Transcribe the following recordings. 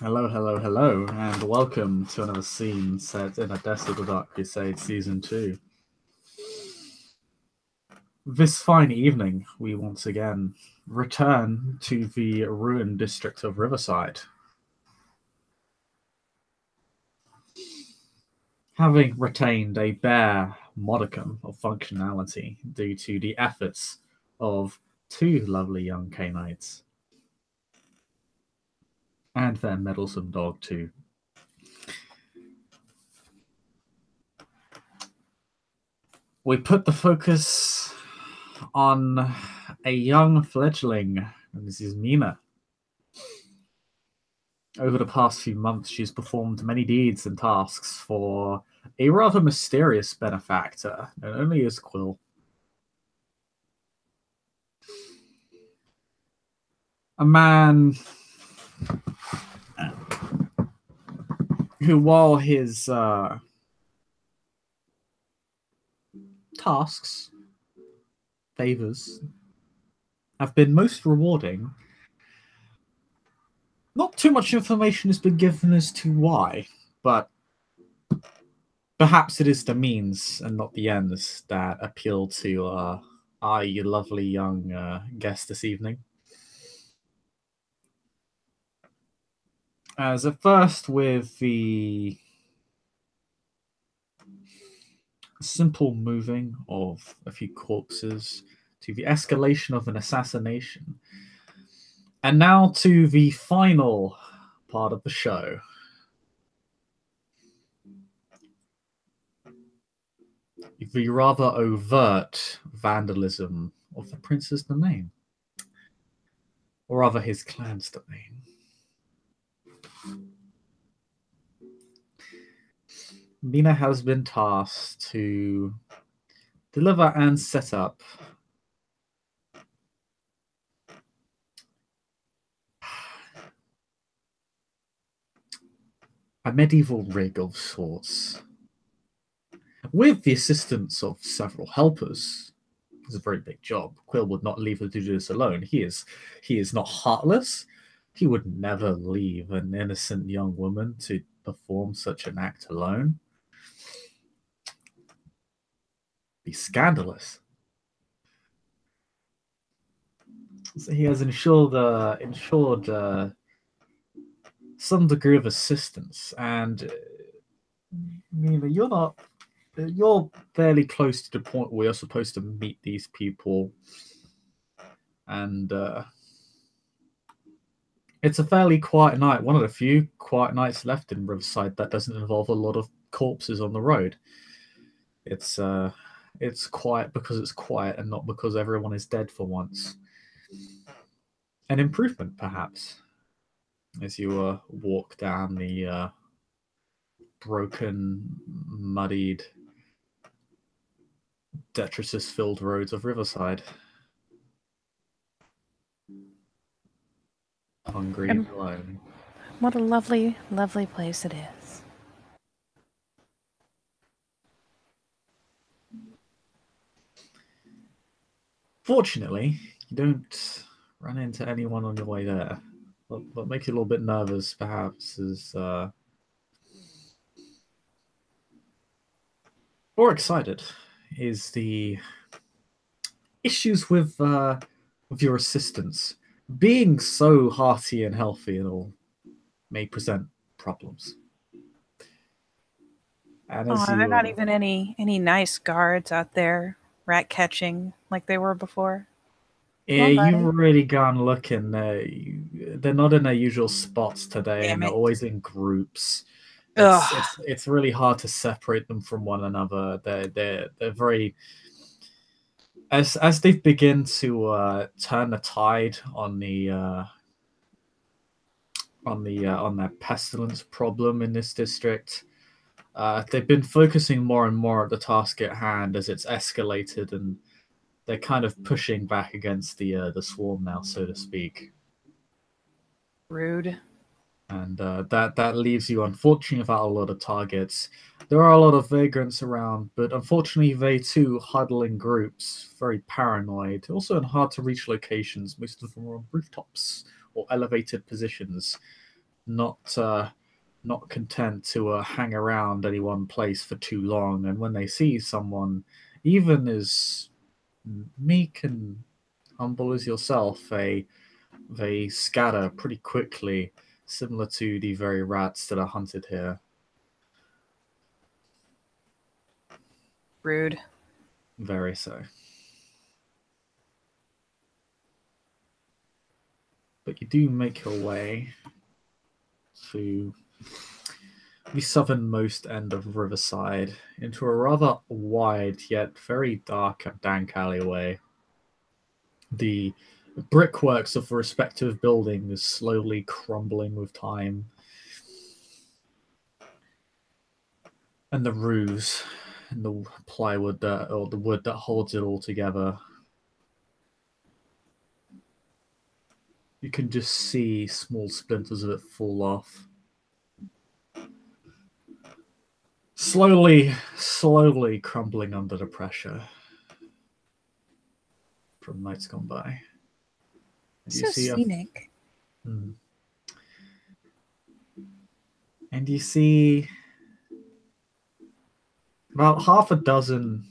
Hello, hello, hello, and welcome to another scene set in A Death of the Dark Crusade Season 2. This fine evening, we once again return to the ruined district of Riverside. Having retained a bare modicum of functionality due to the efforts of two lovely young Canaanites and their meddlesome dog too. We put the focus on a young fledgling, Mrs. Meena. Over the past few months, she's performed many deeds and tasks for a rather mysterious benefactor known only as Quill. A man who, while his tasks, favors, have been most rewarding, not too much information has been given as to why, but perhaps it is the means and not the ends that appeal to our lovely young guest this evening. As at first, with the simple moving of a few corpses to the escalation of an assassination, and now to the final part of the show. The rather overt vandalism of the prince's domain, or rather his clan's domain. Meena has been tasked to deliver and set up a medieval rig of sorts, with the assistance of several helpers. It's a very big job. Quill would not leave her to do this alone. He is not heartless. He would never leave an innocent young woman to perform such an act alone. Be scandalous. So he has ensured some degree of assistance, and you're fairly close to the point where you're supposed to meet these people, and it's a fairly quiet night. One of the few quiet nights left in Riverside that doesn't involve a lot of corpses on the road. It's quiet because it's quiet and not because everyone is dead for once. An improvement, perhaps, as you walk down the broken, muddied, detritus-filled roads of Riverside. Hungry and alone. What a lovely, lovely place it is. Fortunately, you don't run into anyone on your way there. What makes you a little bit nervous, perhaps, is or excited, is the issues with your assistants. Being so hearty and healthy and all may present problems. And as There are not even any nice guards out there rat catching like they were before. Yeah, you've really gone looking. They're not in their usual spots today, Damn and they're it. always in groups. Ugh. It's really hard to separate them from one another. They're very as they begin to turn the tide on their pestilence problem in this district. They've been focusing more and more at the task at hand as it's escalated, and they're kind of pushing back against the swarm now, so to speak. Rude. And that leaves you unfortunately without a lot of targets. There are a lot of vagrants around, but unfortunately they too huddle in groups, very paranoid, also in hard to reach locations. Most of them are on rooftops or elevated positions, not not content to hang around any one place for too long. And when they see someone, even as meek and humble as yourself, they scatter pretty quickly, similar to the very rats that are hunted here. Rude. Very so. But you do make your way to the southernmost end of Riverside into a rather wide yet very dark and dank alleyway. The brickworks of the respective buildings slowly crumbling with time, and the roofs and the plywood or the wood that holds it all together. You can just see small splinters of it fall off. Slowly crumbling under the pressure from nights gone by. And So scenic. And you see about half a dozen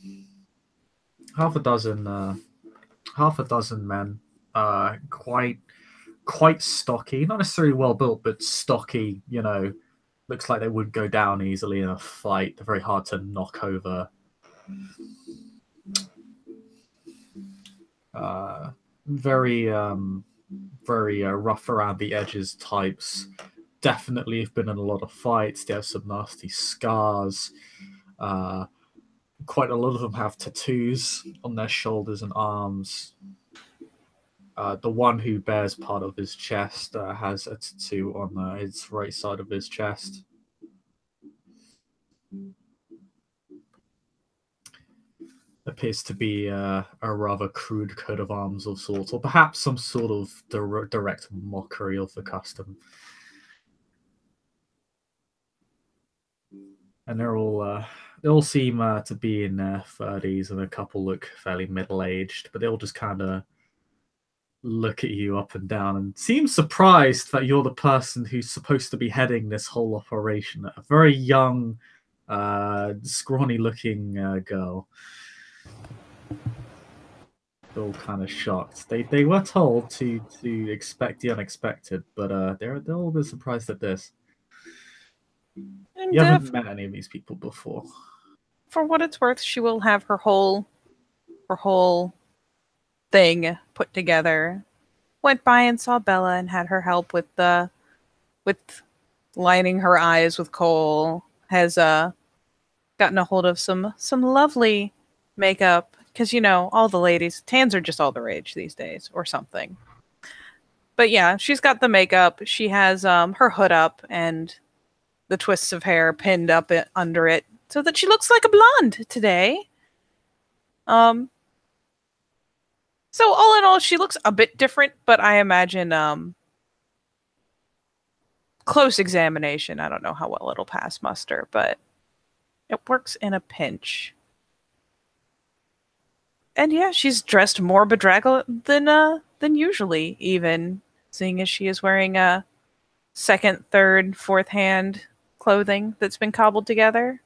men, quite stocky, not necessarily well built, but stocky. You know, looks like they wouldn't go down easily in a fight. They're very hard to knock over. Very rough around the edges types. Definitely have been in a lot of fights. They have some nasty scars. Quite a lot of them have tattoos on their shoulders and arms. The one who bears part of his chest has a tattoo on his right side of his chest. Appears to be a rather crude coat of arms of sorts, or perhaps some sort of direct mockery of the custom. And they all seem to be in their 30s, and a couple look fairly middle-aged, but they all just kind of look at you up and down and seem surprised that you're the person who's supposed to be heading this whole operation. A very young, scrawny-looking girl. They're all kind of shocked. They were told to expect the unexpected, but they're all a bit surprised at this. And You haven't met any of these people before. For what it's worth, she will have her whole thing put together. Went by and saw Bella and had her help with lining her eyes with kohl. Has gotten a hold of some lovely makeup, because you know all the ladies, tans are just all the rage these days or something. But yeah, she's got the makeup. She has her hood up and the twists of hair pinned up under it so that she looks like a blonde today. So all in all, she looks a bit different, but I imagine close examination, I don't know how well it'll pass muster, but it works in a pinch. And yeah, she's dressed more bedraggled than usually, even seeing as she is wearing a second, third, fourth hand clothing that's been cobbled together.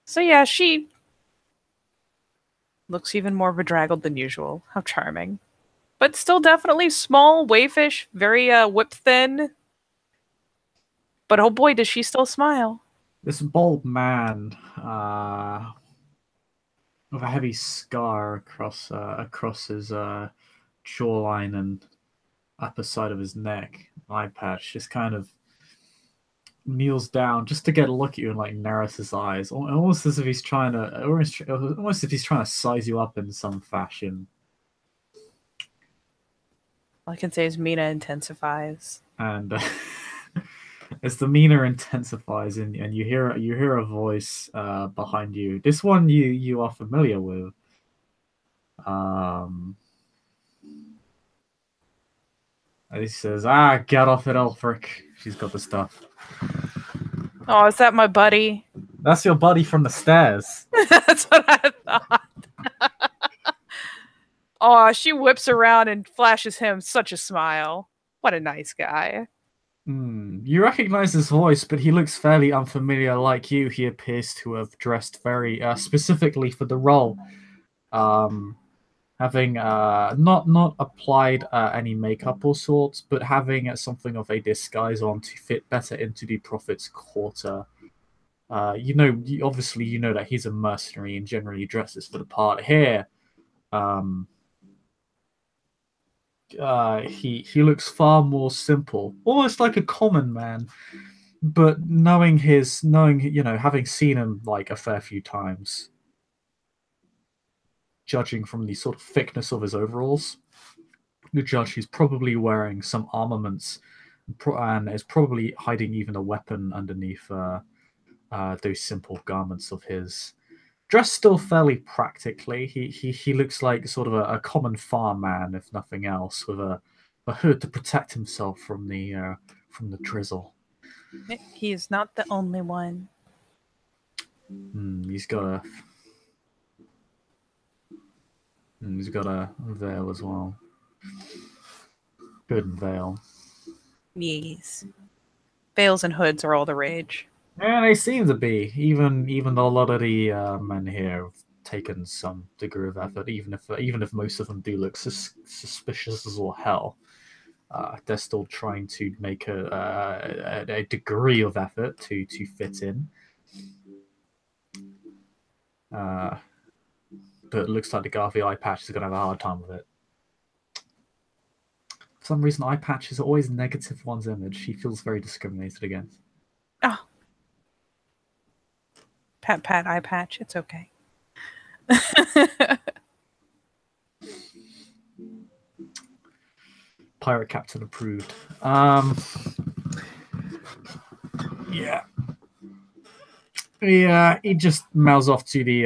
So yeah, she looks even more bedraggled than usual. How charming. But still definitely small, waifish, very whip thin. But oh boy, does she still smile. This bald man with a heavy scar across his jawline and upper side of his neck, eye patch, just kind of kneels down just to get a look at you and like narrows his eyes, almost as if he's trying to, almost as if he's trying to size you up in some fashion. All I can say is Meena intensifies. And as the Meena intensifies, and you hear a voice behind you. This one you are familiar with. And he says, get off it, Elfric. She's got the stuff. Oh, is that my buddy? That's your buddy from the stairs. That's what I thought. Oh, she whips around and flashes him such a smile. What a nice guy. You recognize his voice, but he looks fairly unfamiliar. Like you, he appears to have dressed very specifically for the role, having not applied any makeup or sorts, but having something of a disguise on to fit better into the Prophet's quarter. Obviously, you know that he's a mercenary and generally dresses for the part. Here, he looks far more simple, almost like a common man. But having seen him like a fair few times, judging from the sort of thickness of his overalls, you judge he's probably wearing some armaments and is probably hiding even a weapon underneath those simple garments of his. Dressed still fairly practically, he looks like sort of a common farm man, if nothing else, with a hood to protect himself from the drizzle. He is not the only one. He's got a veil as well. Hood and veil. Yes. Veils and hoods are all the rage. Yeah, they seem to be. Even though a lot of the men here have taken some degree of effort, even if most of them do look suspicious as all hell, they're still trying to make a degree of effort to fit in. But it looks like the guy with the eye patch is going to have a hard time with it. For some reason, eye patch is always negative one's image. He feels very discriminated against. Oh. Pat, eye patch. It's okay. Pirate captain approved. Yeah. He just mouths off to the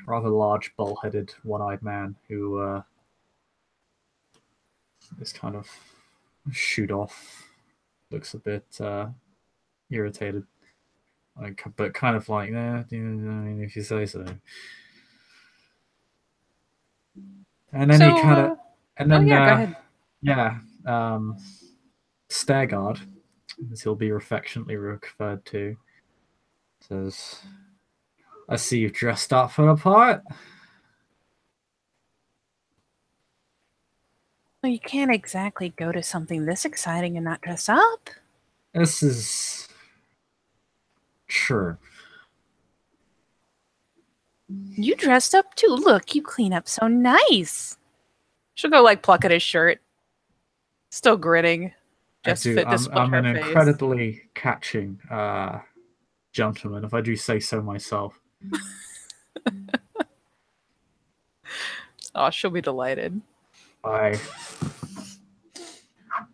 rather large, bull-headed, one-eyed man who is kind of shoot off. Looks a bit irritated, but kind of like, if you say so. And then he kind of, and then go ahead. Stairguard, as he'll be affectionately referred to, says, "I see you've dressed up for the part." Well, you can't exactly go to something this exciting and not dress up. This is true. You dressed up too. Look, you clean up so nice. She'll go like pluck at his shirt. Still grinning. Just fit to split I'm her an face. incredibly catching gentleman, if I do say so myself. Oh, she'll be delighted.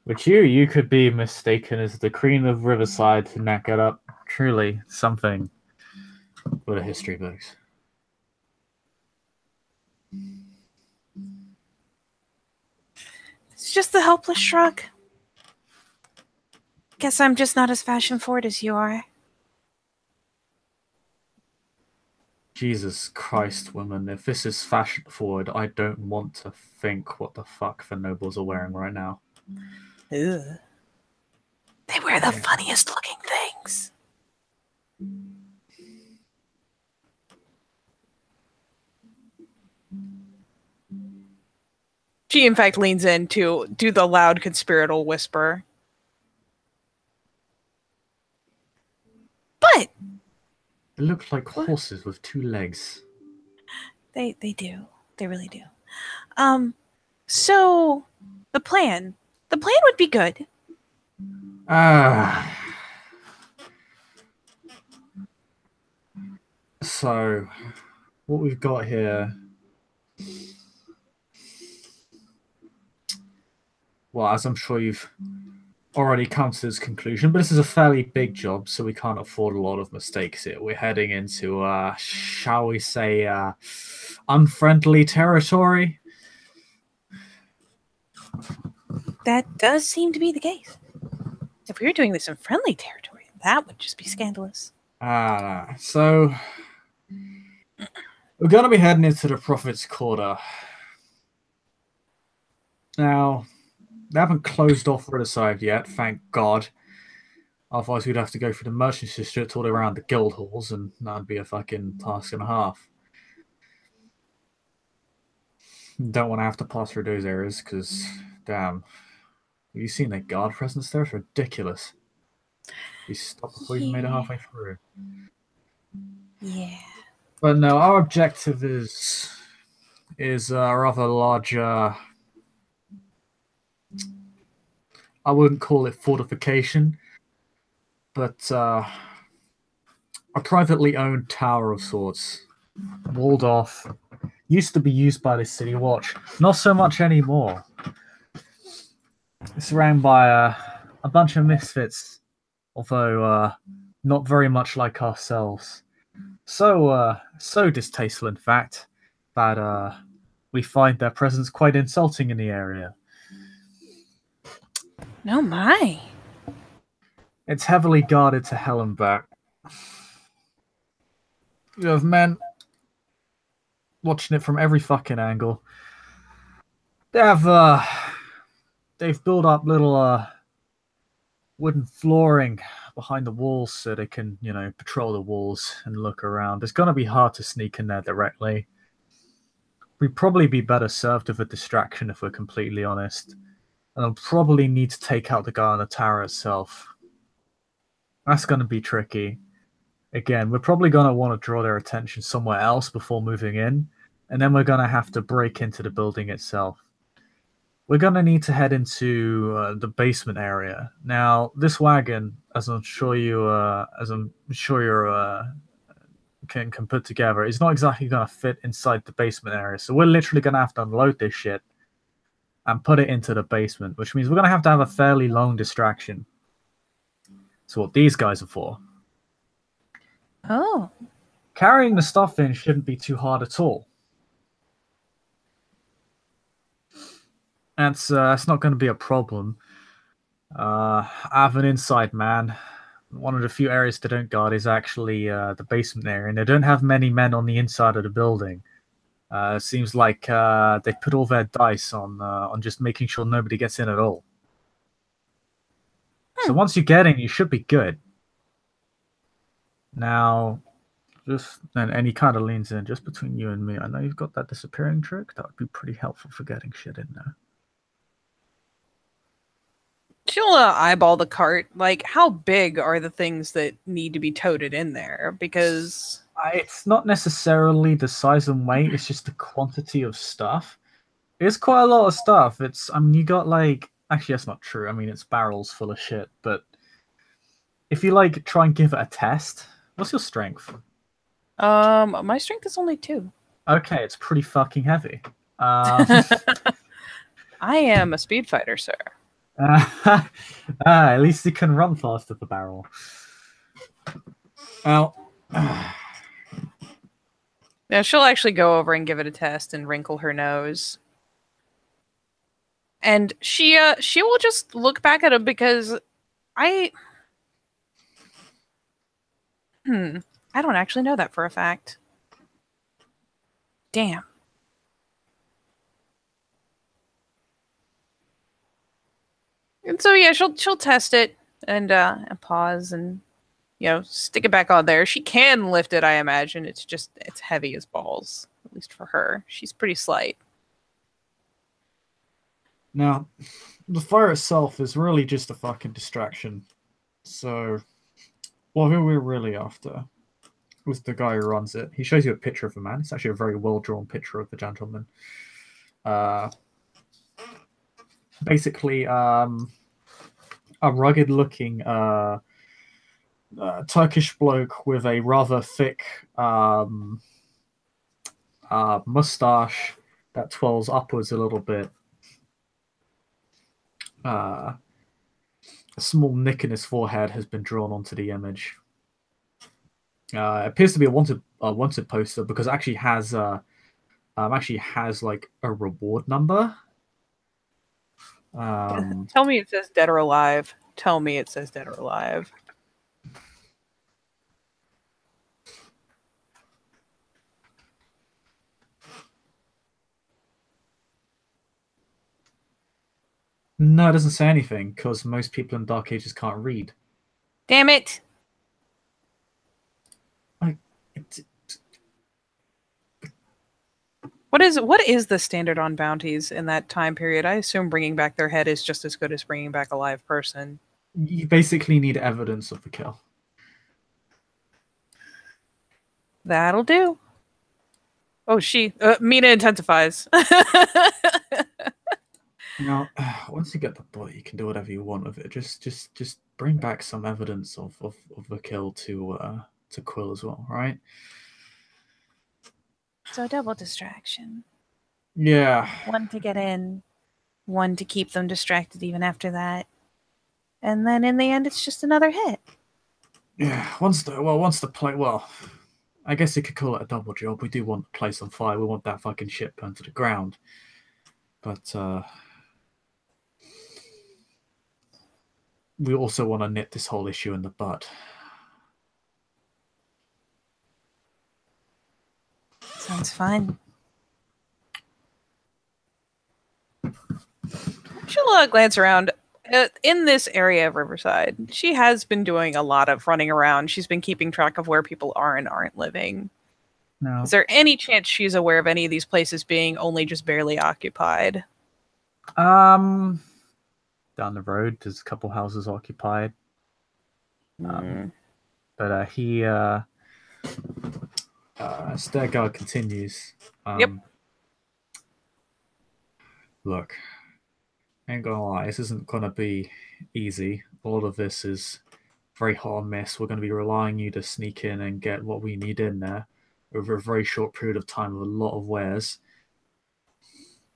With you could be mistaken as the Queen of Riverside to neck it up. Truly something for the history books. It's just the helpless shrug. Guess I'm just not as fashion forward as you are. Jesus Christ, woman. If this is fashion forward, I don't want to think what the fuck the nobles are wearing right now. Ugh. They wear the funniest looking things. She, in fact, leans in to do the loud conspiratorial whisper. But they look like horses with two legs. They do. They really do. So the plan would be good. So what we've got here, well, as I'm sure you've already come to this conclusion, but this is a fairly big job, so we can't afford a lot of mistakes here. We're heading into, shall we say, unfriendly territory. That does seem to be the case. If we were doing this in friendly territory, that would just be scandalous. So we're going to be heading into the Prophet's Quarter. Now, They haven't closed off Riverside yet, thank God. Otherwise, we'd have to go through the merchant district all the way around the guild halls, and that'd be a fucking task and a half. Don't want to have to pass through those areas, because, damn. Have you seen the guard presence there? It's ridiculous. We stopped before we even made it halfway through. Yeah. But no, our objective is a rather large. I wouldn't call it fortification, but a privately owned tower of sorts, walled off. Used to be used by the City Watch, not so much anymore. It's ran by a bunch of misfits, although not very much like ourselves. So distasteful, in fact, that we find their presence quite insulting in the area. No, my. It's heavily guarded to hell and back. You have men watching it from every fucking angle. They've built up little wooden flooring behind the walls so they can, patrol the walls and look around. It's gonna be hard to sneak in there directly. We'd probably be better served with a distraction if we're completely honest. And I'll probably need to take out the guy on the tower itself. That's gonna be tricky. Again, we're probably gonna want to draw their attention somewhere else before moving in, and then we're gonna have to break into the building itself. We're gonna need to head into the basement area. Now, this wagon, as I'm sure you're can put together, is not exactly gonna fit inside the basement area. So we're literally gonna have to unload this shit and put it into the basement, which means we're gonna have to have a fairly long distraction. That's what these guys are for. Oh. Carrying the stuff in shouldn't be too hard at all. That's not going to be a problem. I have an inside man. One of the few areas they don't guard is actually the basement area, and they don't have many men on the inside of the building. It seems like they've put all their dice on just making sure nobody gets in at all. So once you get in, you should be good. Now, and he kind of leans in just between you and me. I know you've got that disappearing trick. That would be pretty helpful for getting shit in there. She'll eyeball the cart. Like, how big are the things that need to be toted in there? Because it's not necessarily the size and weight, it's just the quantity of stuff. It's quite a lot of stuff. You got actually, that's not true. I mean, it's barrels full of shit, but if you try and give it a test, what's your strength? my strength is only 2. Okay, it's pretty fucking heavy. I am a speed fighter, sir. At least you can run fast with the barrel. Well, yeah, she'll actually go over and give it a test and wrinkle her nose. And she will just look back at him because I don't actually know that for a fact. Damn. And so yeah, she'll test it and pause and stick it back on there. She can lift it, I imagine. It's heavy as balls, at least for her. She's pretty slight. Now, the fire itself is really just a fucking distraction. So, who we're really after was the guy who runs it. He shows you a picture of the man. It's actually a very well-drawn picture of the gentleman. Basically, a rugged-looking Turkish bloke with a rather thick mustache that twirls upwards a little bit. A small nick in his forehead has been drawn onto the image. It appears to be a wanted poster because it actually has like a reward number. Tell me it says dead or alive. Tell me it says dead or alive. No, it doesn't say anything because most people in Dark Ages can't read. Damn it! Like, What is the standard on bounties in that time period? I assume bringing back their head is just as good as bringing back a live person. you basically need evidence of the kill. That'll do. Oh, Meena intensifies. Now, once you get the body, you can do whatever you want with it. Just bring back some evidence of the kill to Quill as well, right? So double distraction. Yeah. One to get in, one to keep them distracted even after that. And then in the end, it's just another hit. Yeah. I guess you could call it a double job. We do want the place on fire. We want that fucking shit burned to the ground. But we also want to nip this whole issue in the bud. Sounds fine. She'll glance around. In this area of Riverside, she has been doing a lot of running around. She's been keeping track of where people are and aren't living. No. Is there any chance she's aware of any of these places being only just barely occupied? Down the road, there's a couple houses occupied. But Stergaard continues. Yep. Look, ain't gonna lie, this isn't gonna be easy. All of this is very hit or miss. We're gonna be relying on you to sneak in and get what we need in there over a very short period of time with a lot of wares.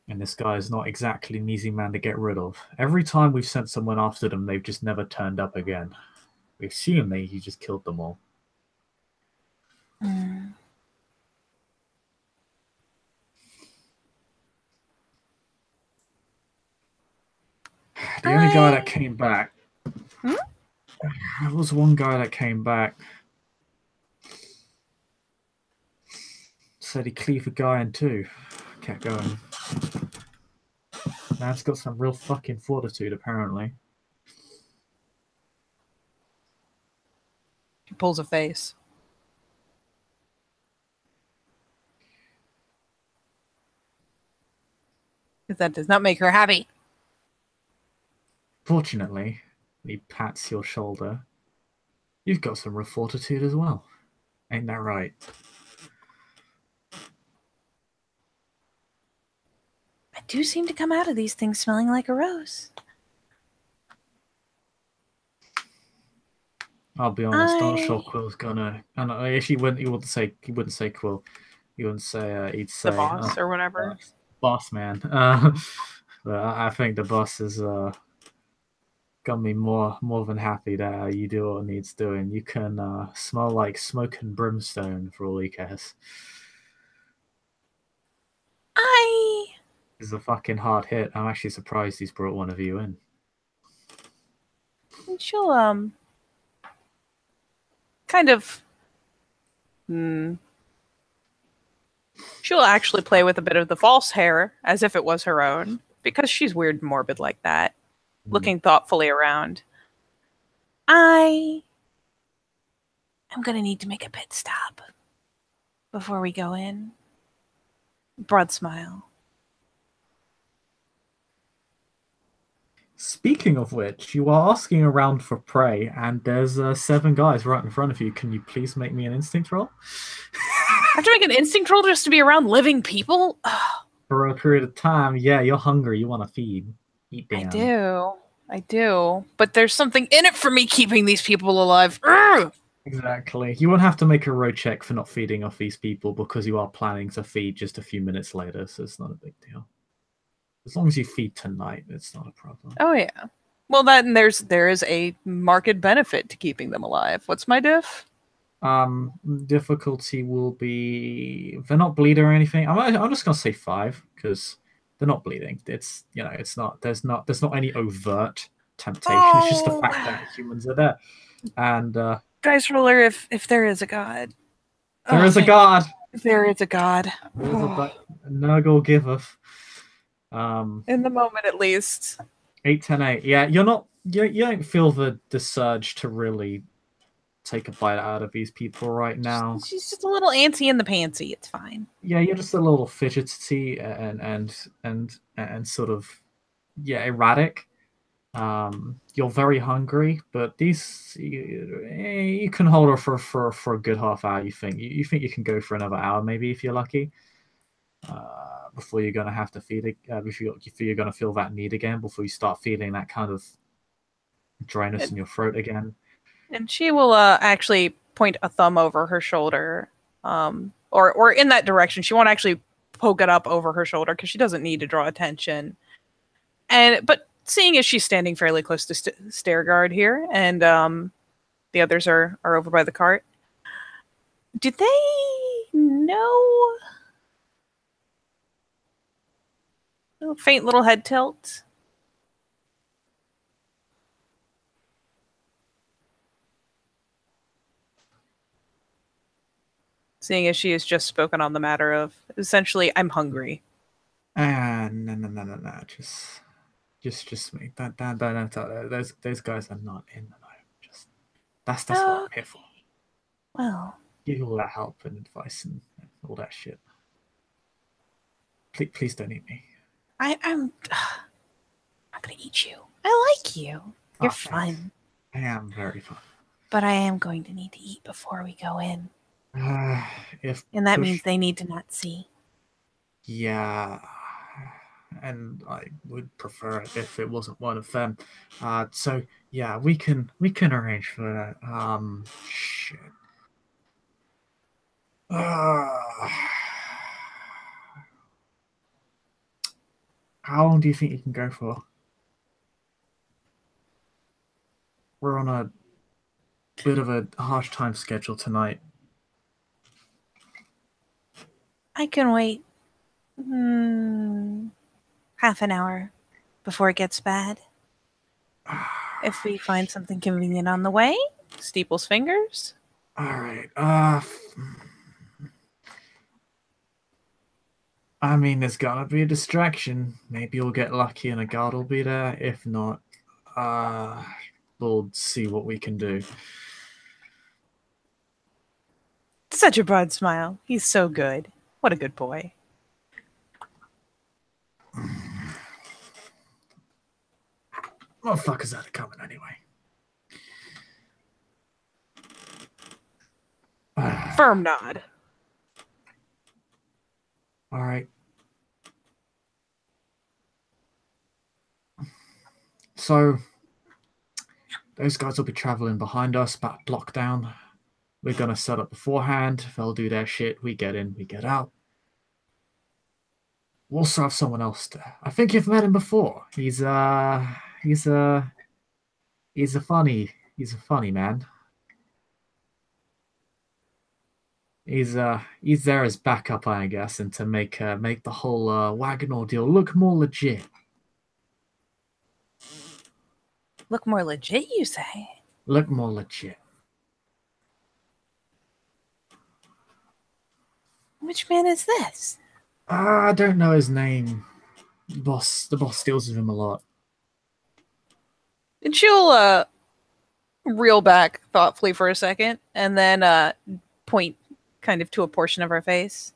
And this guy is not exactly an easy man to get rid of. Every time we've sent someone after them, they've just never turned up again. We assume he just killed them all. The only guy that came back. There was one guy that came back. Said he cleaved a guy in two. Kept going. Man's got some real fucking fortitude, apparently. He pulls a face. That does not make her happy. Fortunately, he pats your shoulder. You've got some real fortitude as well. Ain't that right? I do seem to come out of these things smelling like a rose. I'll be honest. I'm not sure Quill's gonna. And actually, he wouldn't say Quill. He wouldn't say. He'd say the boss or whatever. Boss man. But I think the boss is gonna be more than happy that you do what needs doing. You can smell like smoke and brimstone for all he cares. It's a fucking hard hit. I'm actually surprised he's brought one of you in. She'll kind of she'll actually play with a bit of the false hair as if it was her own, because she's weird and morbid like that. Looking thoughtfully around. I am gonna need to make a pit stop before we go in. Broad smile. Speaking of which, you are asking around for prey, and there's 7 guys right in front of you. Can you please make me an instinct roll? I have to make an instinct roll just to be around living people? For a period of time, yeah, you're hungry. You want to feed. Eat down. I do. But there's something in it for me keeping these people alive. Urgh! Exactly. You won't have to make a road check for not feeding off these people because you are planning to feed just a few minutes later, so it's not a big deal. As long as you feed tonight, it's not a problem. Oh, yeah. Well, then there is a marked benefit to keeping them alive. What's my diff? Difficulty will be... They're not bleeding or anything. I'm just going to say 5, because they're not bleeding. It's, it's not... There's not any overt temptation. It's just the fact that humans are there. And... Dice roller, if there is a god. There is a god! There is a god. Nurgle giveth. In the moment, at least. 8, 10, 8. Yeah, you don't feel the surge to really take a bite out of these people right now. She's just a little antsy in the pantsy. It's fine. Yeah, you're just a little fidgety and sort of, yeah, erratic. You're very hungry, but you can hold her for a good half hour. You think you can go for another hour, maybe if you're lucky. Before you're gonna have to feed it, before you're gonna feel that need again, before you start feeling that kind of dryness And, in your throat again. and she will actually point a thumb over her shoulder, or in that direction. She won't actually poke it up over her shoulder because she doesn't need to draw attention. But seeing as she's standing fairly close to stair guard here, and the others are over by the cart, do they know? A faint little head tilt. Seeing as she has just spoken on the matter of essentially, I'm hungry. No. Just me. Those guys are not in the know. Just that's what Oh, I'm here for. well, Give you all that help and advice and all that shit. Please don't eat me. I'm not gonna eat you. I like you. You're Thanks. fun. I am very fun. But I am going to need to eat before we go in. If And that push, means they need to not see. yeah, and I would prefer it if it wasn't one of them. So yeah, we can arrange for that. Shit. How long do you think you can go for? We're on a bit of a harsh time schedule tonight. I can wait half an hour before it gets bad. If we find something convenient on the way, Steeple's fingers. All right. I mean, there's gonna be a distraction. Maybe you'll get lucky and a guard will be there. If not, uh, we'll see what we can do. Such a broad smile. He's so good. What a good boy. Motherfuckers are coming anyway. Firm nod. All right. So, those guys will be traveling behind us, about a block down. We're gonna set up beforehand. They'll do their shit. We get in, we get out. We'll also have someone else there. I think you've met him before. He's a he's a funny man. He's there as backup, I guess, and to make the whole wagon ordeal look more legit. Look more legit, you say? Look more legit. Which man is this? I don't know his name. The boss deals with him a lot. And she'll reel back thoughtfully for a second and then point kind of to a portion of her face.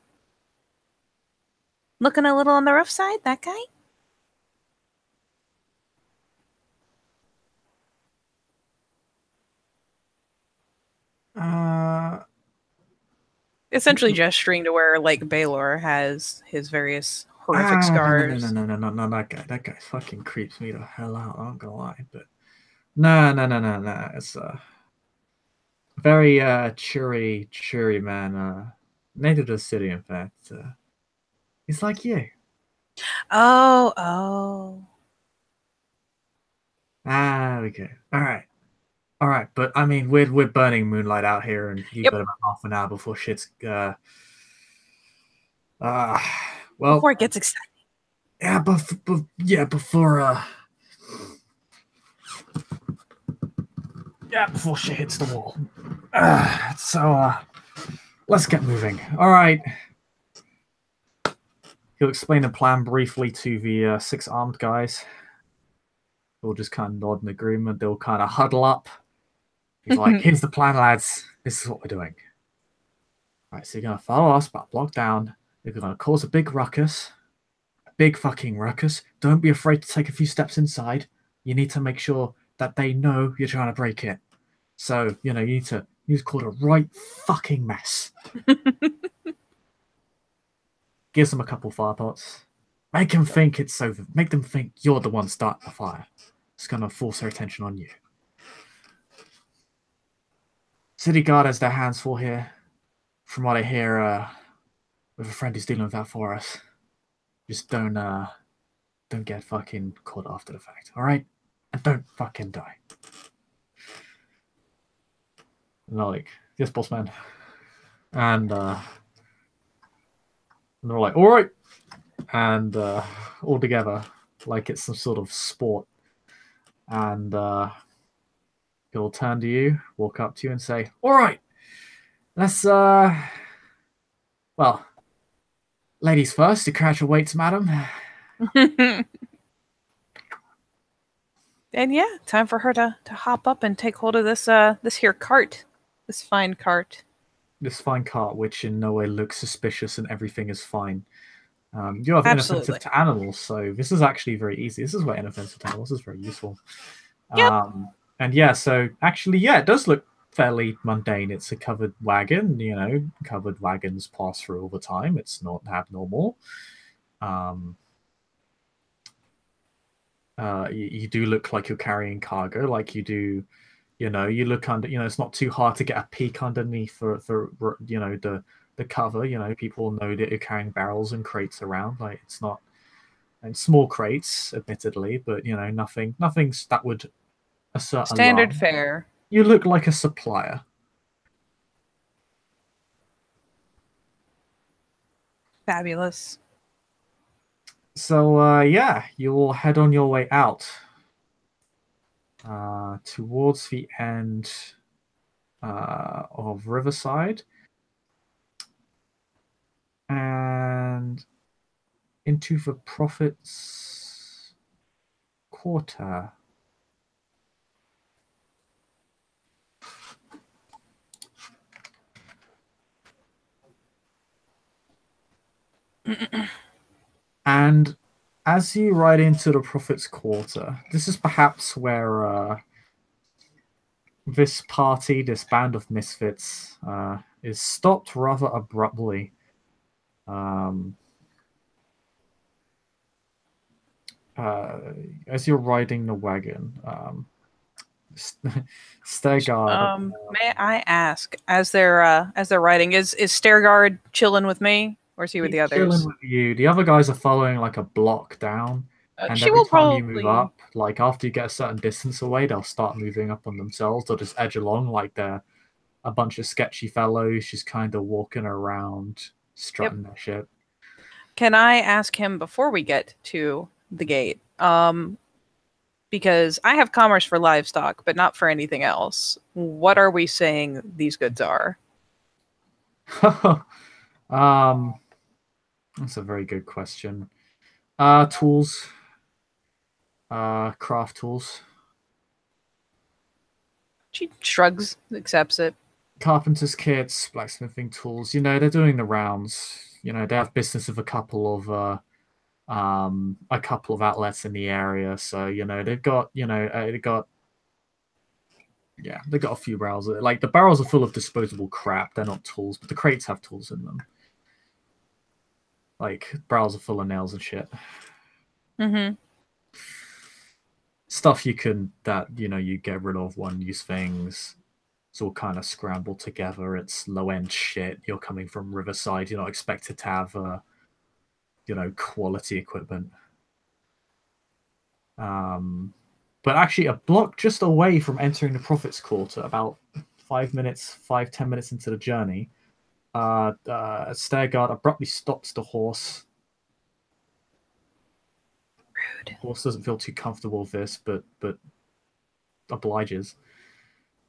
Looking a little on the rough side, that guy? Essentially gesturing to where, like, Baylor has his various horrific scars. No, that guy fucking creeps me the hell out. I'm not gonna lie, but no. It's very cheery man. Native to the city, in fact. He's like you. Oh. Okay. All right. But I mean, we're burning moonlight out here, and you've Yep. got about half an hour before shit's. Well, Before it gets exciting. yeah, before before shit hits the wall. So let's get moving. All right. He'll explain the plan briefly to the 6 armed guys. They'll just kind of nod in agreement. They'll kind of huddle up. He's like, here's the plan, lads. This is what we're doing. Right, so you're going to follow us, but block down. You're going to cause a big ruckus. A big fucking ruckus. Don't be afraid to take a few steps inside. You need to make sure that they know you're trying to break it. So, you need to cause a right fucking mess. Gives them a couple fire pots. Make them think it's over. Make them think you're the one starting the fire. It's going to force their attention on you. City guard has their hands full here. From what I hear, we have a friend who's dealing with that for us. Just don't get fucking caught after the fact, all right? And don't fucking die. And they're like, yes, boss man. And they're like, all right. And all together, like it's some sort of sport. And he'll turn to you, walk up to you and say, all right, let's, well, ladies first, to crash your weights, madam. And yeah, time for her to hop up and take hold of this here cart. This fine cart. This fine cart, which in no way looks suspicious and everything is fine. You have Absolutely. inoffensive to animals, so this is actually very easy. This is where inoffensive to animals is very useful. Yep. And yeah, so actually, yeah, it does look fairly mundane. It's a covered wagon, covered wagons pass through all the time. It's not abnormal. You do look like you're carrying cargo, like you do, you look under, it's not too hard to get a peek underneath for the cover. People know that you're carrying barrels and crates around. Like it's not, and small crates, admittedly, but nothing that would assert Standard alarm. fare. You look like a supplier. Fabulous. So yeah, you will head on your way out towards the end of Riverside and into the Prophet's Quarter. And as you ride into the Prophet's Quarter, this is perhaps where this party, this band of misfits, is stopped rather abruptly. As you're riding the wagon, Stairguard. May I ask, as they're riding, is Stairguard chilling with me, or is he with the others? Chilling with you. The other guys are following like a block down, and She every will time you probably move up, like after you get a certain distance away, they'll start moving up on themselves. They'll just edge along like they're a bunch of sketchy fellows, just kind of walking around, strutting their shit. Can I ask him before we get to the gate? Because I have commerce for livestock, but not for anything else. What are we saying these goods are? That's a very good question. Tools. Craft tools. She shrugs, accepts it. Carpenter's kits, blacksmithing tools. They're doing the rounds. They have business with a couple of outlets in the area. So they've got they've got a few barrels. Like the barrels are full of disposable crap. They're not tools, but the crates have tools in them. Like barrels are full of nails and shit. Mm-hmm. Stuff you get rid of, one use things. It's all kind of scrambled together. It's low end shit. You're coming from Riverside. You're not expected to have quality equipment. But actually, a block just away from entering the Prophet's Quarter, about 10 minutes into the journey, a stairguard abruptly stops the horse. Rude. The horse doesn't feel too comfortable with this, but obliges.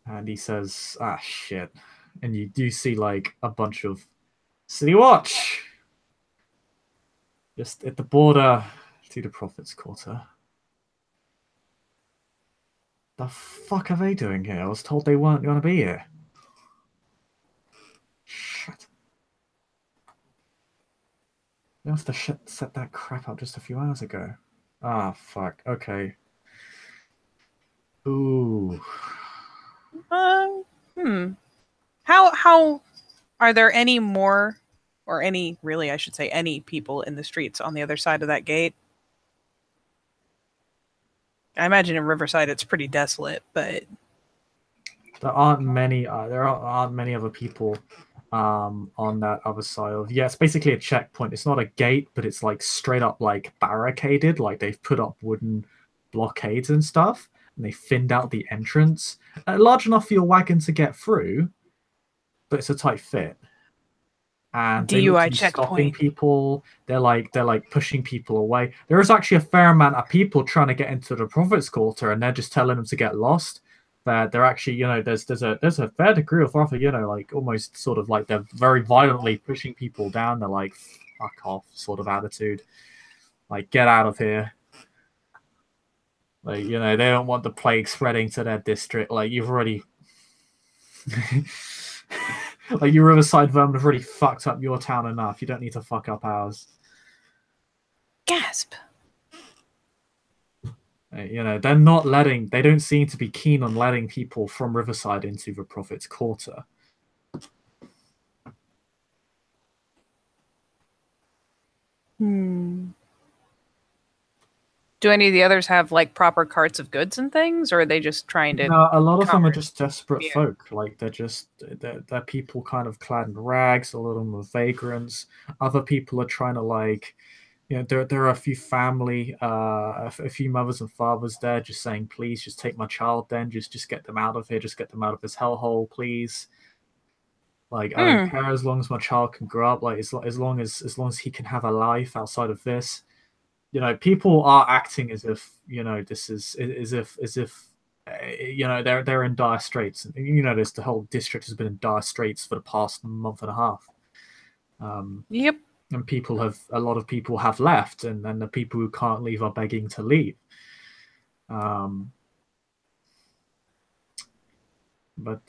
And he says, "Ah, shit." And you do see like a bunch of City Watch just at the border to the Prophet's Quarter. The fuck are they doing here? I was told they weren't going to be here. Shit. They must have set that crap up just a few hours ago. Ah, fuck. Okay. Ooh. Um, hmm. How are there any more, or any really, I should say, any people in the streets on the other side of that gate? I imagine in Riverside it's pretty desolate, but There aren't many. There aren't many other people on that other side of. Yeah, it's basically a checkpoint. It's not a gate, but it's like straight up like barricaded. Like they've put up wooden blockades and stuff, and they thinned out the entrance, large enough for your wagon to get through, but it's a tight fit. And they look to DUI be stopping checkpoint. people. They're like pushing people away. There is actually a fair amount of people trying to get into the Prophet's Quarter, and they're just telling them to get lost. They're actually, there's a fair degree of rather, like almost sort of like they're very violently pushing people down. They're like, fuck off, sort of attitude. Like, get out of here. Like, they don't want the plague spreading to their district. Like, you've already like your Riverside vermin have already fucked up your town enough. You don't need to fuck up ours. Gasp. They don't seem to be keen on letting people from Riverside into the Prophet's Quarter. Hmm. Do any of the others have like proper carts of goods and things, or are they just trying to No, a lot of them are commerce? just desperate Yeah. folk. Like they're people kind of clad in rags. A lot of them are vagrants. Other people are trying to like, there are a few family, a few mothers and fathers there, just saying, please, just take my child. Then just get them out of here. Just get them out of this hellhole, please. Like I don't Hmm. care as long as my child can grow up. Like as long as he can have a life outside of this. People are acting as if this is as if they're in dire straits. And the whole district has been in dire straits for the past month and a half. Yep. And a lot of people have left, and then the people who can't leave are begging to leave. Um, but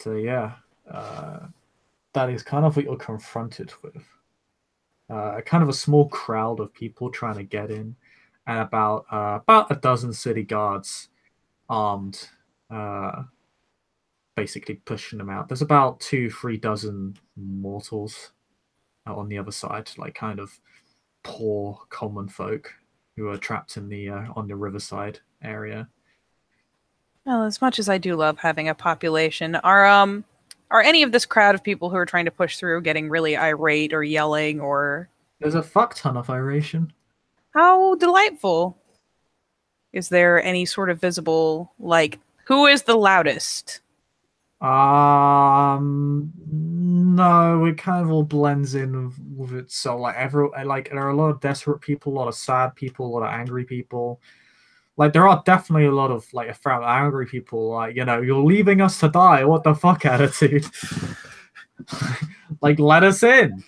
that is kind of what you're confronted with. Kind of a small crowd of people trying to get in, and about a dozen city guards armed, uh, basically pushing them out. There's about 2-3 dozen mortals on the other side, like kind of poor common folk who are trapped in the on the riverside area. Well, as much as I do love having a population, are any of this crowd of people who are trying to push through getting really irate or yelling or There's a fuck ton of iration. how delightful? Is there any sort of visible like who is the loudest? No, it kind of all blends in with it. So like there are a lot of desperate people, a lot of sad people, a lot of angry people. Like there are definitely a lot of like a fair amount of angry people. Like you're leaving us to die. What the fuck attitude? Like let us in.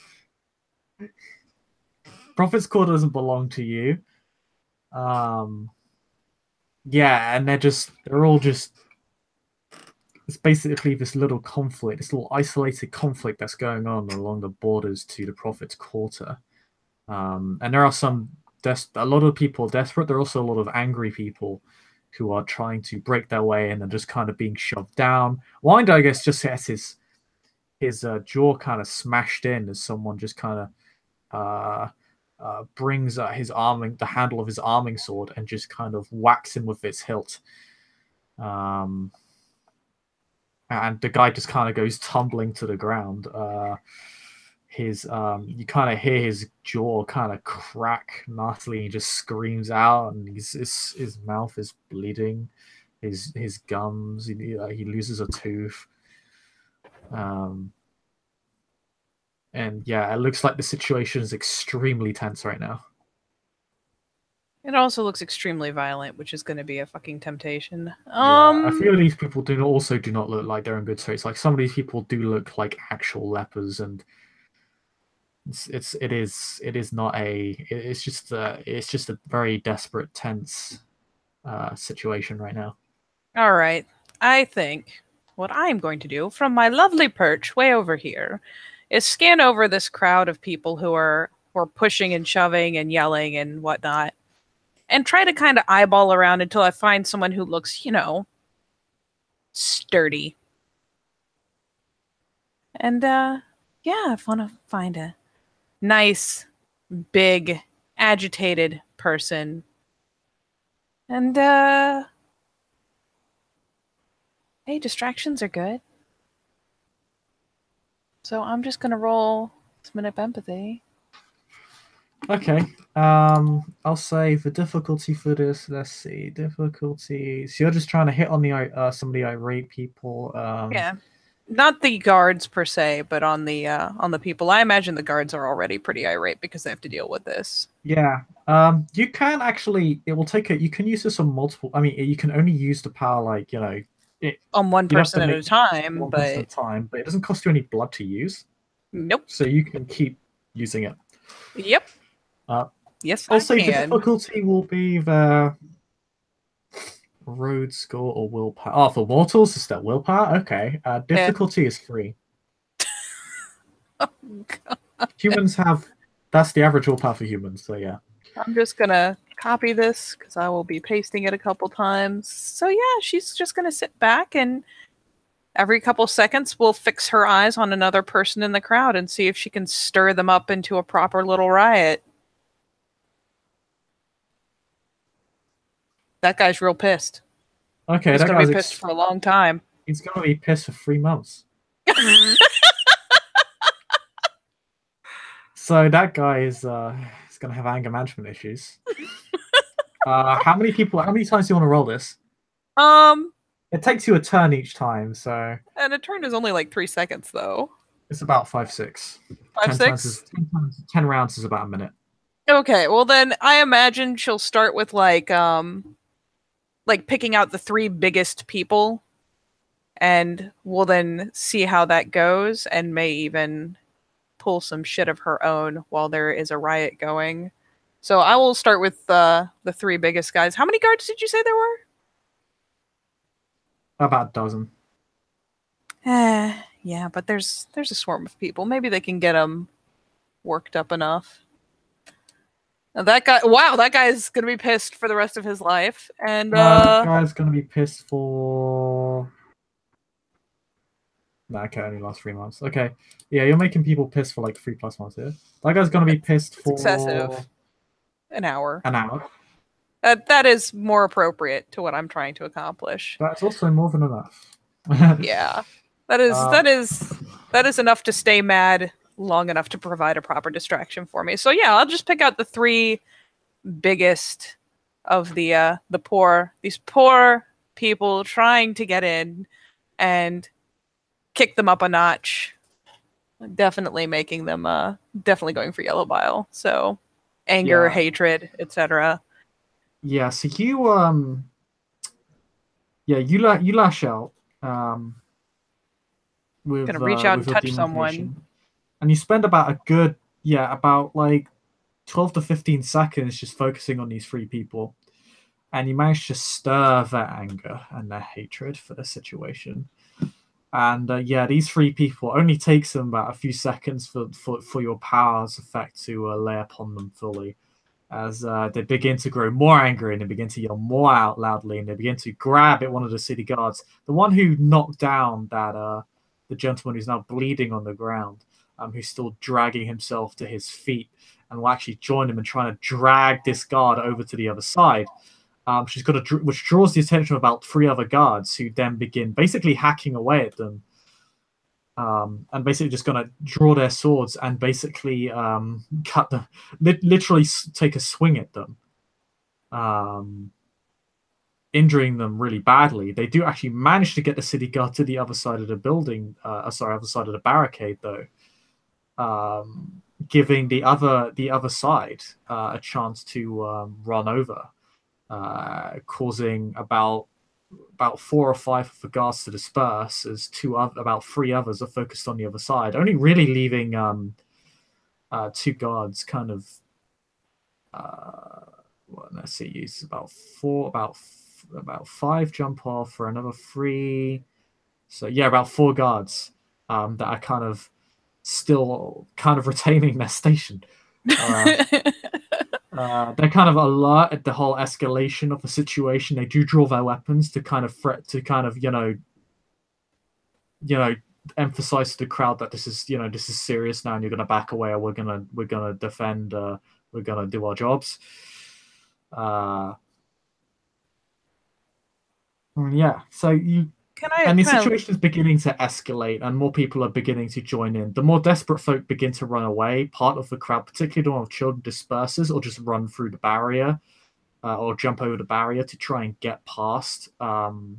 Prophet's Quarter doesn't belong to you. Um, yeah, and they're all just it's basically this little conflict, this little isolated conflict that's going on along the borders to the Prophet's Quarter. And there are a lot of people desperate. There are also a lot of angry people who are trying to break their way in and just kind of being shoved down. Wind, I guess, just has his jaw kind of smashed in as someone just kind of brings the handle of his arming sword and just kind of whacks him with its hilt. Um, and the guy just kind of goes tumbling to the ground. His You kind of hear his jaw kind of crack nastily. He just screams out, and his mouth is bleeding. His gums. He loses a tooth. Um, and yeah, it looks like the situation is extremely tense right now. It also looks extremely violent, which is going to be a fucking temptation. Yeah, a few of these people do not look like they're in good spirits. Like some of these people do look like actual lepers, and it is not it's just a very desperate, tense situation right now. All right. I think what I'm going to do from my lovely perch way over here is scan over this crowd of people who are pushing and shoving and yelling and whatnot, and try to kind of eyeball around until I find someone who looks, sturdy. And yeah, I want to find a nice, big, agitated person. And hey, distractions are good. So I'm just gonna roll some minute empathy. Okay. I'll say the difficulty for this. Let's see, difficulty. So you're just trying to hit on some of the irate people. Yeah, not the guards per se, but on the people. I imagine the guards are already pretty irate because they have to deal with this. Yeah. You can actually. It will take a. You can use this on multiple. I mean, you can only use the power like It, On one you'd have to person at make a time, one person but at a time, but it doesn't cost you any blood to use, nope. so you can keep using it. Yep. Uh, Yes, I'll I say the can. difficulty will be the road score or willpower. Oh, for mortals, is that willpower? Okay. Yeah. Difficulty is 3. Humans have that's the average willpower for humans. So yeah. I'm just gonna copy this because I will be pasting it a couple times. So yeah, she's just gonna sit back and every couple seconds we'll fix her eyes on another person in the crowd and see if she can stir them up into a proper little riot. That guy's real pissed. Okay, He's that gonna be guy's pissed for a long time. he's gonna be pissed for 3 months. So that guy is gonna have anger management issues. How many people? How many times do you want to roll this? um, It takes you a turn each time, so and a turn is only like 3 seconds though. it's about 5, 6. Five, 10 times is six. 10 rounds is about a minute. Okay, well then I imagine she'll start with like picking out the three biggest people, and we'll then see how that goes, and may even pull some shit of her own while there is a riot going. So I will start with the three biggest guys. How many guards did you say there were? About a dozen. Yeah, but there's a swarm of people. Maybe they can get them worked up enough. Now that guy, wow, that guy's gonna be pissed for the rest of his life. And That guy's gonna be pissed for. Nah, okay, only last 3 months. Okay, yeah, you're making people pissed for like 3+ months here. That guy's gonna be pissed it's excessive. for An hour. an hour. That is more appropriate to what I'm trying to accomplish. That's also more than enough. Yeah, that is enough to stay mad long enough to provide a proper distraction for me. So yeah, I'll just pick out the three biggest of these poor people trying to get in and kick them up a notch. Definitely making them definitely going for yellow bile. So anger, Yeah. hatred, etc. Yeah, so you lash out Gonna reach out and with your touch someone. demonization, and you spend about like 12 to 15 seconds just focusing on these 3 people, and you manage to stir their anger and their hatred for the situation. And yeah, these 3 people only takes them about a few seconds for your power's effect to lay upon them fully, as they begin to grow more angry and they begin to yell more out loudly, and they begin to grab at one of the city guards, the one who knocked down that the gentleman who's now bleeding on the ground, who's still dragging himself to his feet, and will actually join him in trying to drag this guard over to the other side. Which draws the attention of about 3 other guards, who then begin basically hacking away at them, and basically just going to draw their swords and basically cut them, literally take a swing at them, injuring them really badly. They do actually manage to get the city guard to the other side of the building, other side of the barricade, though, giving the other side a chance to run over. Causing about 4 or 5 of the guards to disperse, as about 3 others are focused on the other side, only really leaving 2 guards kind of let's see, use about about 5 jump off for another 3. So yeah, about 4 guards that are kind of still kind of retaining their station. They're kind of alert at the whole escalation of the situation. They do draw their weapons to kind of threat to kind of you know emphasize to the crowd that this is this is serious now, and you're gonna back away, or we're gonna defend. We're gonna do our jobs. Yeah. So you Can I and the kind of situation is beginning to escalate, and more people are beginning to join in. The more desperate folk begin to run away. Part of the crowd, particularly the one with children, disperses or just run through the barrier, or jump over the barrier to try and get past the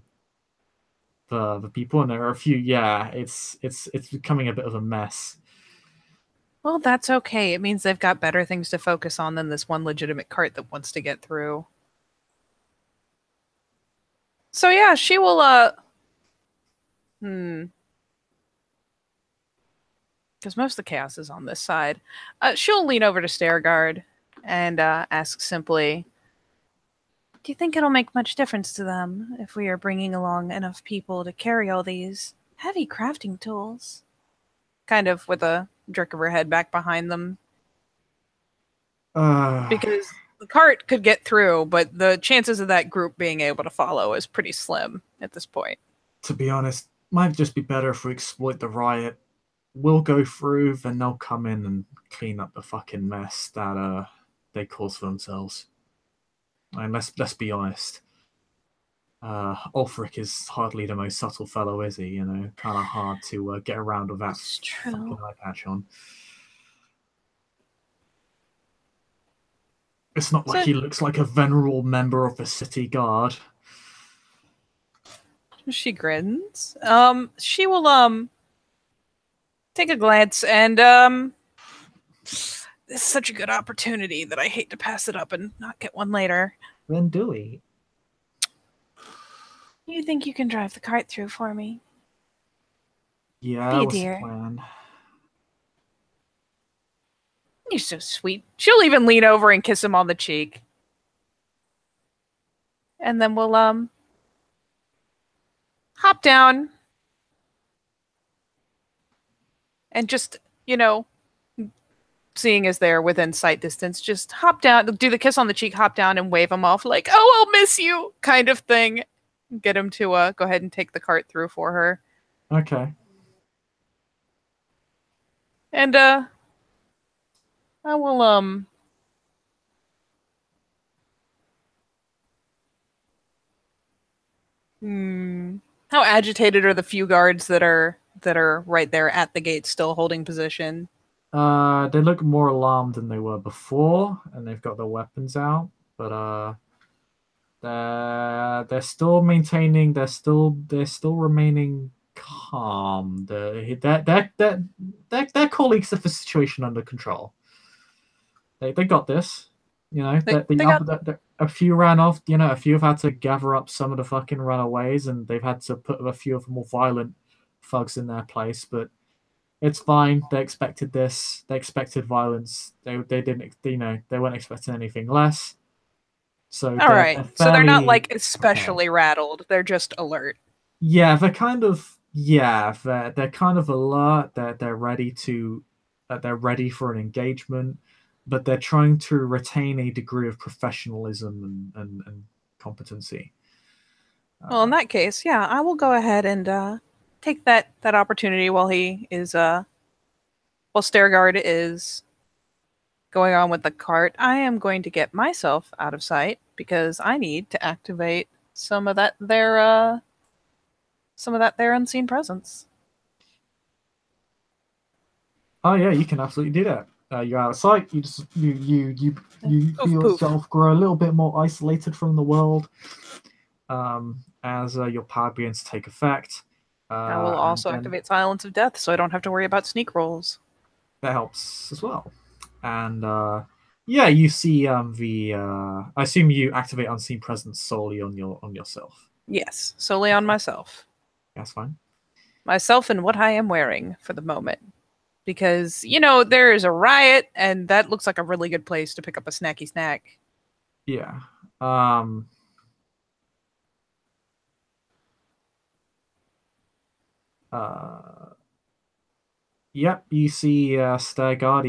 people. And there are a few. Yeah, it's becoming a bit of a mess. well, that's okay. It means they've got better things to focus on than this one legitimate cart that wants to get through. So yeah, she will because most of the chaos is on this side. She'll lean over to Stairguard and ask simply, "Do you think it'll make much difference to them if we are bringing along enough people to carry all these heavy crafting tools?" Kind of with a jerk of her head back behind them. Because the cart could get through, but the chances of that group being able to follow is pretty slim at this point. To be honest, might just be better if we exploit the riot. We'll go through, then they'll come in and clean up the fucking mess that they cause for themselves. And let's be honest. Ulfric is hardly the most subtle fellow, is he? Kind of hard to get around with that fucking eye patch on. It's not like he looks like a venerable member of the city guard. She grins. She will take a glance, and this is such a good opportunity that I hate to pass it up and not get one later. Then do we? You think you can drive the cart through for me? Yeah, that was the plan. You're so sweet. She'll even lean over and kiss him on the cheek. And then we'll hop down and just, seeing as they're within sight distance, just hop down, do the kiss on the cheek, hop down and wave him off like, "Oh, I'll miss you," kind of thing. Get him to go ahead and take the cart through for her. Okay. And I will how agitated are the few guards that are right there at the gate still holding position? They look more alarmed than they were before, and they've got their weapons out, but they're still maintaining. They're still remaining calm. Their colleagues have the situation under control. They got this. A few ran off. A few have had to gather up some of the fucking runaways, and they've had to put a few of the more violent thugs in their place. But it's fine. They expected this. They expected violence. They didn't. They weren't expecting anything less. So all right. So they're not like especially rattled. They're just alert. Yeah, they're kind of. Yeah, they're kind of alert. They're ready to. They're ready for an engagement, but they're trying to retain a degree of professionalism and competency. Well, in that case, yeah, I will go ahead and take that opportunity while he is while Stairguard is going on with the cart. I am going to get myself out of sight because I need to activate some of that their unseen presence. Oh yeah, you can absolutely do that. You're out of sight. You just you feel yourself grow a little bit more isolated from the world as your power begins to take effect. I will also activate Silence of Death, so I don't have to worry about sneak rolls. That helps as well. And yeah, you see I assume you activate Unseen Presence solely on yourself. Yes, solely on myself. That's fine. Myself and what I am wearing for the moment. Because, there is a riot, and that looks like a really good place to pick up a snacky snack. Yeah. Uh, yep, you see Sturgard.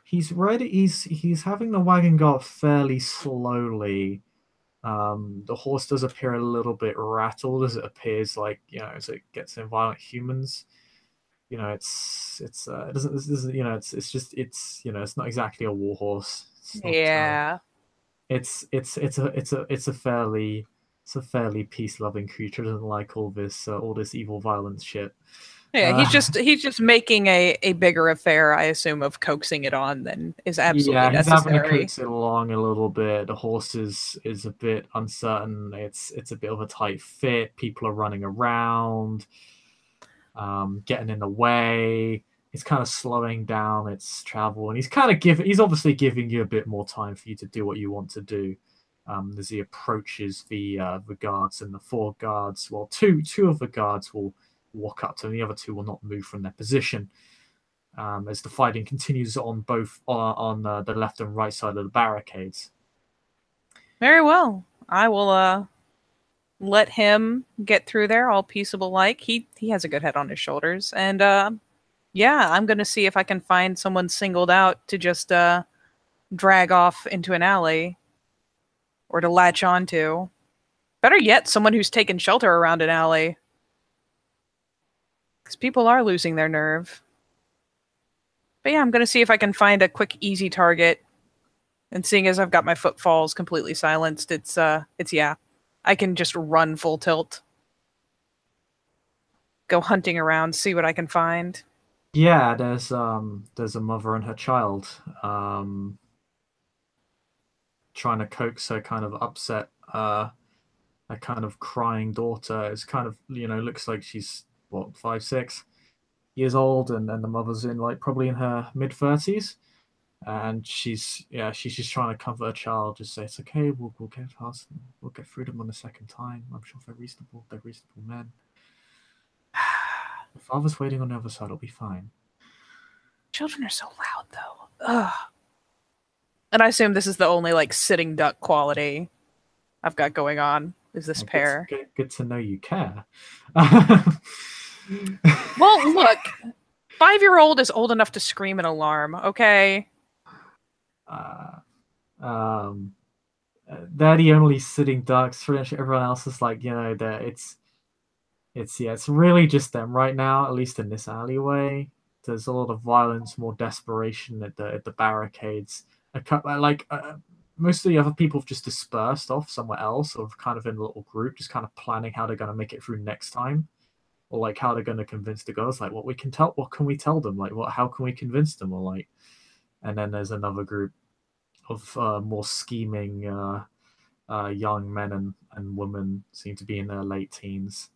He's ready. He's having the wagon go up fairly slowly. The horse does appear a little bit rattled as it appears, like, as it gets in violent humans. It doesn't, it's just, it's not exactly a war horse. It's not. Yeah. It's a fairly peace loving creature. It doesn't like all this evil violence shit. Yeah, Uh, he's just making a bigger affair, I assume, of coaxing it on than is absolutely yeah, he's having to necessary. coax it along a little bit. The horse is a bit uncertain. It's a bit of a tight fit. People are running around, getting in the way. It's kind of slowing down its travel, and he's obviously giving you a bit more time for you to do what you want to do. As he approaches the guards, and the four guards, well, two of the guards will walk up to him. The other two will not move from their position. As the fighting continues on both on the left and right side of the barricades. Very well. I will let him get through there all peaceable like. He has a good head on his shoulders. And yeah, I'm gonna see if I can find someone singled out to just drag off into an alley or to latch onto. Better yet, someone who's taken shelter around an alley. Because people are losing their nerve. But yeah, I'm gonna see if I can find a quick, easy target. And seeing as I've got my footfalls completely silenced, it's yeah, I can just run full tilt. Go hunting around, see what I can find. Yeah, there's a mother and her child trying to coax her kind of upset a kind of crying daughter. It's kind of, looks like she's what, 5, 6 years old, and the mother's in, like, probably in her mid 30s, and she's just trying to comfort her child, just say it's okay, we'll get past them, we'll get through them on the second time. I'm sure they're reasonable men. The father's waiting on the other side, it'll be fine. Children are so loud, though. Ugh. And I assume this is the only, like, sitting duck quality I've got going on, is this pair. Good to know you care. Well, look, 5-year-old is old enough to scream an alarm, okay? They're the only sitting ducks. Pretty much everyone else is like, it's really just them right now, at least in this alleyway. There's a lot of violence, more desperation at the barricades. Most of the other people have just dispersed off somewhere else, or kind of in a little group, just kind of planning how they're going to make it through next time, or like how they're going to convince the girls, like what can we tell them, like how can we convince them, or like. And then there's another group of more scheming young men and women, seem to be in their late teens.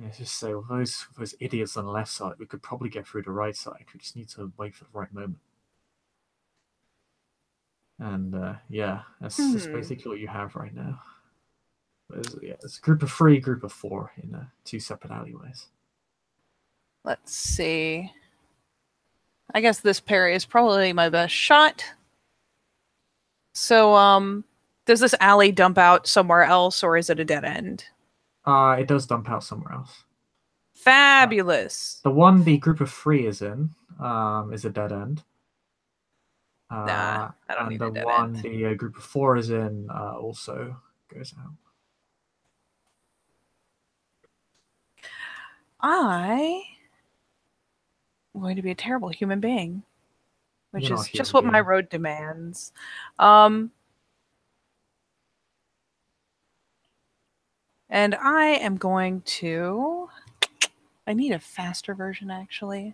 Yeah, just say, well, those idiots on the left side, we could probably get through the right side. We just need to wait for the right moment. And yeah, that's basically what you have right now. It's a group of 3, group of 4 in 2 separate alleyways. Let's see. I guess this parry is probably my best shot. So, does this alley dump out somewhere else, or is it a dead end? It does dump out somewhere else. Fabulous. The group of 3 is in is a dead end. Nah, I don't need a dead end. The group of 4 is in also goes out. I'm going to be a terrible human being, which is just what my road demands. And I am going to... I need a faster version, actually.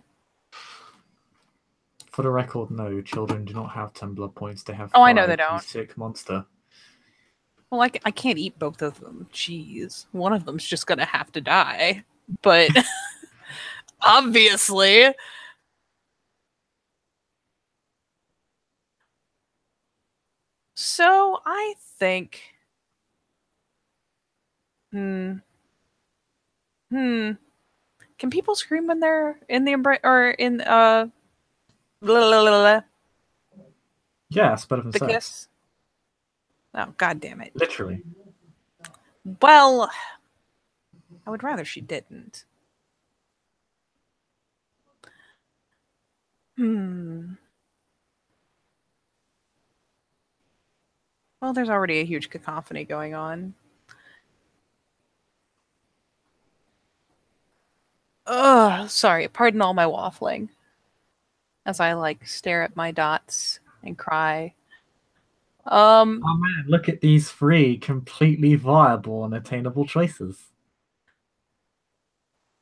For the record, no, children do not have 10 blood points. They have 5. I know they don't. Sick monster. Well, I can't eat both of them. Jeez. One of them's just going to have to die. But obviously... So, I think... Can people scream when they're in the embrace, or in yeah, it's better than the sex. kiss? Oh, god damn it. Literally. Well, I would rather she didn't. Hmm. Well, there's already a huge cacophony going on. Ugh, sorry. Pardon all my waffling as I like stare at my dots and cry. Um, Oh man, look at these three completely viable and attainable choices.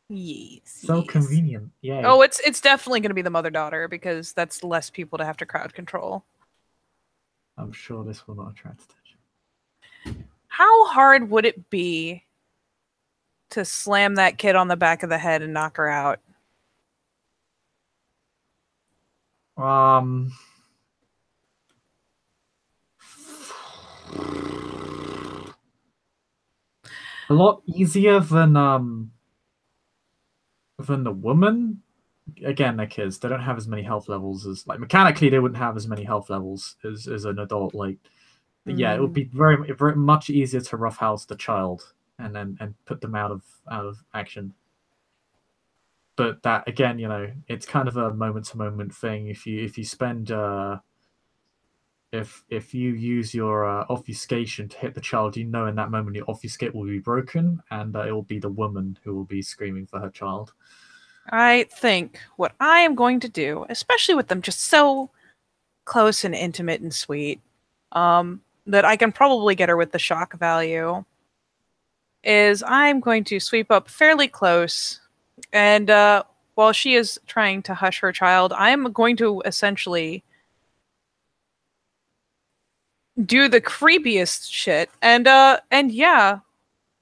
yes, So yes. convenient. Oh, Yay. it's definitely going to be the mother daughter because that's less people to have to crowd control. I'm sure this will not attract attention. How hard would it be to slam that kid on the back of the head and knock her out? Um, a lot easier than the woman. Again, they're kids. They don't have as many health levels as like mechanically they wouldn't have as many health levels as an adult. Like yeah, it would Mm. be very much easier to roughhouse the child and put them out of action. But that again, it's kind of a moment to moment thing. If you spend if you use your obfuscation to hit the child, in that moment your obfuscate will be broken, and it will be the woman who will be screaming for her child. I think what I am going to do, especially with them just so close and intimate and sweet, that I can probably get her with the shock value, is I'm going to sweep up fairly close. And while she is trying to hush her child, I'm going to essentially do the creepiest shit. And yeah,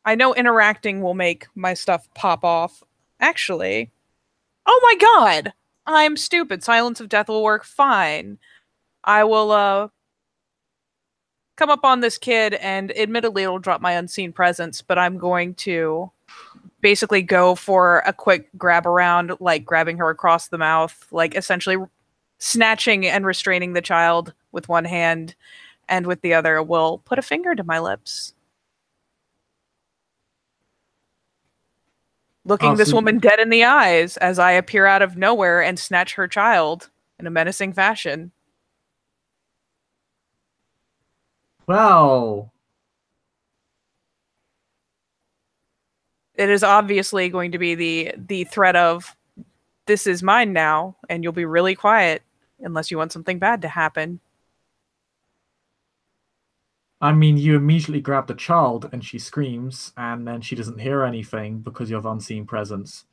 I know interacting will make my stuff pop off. Actually, oh my god, I'm stupid. Silence of Death will work fine. I will come up on this kid, and admittedly it'll drop my unseen presence, but I'm going to basically go for a quick grab around, like grabbing her across the mouth, like essentially snatching and restraining the child with one hand, and with the other will put a finger to my lips, Oh, looking so this woman dead in the eyes as I appear out of nowhere and snatch her child in a menacing fashion. well, It is obviously going to be the threat of this is mine now, and you'll be really quiet unless you want something bad to happen. I mean, you immediately grab the child and she screams, and then she doesn't hear anything because you have unseen presence.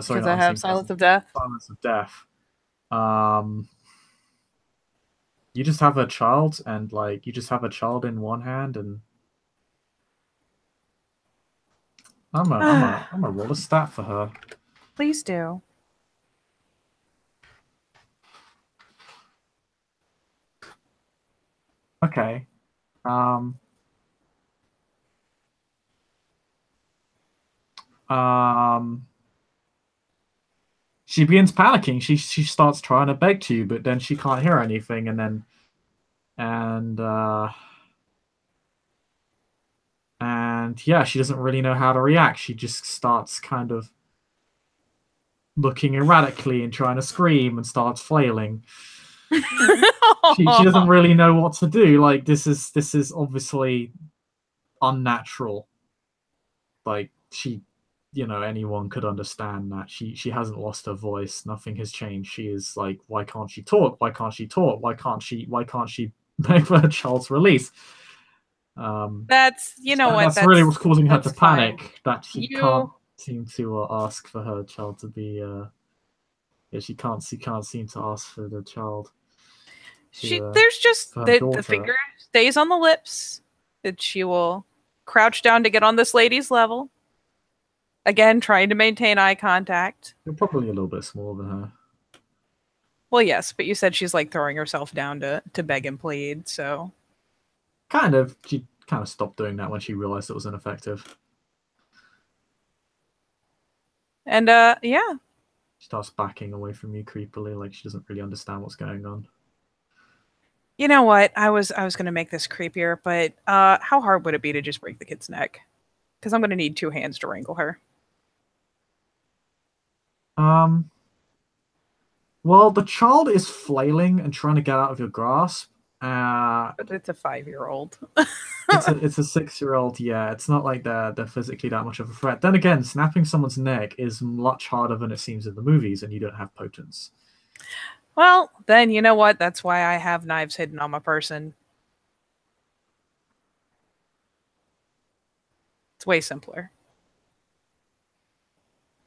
Sorry, Because not I have unseen Silence presence. of Death. Silence of death. Um, you just have a child, and like you just have a child in one hand, and I'm a roll a stat for her. Please do. Okay. Um. Um. She begins panicking. She starts trying to beg to you, but then she can't hear anything, and and yeah, she doesn't really know how to react. She just starts kind of looking erratically and trying to scream and starts flailing. She doesn't really know what to do. Like this is obviously unnatural. Like anyone could understand that she hasn't lost her voice. Nothing has changed. She is like, why can't she talk? Why can't she talk? Why can't she beg for her child's release? That's, you know what, That's really what's causing her to that's fine. panic. That she can't You seem to ask for her child to be. Yeah, she can't seem to ask for the child she to there's just for her the daughter. finger stays on the lips. That she will crouch down to get on this lady's level. Again, trying to maintain eye contact. You're probably a little bit smaller than her. Well, yes, but you said she's like throwing herself down to beg and plead, so Kind of. She kind of stopped doing that when she realized it was ineffective. and yeah. She starts backing away from you creepily, like she doesn't really understand what's going on. You know what? I was gonna make this creepier, but how hard would it be to just break the kid's neck? Because I'm gonna need two hands to wrangle her. Um, Well, the child is flailing and trying to get out of your grasp. But it's a 5-year-old. It's a 6-year-old. Yeah, it's not like they're physically that much of a threat. Then again, snapping someone's neck is much harder than it seems in the movies, and you don't have potence. Well, then you know what? That's why I have knives hidden on my person. It's way simpler.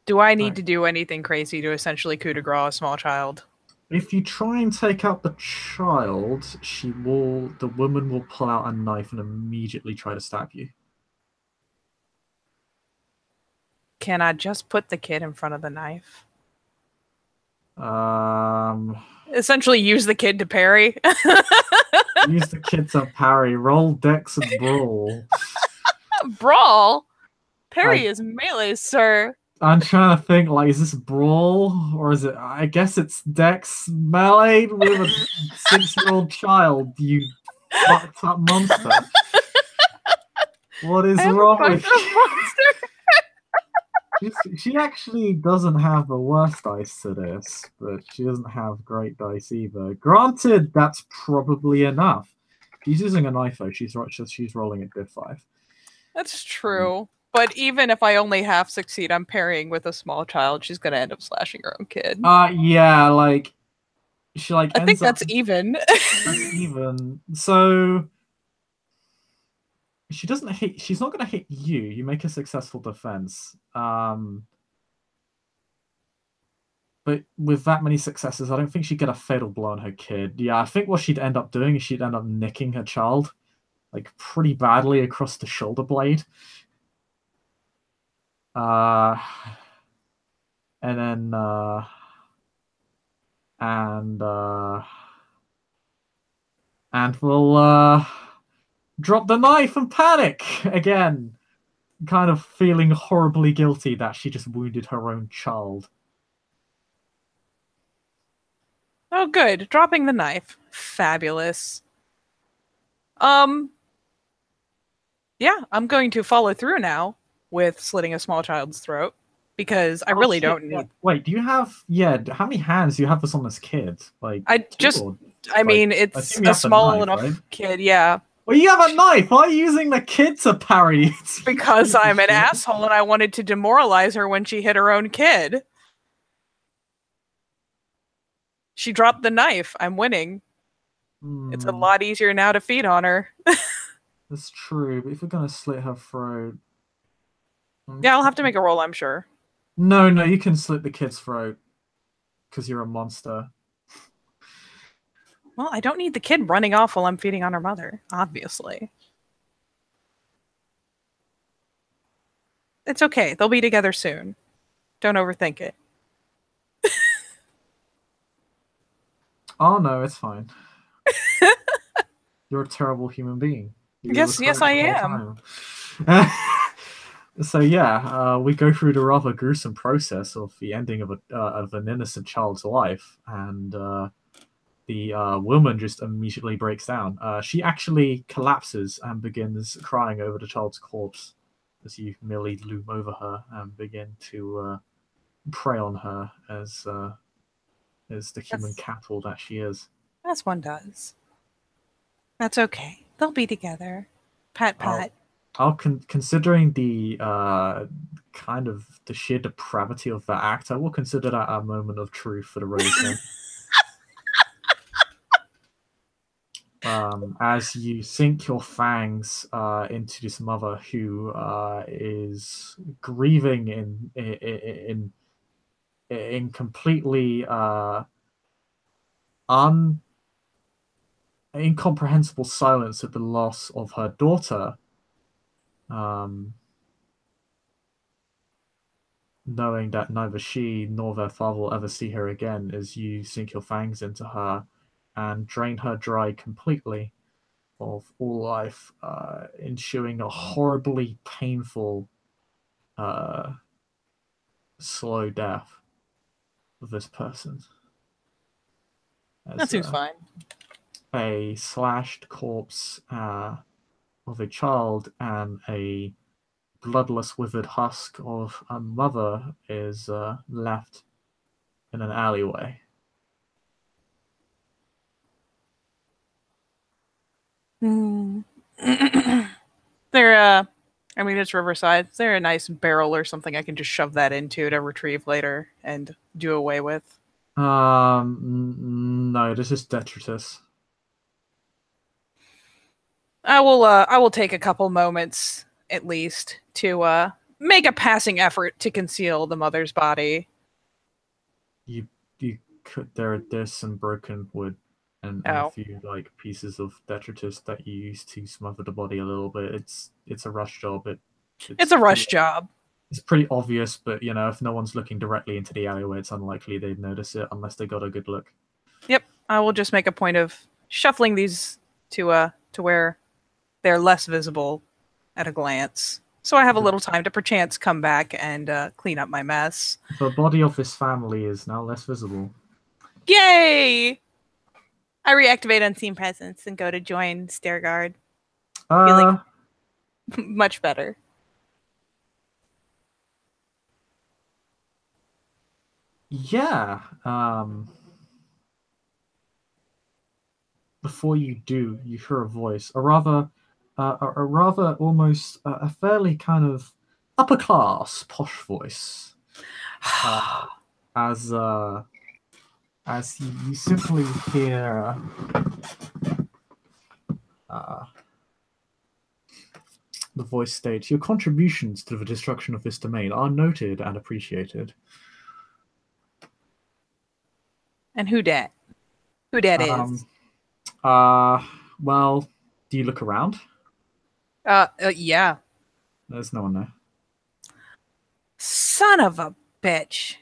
Do I need Right. to do anything crazy to essentially coup de grace a small child? If you try and take out the child, the woman will pull out a knife and immediately try to stab you. Can I just put the kid in front of the knife? Um, Essentially use the kid to parry. use the kid to parry. Roll dex and brawl. Brawl? I Parry is melee, sir. I'm trying to think, like, is this brawl or is it? I guess it's dex melee with a 6-year-old child. You fucked up monster. What is I am a wrong with fucked up monster. She actually doesn't have the worst dice to this, but she doesn't have great dice either. Granted, that's probably enough. She's using a knife though. She's rolling a good 5. That's true. But even if I only half succeed, I'm parrying with a small child. She's gonna end up slashing her own kid. Yeah, like she like I think ends up that's even. that's even. So she doesn't hit. She's not going to hit you. You make a successful defense. But with that many successes, I don't think she'd get a fatal blow on her kid. Yeah, I think what she'd end up doing is she'd end up nicking her child, like pretty badly across the shoulder blade. Uh, and then and and we'll drop the knife and panic again, kind of feeling horribly guilty that she just wounded her own child. Oh, good. Dropping the knife. Fabulous. Um, yeah, I'm going to follow through now with slitting a small child's throat because I Oh really shit! don't Yeah. need. Wait, do you have? Yeah, how many hands do you have this on this kid? Like I two just, or I like? mean, I it's assume you a have the small knife, right? enough kid, yeah, Well, you have a knife. Why are you using the kid to parry? because Piece of I'm an shit. asshole and I wanted to demoralize her when she hit her own kid. She dropped the knife. I'm winning. It's a Hmm, lot easier now to feed on her. that's true. But if we're gonna slit her throat, I'm Yeah, I'll have to trying. make a roll, I'm sure. No, no, you can slit the kid's throat because you're a monster. Well, I don't need the kid running off while I'm feeding on her mother, obviously. It's okay. They'll be together soon. Don't overthink it. Oh no, it's fine. You're a terrible human being. You were Yes, yes, correct I the whole am. time. So yeah, we go through the rather gruesome process of the ending of an innocent child's life, and the woman just immediately breaks down. She actually collapses and begins crying over the child's corpse as you merely loom over her and begin to prey on her as the human That's cattle that she is. as one does. That's okay. They'll be together. Pat I'll, pat. considering the kind of the sheer depravity of the act, I will consider that a moment of truth for the writer. As you sink your fangs into this mother who is grieving in completely un incomprehensible silence at the loss of her daughter, um, knowing that neither she nor their father will ever see her again, as you sink your fangs into her and drain her dry completely of all life, ensuing a horribly painful, uh, slow death of this person. That As seems fine. a slashed corpse of a child and a bloodless, withered husk of a mother is left in an alleyway. Hmm. There, I mean, it's Riverside. Is there a nice barrel or something I can just shove that into to retrieve later and do away with? No, this is detritus. I will take a couple moments at least to make a passing effort to conceal the mother's body. You could there's some broken wood and a Oh, few like pieces of detritus that you use to smother the body a little bit. It's a rush job. it's It's a pretty rush job. it's pretty obvious, but you know, if no one's looking directly into the alleyway, it's unlikely they'd notice it unless they got a good look. Yep, I will just make a point of shuffling these to where they're less visible at a glance, so I have a The, little time to perchance come back and clean up my mess. the body of this family is now less visible. Yay! I reactivate unseen presence and go to join Stairguard, feeling Uh, much better. yeah. Before you do, you hear a voice, a rather almost a fairly kind of upper class, posh voice, uh, as you simply hear uh, the voice state, "Your contributions to the destruction of this domain are noted and appreciated." And who dat? Who dat is? Um, uh, well, do you look around? Yeah. There's no one there. Son of a bitch.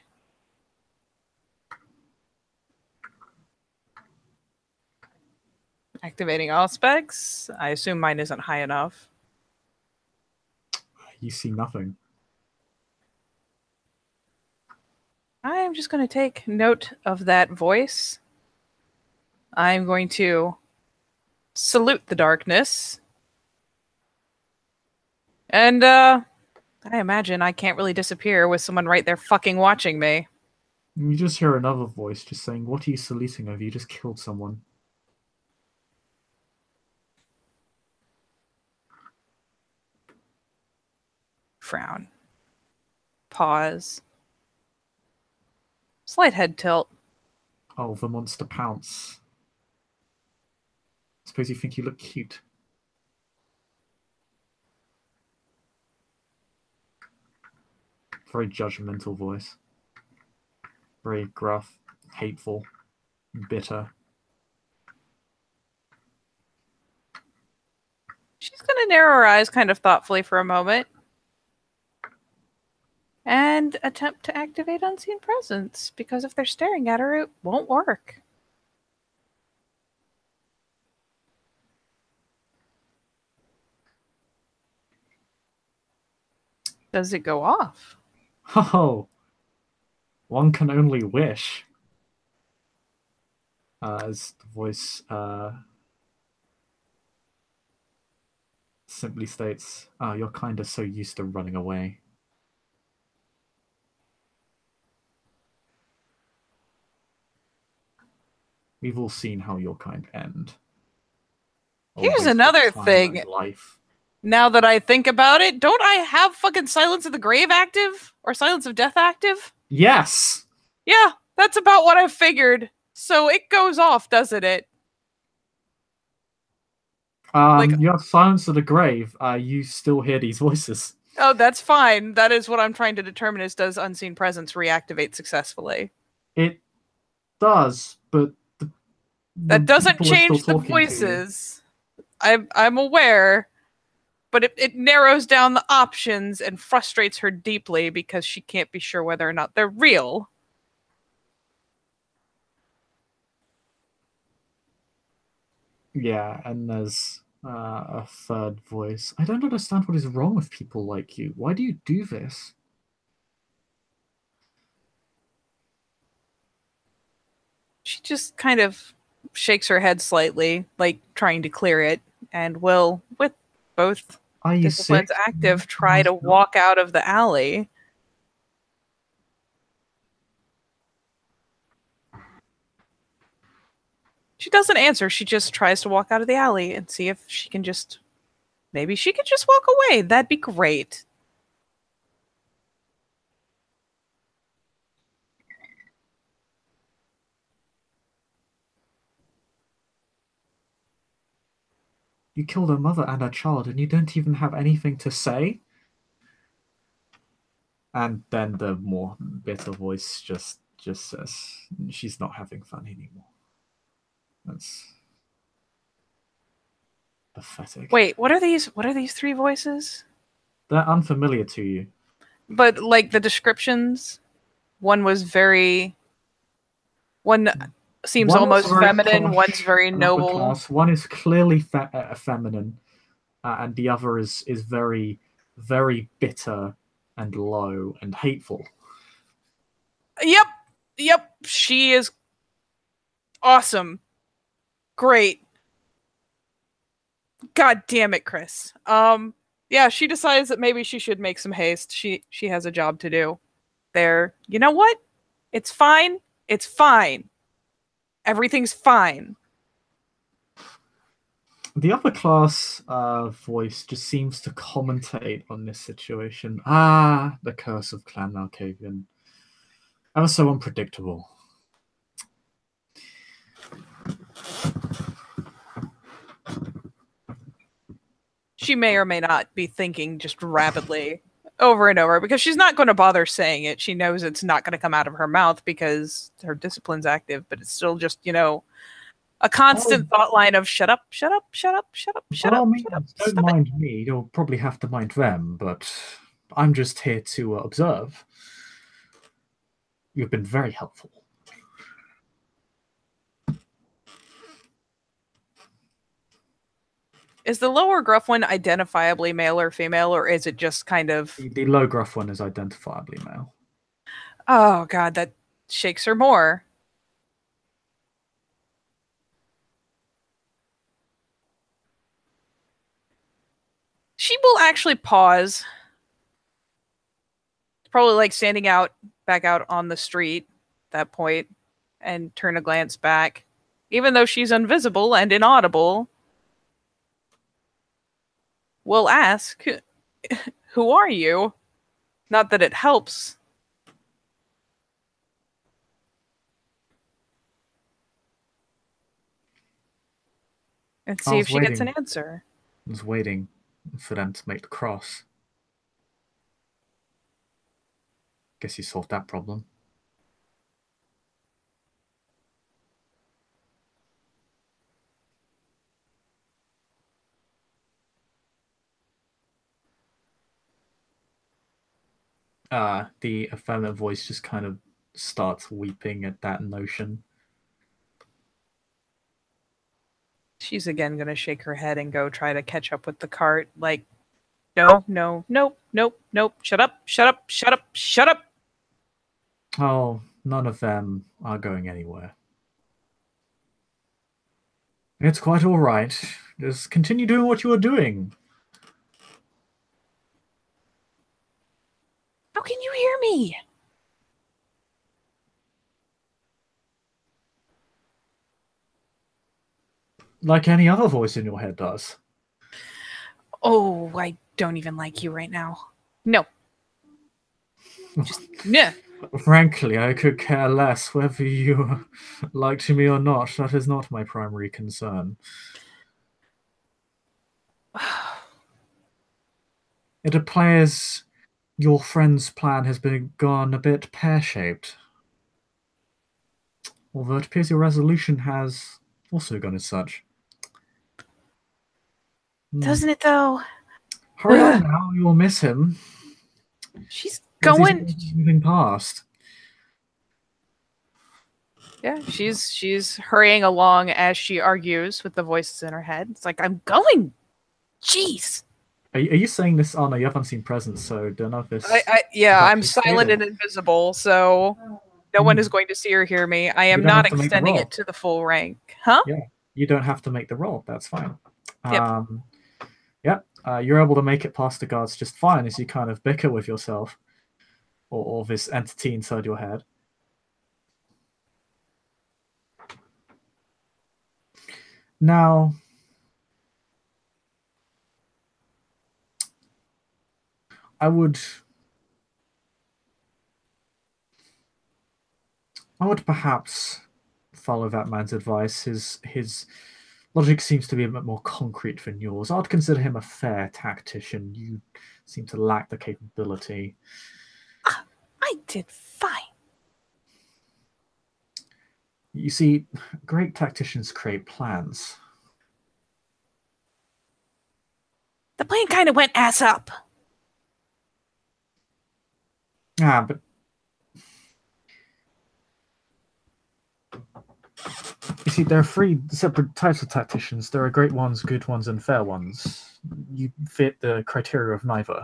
Activating all specs. I assume mine isn't high enough. You see nothing. I'm just going to take note of that voice. I'm going to salute the darkness. And I imagine I can't really disappear with someone right there fucking watching me. You just hear another voice just saying, "What are you saluting over? You just killed someone." Frown. Pause. Slight head tilt. Oh, the monster pounce. Suppose you think you look cute. Very judgmental voice. Very gruff, hateful, bitter. She's going to narrow her eyes kind of thoughtfully for a moment and attempt to activate unseen presence, because if they're staring at her, it won't work. Does it go off? Oh, one can only wish. As the voice simply states, "Oh, you're kind of so used to running away." We've all seen how your kind end. A Here's waste of another time thing. and life. Now that I think about it, don't I have fucking Silence of the Grave active? Or Silence of Death active? Yes! Yeah, that's about what I figured. So it goes off, doesn't it? Like, You have Silence of the Grave. You still hear these voices. oh, that's fine. That is what I'm trying to determine is, does Unseen Presence reactivate successfully? It does, but That the doesn't people are still change the talking to you. voices. I'm aware, but it narrows down the options and frustrates her deeply because she can't be sure whether or not they're real. Yeah, and there's a third voice. "I don't understand what is wrong with people like you. Why do you do this?" She just kind of shakes her head slightly, like trying to clear it, and will, with both "Are you disciplines sick?" active, try to walk out of the alley. She doesn't answer. She just tries to walk out of the alley and see if she can just. Maybe she could just walk away. That'd be great. You killed her mother and her child, and you don't even have anything to say? And then the more bitter voice just says, she's not having fun anymore. That's pathetic. Wait, what are these? What are these three voices? They're unfamiliar to you. But like the descriptions, one was very. One seems One is almost very feminine. posh One's very and upper noble. class. One is clearly feminine, and the other is very, very bitter and low and hateful. Yep. She is awesome. Great. God damn it, Chris. Yeah, she decides that maybe she should make some haste. She has a job to do. There. You know what? It's fine. It's fine. Everything's fine. The upper class voice just seems to commentate on this situation. Ah, the curse of Clan Malkavian. Ever so unpredictable. She may or may not be thinking just rapidly over and over because she's not going to bother saying it. She knows it's not going to come out of her mouth because her discipline's active, but it's still just, a constant thought line of shut up, shut up, shut up, shut up, shut up, shut up. Don't mind me. You'll probably have to mind them, but I'm just here to observe. You've been very helpful. Is the lower gruff one identifiably male or female, or is it just kind of... The low gruff one is identifiably male. Oh, God, that shakes her more. She will actually pause. Probably like standing back out on the street at that point and turn a glance back. Even though she's invisible and inaudible, will ask, who are you? Not that it helps. And see if she gets an answer. I was waiting for them to make the cross. Guess you solved that problem. The effeminate voice just kind of starts weeping at that notion. She's again going to shake her head and go try to catch up with the cart. Like, no, nope. Shut up. Oh, none of them are going anywhere. It's quite all right. Just continue doing what you are doing. How can you hear me? Like any other voice in your head does. Oh, I don't even like you right now. No. Just, yeah. Frankly, I could care less whether you liked me or not. That is not my primary concern. It appears your friend's plan has been gone a bit pear-shaped. Although it appears your resolution has also gone as such. Doesn't it, though? Hurry on now, you will miss him. She's going... He's moving past. Yeah, she's hurrying along as she argues with the voices in her head. It's like, I'm going! Jeez! Are you saying this? Oh no, you haven't seen Presence, so don't know if this... I'm silent and invisible, so no one is going to see or hear me. I am not extending it to the full rank. Huh? Yeah, you don't have to make the roll. That's fine. Yep. You're able to make it past the guards just fine as you kind of bicker with yourself or this entity inside your head. Now, I would perhaps follow that man's advice. His logic seems to be a bit more concrete than yours. I'd consider him a fair tactician. You seem to lack the capability. I did fine. You see, great tacticians create plans. The plan kind of went ass up. But you see, there are three separate types of tacticians. There are great ones, good ones, and fair ones. You fit the criteria of neither.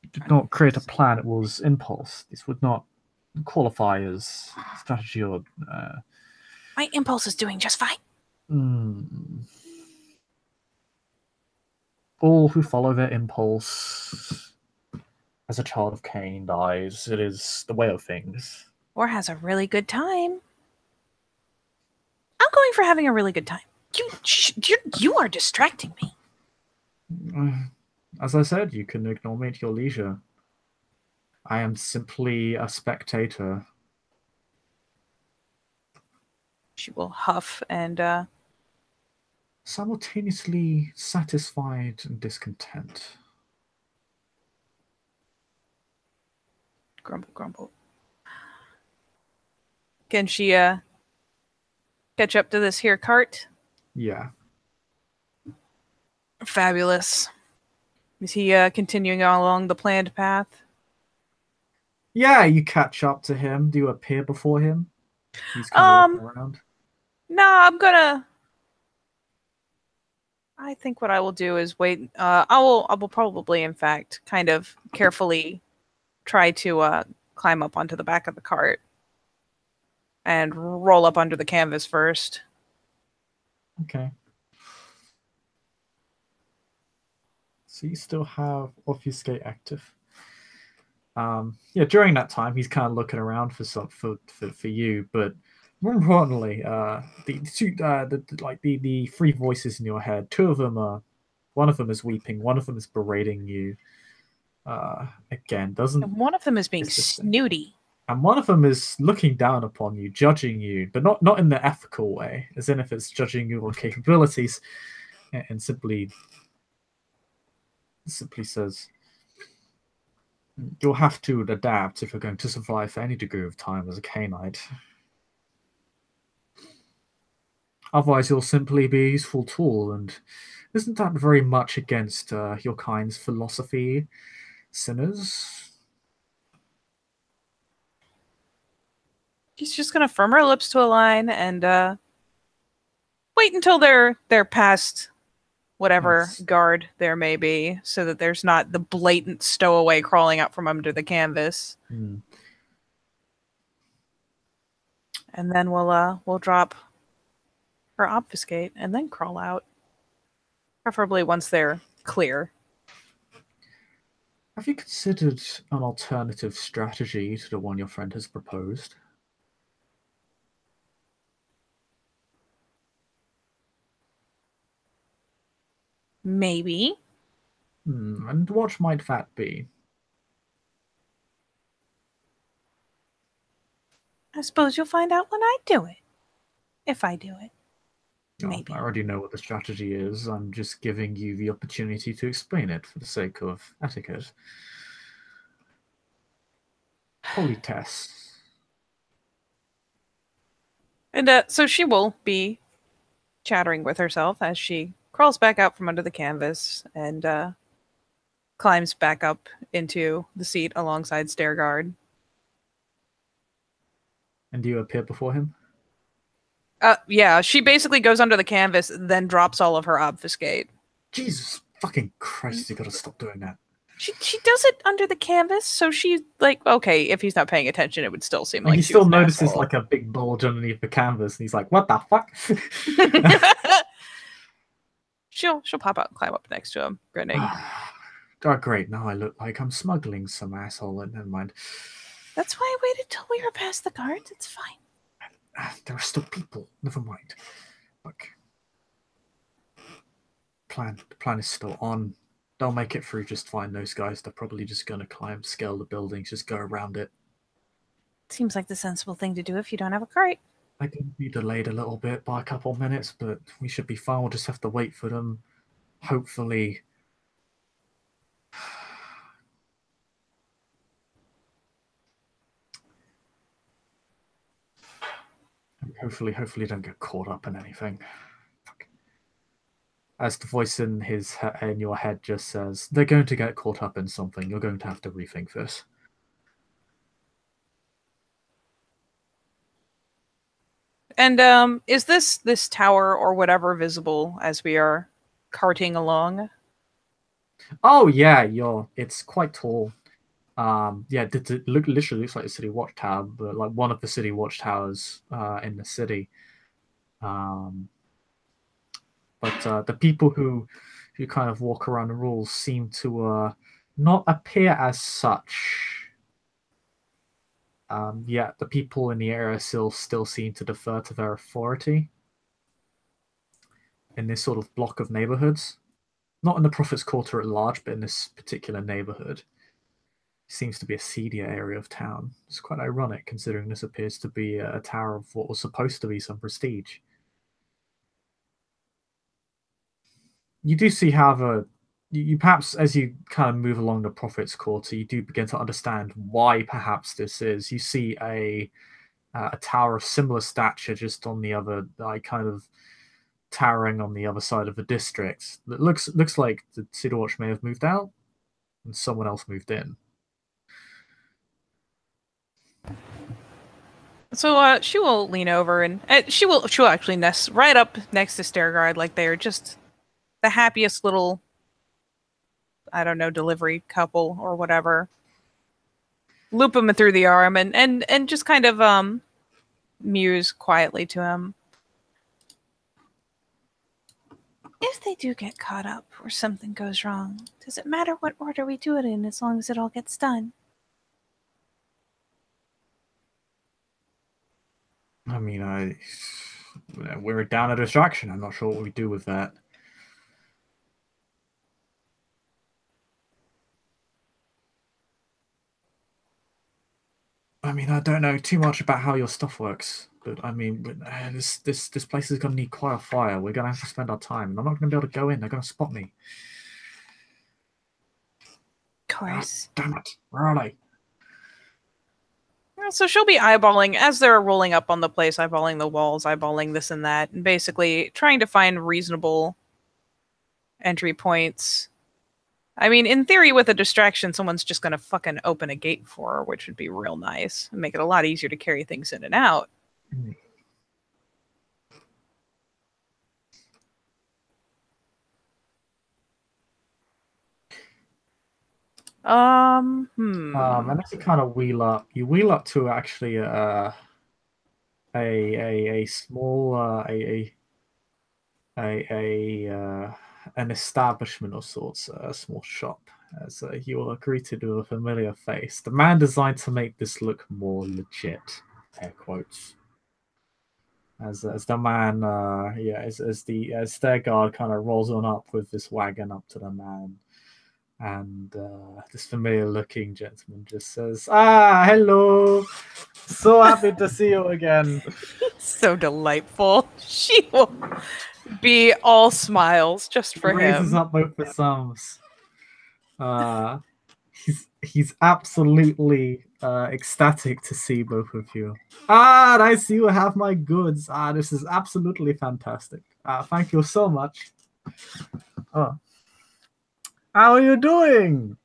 You did not create a plan, it was impulse. This would not qualify as strategy or... My impulse is doing just fine. All who follow their impulse as a child of Cain dies. It is the way of things. Or has a really good time. I'm going for having a really good time. You are distracting me. As I said, you can ignore me at your leisure. I am simply a spectator. She will huff and simultaneously satisfied and discontent. Grumble, grumble. Can she catch up to this here cart? Yeah. Fabulous. Is he continuing along the planned path? Yeah, you catch up to him. Do you appear before him? He's kind of walking around. No, I think what I will do is wait. I will probably, in fact, kind of carefully try to climb up onto the back of the cart and roll up under the canvas first. Okay. So you still have Obfuscate active. Yeah, during that time, he's kind of looking around for you, but more importantly, the three voices in your head. One of them is weeping, one of them is berating you. Again, doesn't. And one of them is being snooty, and one of them is looking down upon you, judging you, but not in the ethical way, as in if it's judging your capabilities, and simply says, you'll have to adapt if you're going to survive for any degree of time as a canine. Otherwise, you'll simply be a useful tool, and isn't that very much against your kind's philosophy, sinners? She's just gonna firm her lips to a line and wait until they're past whatever guard there may be, so that there's not the blatant stowaway crawling out from under the canvas. Hmm. And then we'll drop her obfuscate and then crawl out. Preferably once they're clear. Have you considered an alternative strategy to the one your friend has proposed? Maybe. And what might that be? I suppose you'll find out when I do it. If I do it. Maybe. I already know what the strategy is. I'm just giving you the opportunity to explain it for the sake of etiquette. Politesse. And so she will be chattering with herself as she crawls back out from under the canvas and climbs back up into the seat alongside Stairguard. And do you appear before him? Yeah, she basically goes under the canvas, then drops all of her obfuscate. Jesus fucking Christ, you gotta stop doing that. She does it under the canvas, so she's like, okay, if he's not paying attention, it would still seem like he she still was notices like a big bulge underneath the canvas, and he's like, "What the fuck?" she'll pop out and climb up next to him, grinning. Oh, great! Now I look like I'm smuggling some asshole. Never mind. That's why I waited till we were past the guards. It's fine. There are still people. Never mind. Look, the plan is still on. They'll make it through just fine. Those guys, they're probably just going to climb, scale the buildings, just go around it. Seems like the sensible thing to do if you don't have a cart. I can be delayed a little bit by a couple of minutes, but we should be fine. We'll just have to wait for them. Hopefully. Hopefully don't get caught up in anything. As the voice in your head just says, they're going to get caught up in something. You're going to have to rethink this. And is this tower or whatever visible as we are carting along? Oh yeah, it's quite tall. Yeah, it literally looks like a city watchtower, but like one of the city watchtowers in the city. But the people who kind of walk around the rules seem to not appear as such. Yeah, the people in the area still seem to defer to their authority in this sort of block of neighborhoods. Not in the Prophet's Quarter at large, but in this particular neighborhood. Seems to be a seedier area of town. It's quite ironic considering this appears to be a tower of what was supposed to be some prestige. You do see, however, you perhaps as you kind of move along the Prophet's Quarter, you do begin to understand why perhaps this is. You see a tower of similar stature just on the other, kind of towering on the other side of the district. It looks like the City Watch may have moved out and someone else moved in. So she will lean over and she'll actually nest right up next to Stairguard like they are just the happiest little, I don't know, delivery couple or whatever. Loop him through the arm and just kind of muse quietly to him. If they do get caught up or something goes wrong, does it matter what order we do it in as long as it all gets done? I mean, we're down a distraction. I'm not sure what we do with that. I mean, I don't know too much about how your stuff works, but I mean, this place is going to need quite a fire. We're going to have to spend our time. I'm not going to be able to go in. They're going to spot me. Of course. Ah, damn it. Where are they? So she'll be eyeballing, as they're rolling up on the place, eyeballing the walls, eyeballing this and that, and basically trying to find reasonable entry points. I mean, in theory, with a distraction, someone's just going to fucking open a gate for her, which would be real nice and make it a lot easier to carry things in and out. And as you kind of wheel up, to actually a small an establishment of sorts, a small shop. As you are greeted with a familiar face, the man designed to make this look more legit. Air quotes. As the man, as their guard kind of rolls on up with this wagon up to the man. And this familiar-looking gentleman just says, "Ah, hello! So happy to see you again." So delightful. She will be all smiles just for him. Raises up both the thumbs. He's absolutely ecstatic to see both of you. And I see you have my goods. This is absolutely fantastic. Thank you so much. Oh. How are you doing?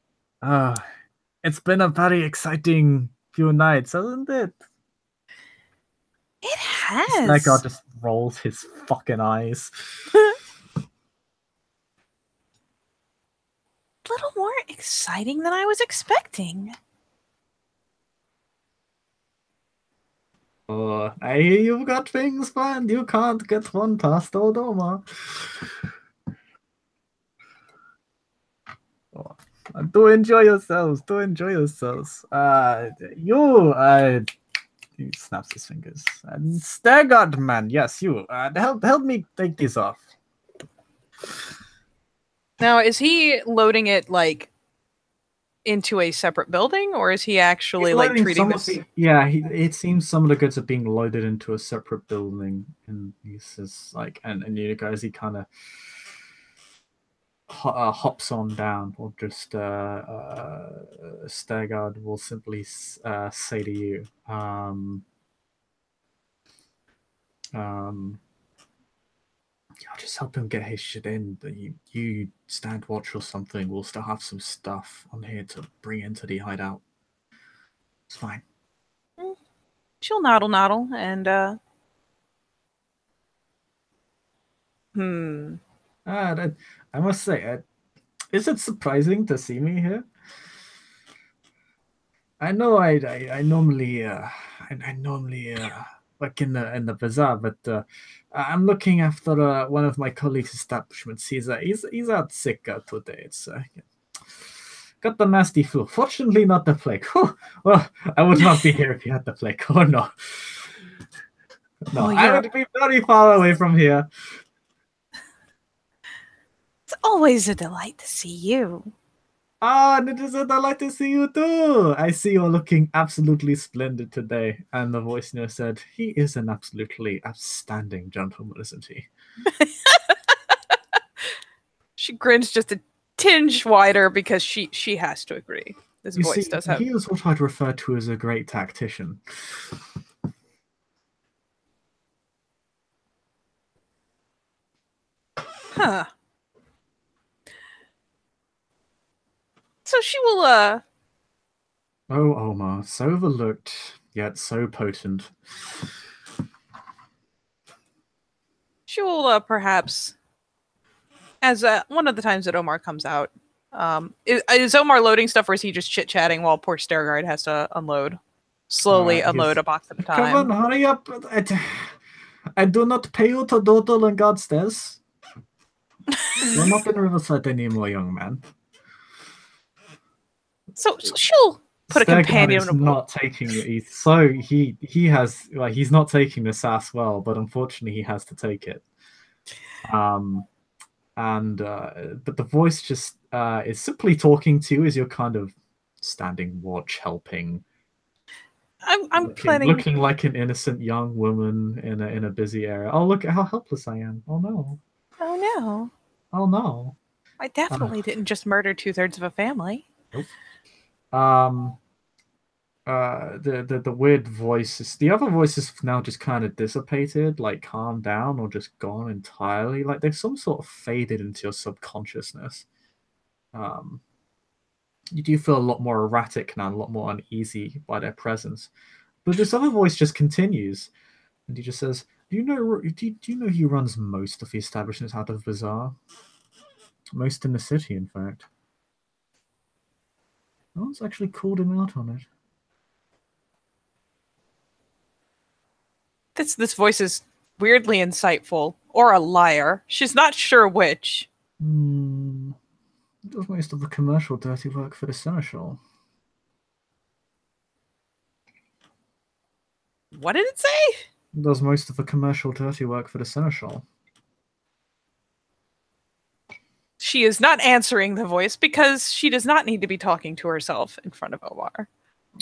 It's been a very exciting few nights, hasn't it? It has. That guy just rolls his fucking eyes. A little more exciting than I was expecting. Oh, I hear you've got things planned. You can't get one past Odoma. Oh, do enjoy yourselves. Do enjoy yourselves. He snaps his fingers. Staggered man, yes, you. Help me take this off. Now, is he loading it like into a separate building, or is he actually like treating this? Yeah, it seems some of the goods are being loaded into a separate building, and he says like, and you guys, he kind of hops on down, or just Stagard will simply say to you, I'll just help him get his shit in. You stand watch or something. We'll still have some stuff on here to bring into the hideout. It's fine. She'll noddle and I must say, is it surprising to see me here? I know I normally work in the bazaar, but I'm looking after one of my colleagues' establishments. He's out sick today. It's got the nasty flu. Fortunately, not the plague. Well, I would not be here if you had the plague. Oh no, no, I would be very far away from here. It's always a delight to see you. Ah, and it is a delight to see you too. I see you're looking absolutely splendid today. And the voice nurse said, he is an absolutely outstanding gentleman, isn't he? She grins just a tinge wider because she has to agree. This voice does have. He is what I'd refer to as a great tactician. Huh. So she will Oh, Omar, so overlooked, yet so potent. she will perhaps, as one of the times that Omar comes out, is Omar loading stuff, or is he just chit-chatting while poor Stairguard has to slowly unload a box at a time? Come on, hurry up. I do not pay you to dawdle on God's stairs. You're not in Riverside anymore, young man. So she'll put a companion. Is not taking it. He's not taking the sass well, but unfortunately he has to take it. But the voice just is simply talking to you as you're kind of standing watch, helping. I'm looking like an innocent young woman in a busy area. Oh, look at how helpless I am. Oh no. Oh no. Oh no. I definitely didn't just murder 2/3 of a family. Nope. The weird voices, the other voices have now just kind of dissipated, like calmed down or just gone entirely. Like they've some sort of faded into your subconsciousness. You do feel a lot more erratic now, a lot more uneasy by their presence. But this other voice just continues, and he just says, Do you know he runs most of the establishments out of Bazaar? Most in the city, in fact. No one's actually called him out on it. This voice is weirdly insightful, or a liar. She's not sure which. He does most of the commercial dirty work for the Seneschal. What did it say? He does most of the commercial dirty work for the Seneschal. She is not answering the voice because she does not need to be talking to herself in front of Omar.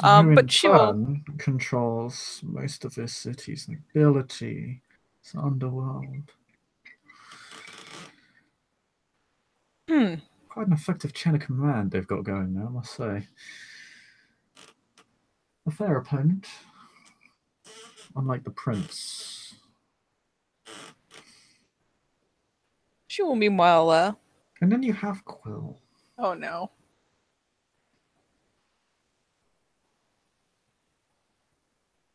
But she controls most of this city's nobility, its underworld. Quite an effective chain of command they've got going now, I must say. A fair opponent, unlike the prince. She will meanwhile And then you have Quill. Oh no.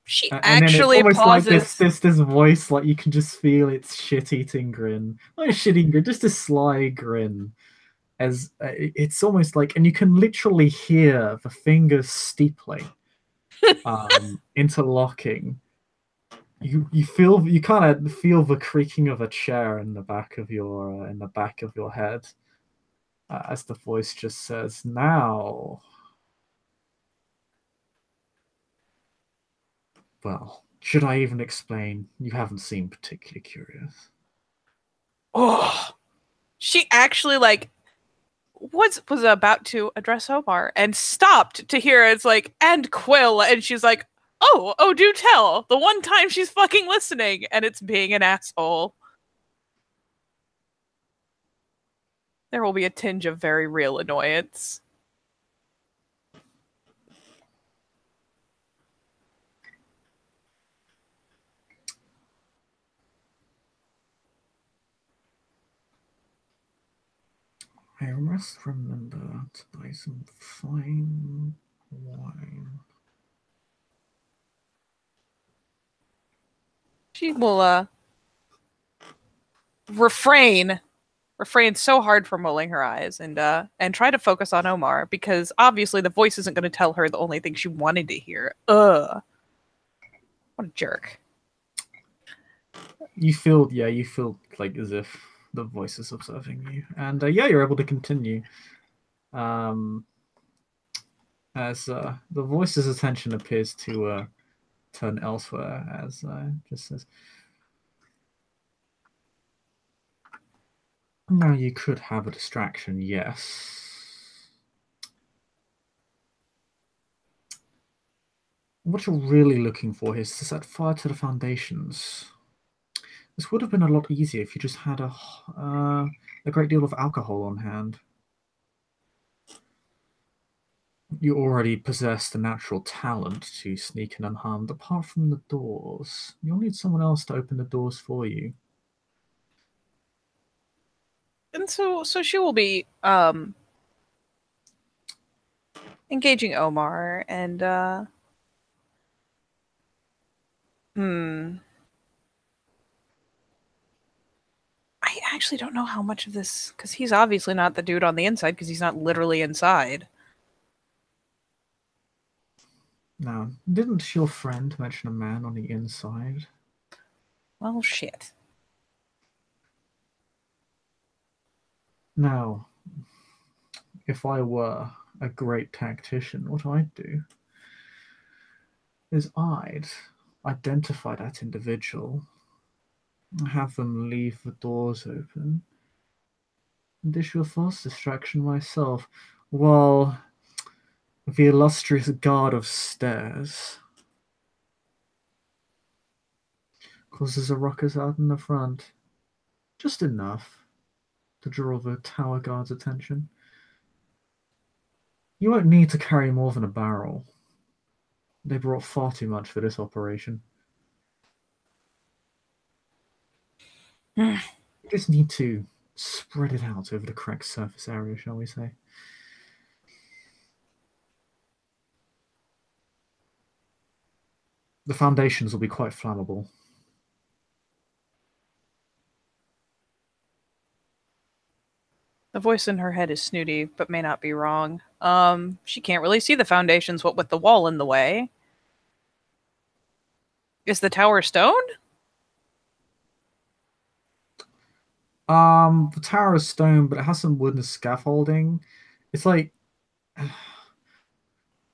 She actually and it's almost pauses. Like this voice, like you can just feel its shit-eating grin. Not a shit-eating grin, just a sly grin. As it's almost like, and you can literally hear the fingers steepling, interlocking. You kind of feel the creaking of a chair in the back of your head, as the voice just says, "Now." Well, should I even explain? You haven't seemed particularly curious. Oh, she actually like was about to address Omar and stopped to hear it's like, and Quill, and she's like, oh, do tell. The one time she's fucking listening, and it's being an asshole. There will be a tinge of very real annoyance. I must remember to buy some fine wine. She will refrain so hard from rolling her eyes and try to focus on Omar because obviously the voice isn't going to tell her the only thing she wanted to hear. Ugh. What a jerk. You feel like as if the voice is observing you, and yeah, you're able to continue. As the voice's attention appears to turn elsewhere, as just says, "Now you could have a distraction, yes." What you're really looking for is to set fire to the foundations. This would have been a lot easier if you just had a great deal of alcohol on hand. You already possess the natural talent to sneak in unharmed. Apart from the doors, you'll need someone else to open the doors for you. And so she will be engaging Omar and hmm. I actually don't know how much of this because he's obviously not the dude on the inside because he's not literally inside. Now, didn't your friend mention a man on the inside? Well, shit. Now, if I were a great tactician, what I'd do is I'd identify that individual, have them leave the doors open, and issue a false distraction myself, while the illustrious guard of stairs causes a ruckus out in the front. Just enough to draw the tower guard's attention. You won't need to carry more than a barrel. They brought far too much for this operation. You just need to spread it out over the correct surface area, shall we say. The foundations will be quite flammable. The voice in her head is snooty, but may not be wrong. She can't really see the foundations, what with the wall in the way. Is the tower stone? The tower is stone, but it has some wooden scaffolding. It's like,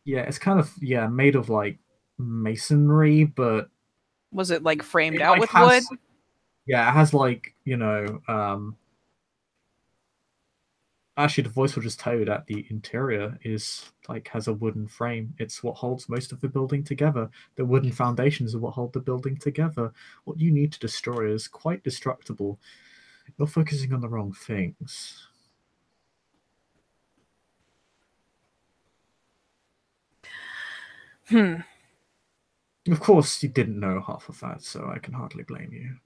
yeah, it's kind of made of like masonry, but Was it like framed it out like with has wood? it has like actually the voice will just tell you that the interior is like has a wooden frame. It's what holds most of the building together. The wooden foundations are what hold the building together. What you need to destroy is quite destructible. You're focusing on the wrong things. Of course, you didn't know half of that, so I can hardly blame you.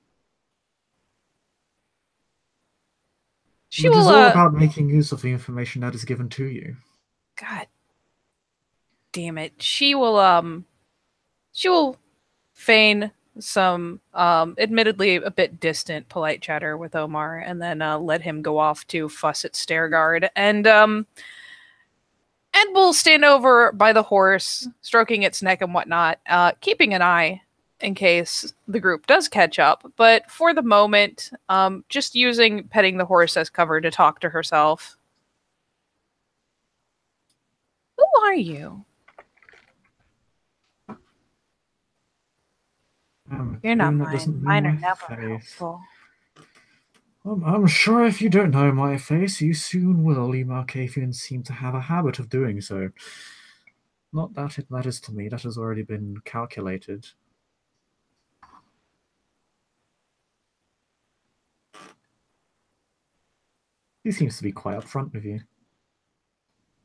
She It is will, all about making use of the information that is given to you. God damn it. She will feign some, admittedly a bit distant, polite chatter with Omar, and then let him go off to fuss at Stairguard, and we'll stand over by the horse, stroking its neck and whatnot, keeping an eye in case the group does catch up. But for the moment, just using petting the horse as cover to talk to herself. Who are you? You're not Doing that mine. doesn't know Mine are my never face. helpful. I'm sure if you don't know my face, you soon will. Emarcafians seem to have a habit of doing so. Not that it matters to me, that has already been calculated. He seems to be quite upfront with you.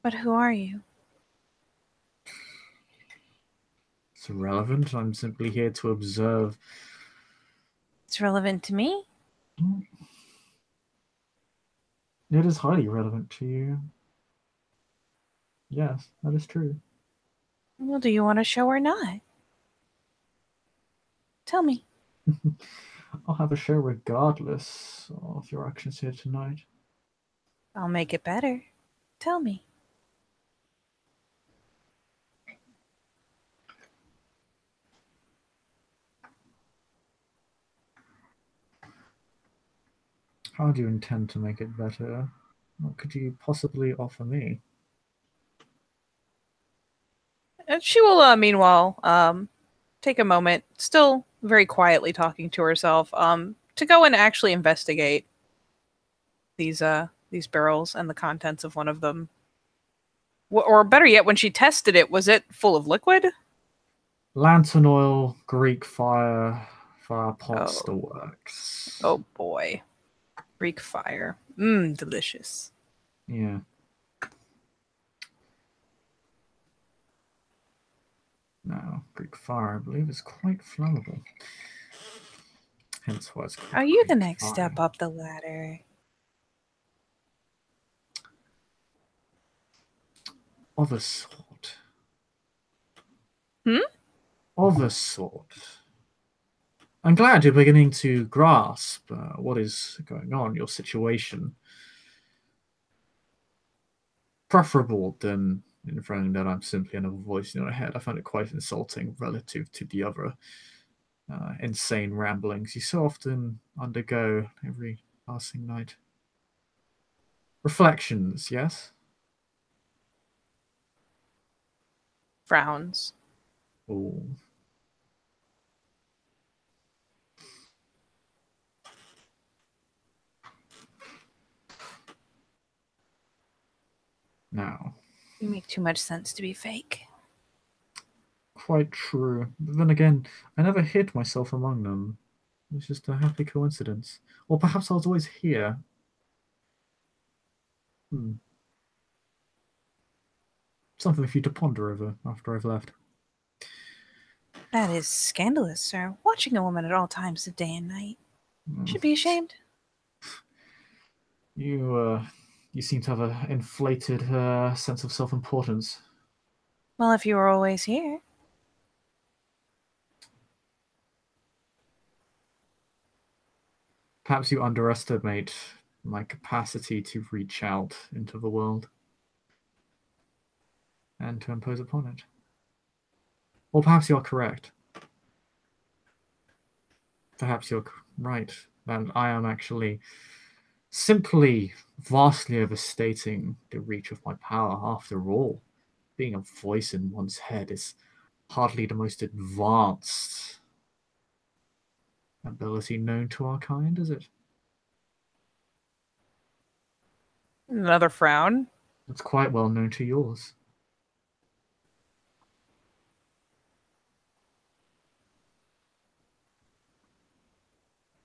But who are you? It's irrelevant. I'm simply here to observe. It's relevant to me. It is highly relevant to you. Yes, that is true. Well, do you want to show or not? Tell me. I'll have a show regardless of your actions here tonight. I'll make it better. Tell me. How do you intend to make it better? What could you possibly offer me? And she will, meanwhile, take a moment, still very quietly talking to herself, to go and actually investigate these barrels and the contents of one of them. Or better yet, when she tested it, was it full of liquid? Lantern oil, Greek fire, fire pot, Oh, still works. oh boy. Greek fire. Delicious. Yeah. Now, Greek fire, I believe, is quite flammable. Hence why it's called Are you the Greek next fire. step up the ladder? Of a sort. Hmm? Of a sort. I'm glad you're beginning to grasp what is going on, your situation. Preferable than inferring that I'm simply another voice in your head. I find it quite insulting relative to the other insane ramblings you so often undergo every passing night. Reflections, yes? Frowns. Oh. Now, You make too much sense to be fake. quite true. But then again, I never hid myself among them. It was just a happy coincidence. Or perhaps I was always here. Something for you to ponder over after I've left. That is scandalous, sir. Watching a woman at all times of day and night. Should be ashamed. You seem to have an inflated sense of self-importance. Well, if you were always here. Perhaps you underestimate my capacity to reach out into the world and to impose upon it. Or perhaps you're correct. Perhaps you're right, that I am actually simply vastly overstating the reach of my power. After all, being a voice in one's head is hardly the most advanced ability known to our kind, is it? Another frown. It's quite well known to yours.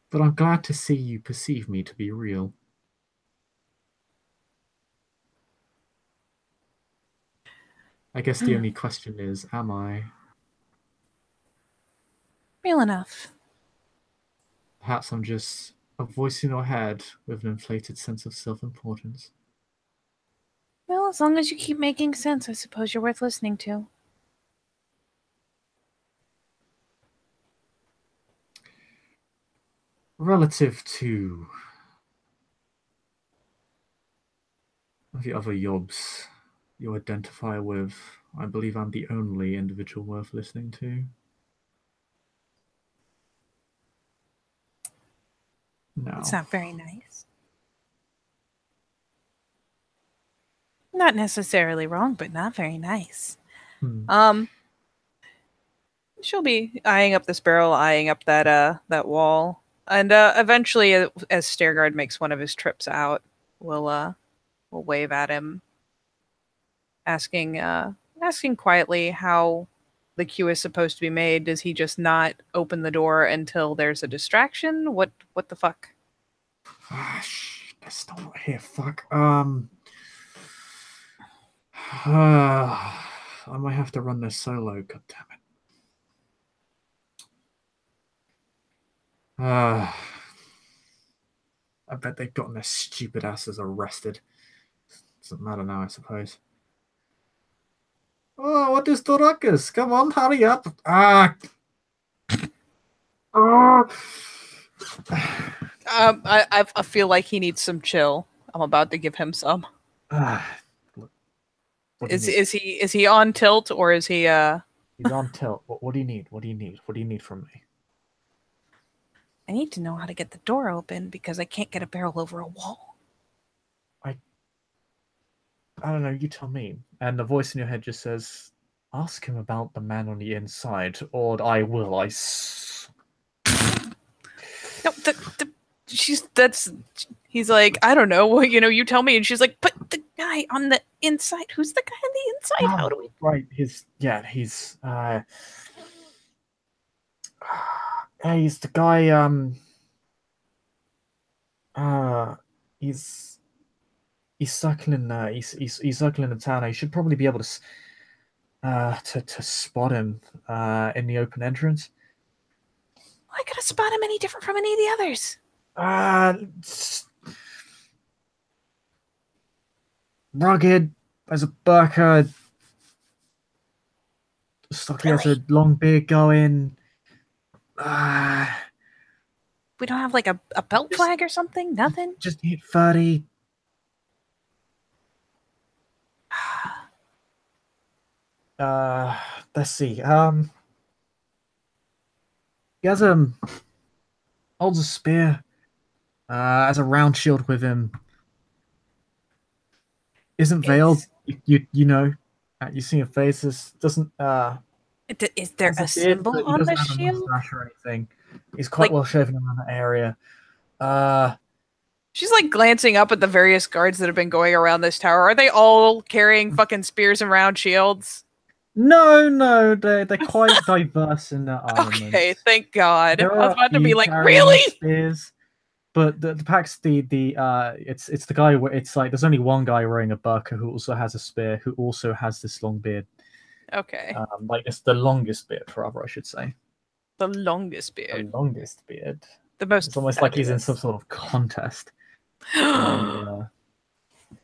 But I'm glad to see you perceive me to be real. I guess the only question is, am I? Real enough. Perhaps I'm just a voice in your head with an inflated sense of self-importance. Well, as long as you keep making sense, I suppose you're worth listening to. Relative to the other yobs you identify with, I believe I'm the only individual worth listening to. It's No. not very nice. Not necessarily wrong, but not very nice. Hmm. she'll be eyeing up this barrel, eyeing up that wall, and eventually, as Stairguard makes one of his trips out, we'll wave at him, asking quietly how the queue is supposed to be made. Does he just not open the door until there's a distraction? What the fuck? Ah, shh, they're still not here. Fuck. I might have to run this solo. God damn it. I bet they've gotten their stupid asses arrested. Doesn't matter now, I suppose. Oh, what is the ruckus? Come on, hurry up. I feel like he needs some chill. I'm about to give him some. Is he on tilt or is he He's on tilt. What do you need? What do you need? What do you need from me? I need to know how to get the door open because I can't get a barrel over a wall. I don't know, you tell me. And the voice in your head just says, ask him about the man on the inside, or I will, No, he's like, I don't know, well, you tell me. And she's like, but the guy on the inside, who's the guy on the inside? How do we? Right, he's the guy, he's circling, he's circling the town. You should probably be able to spot him, in the open entrance. I could have spot him any different from any of the others. Rugged as a burqa. Stocky has a long beard going. We don't have like a belt flag or something? Nothing? Just hit 30. Let's see. He has holds a spear. Has a round shield with him. Isn't veiled. You know. You see his faces. Doesn't is there a symbol on the shield? He doesn't have a mustache or anything. He's quite well shaven around that area. She's like glancing up at the various guards that have been going around this tower. Are they all carrying fucking spears and round shields? No, they're quite diverse in their armaments. Okay, thank God. I was about to be like, really? Spears, but the packs it's the guy where it's like there's only one guy wearing a burqa who also has a spear, who also has this long beard. Okay. Like it's the longest beard, rather, I should say. The longest beard. The longest beard. The most. It's almost like he's in some sort of contest. And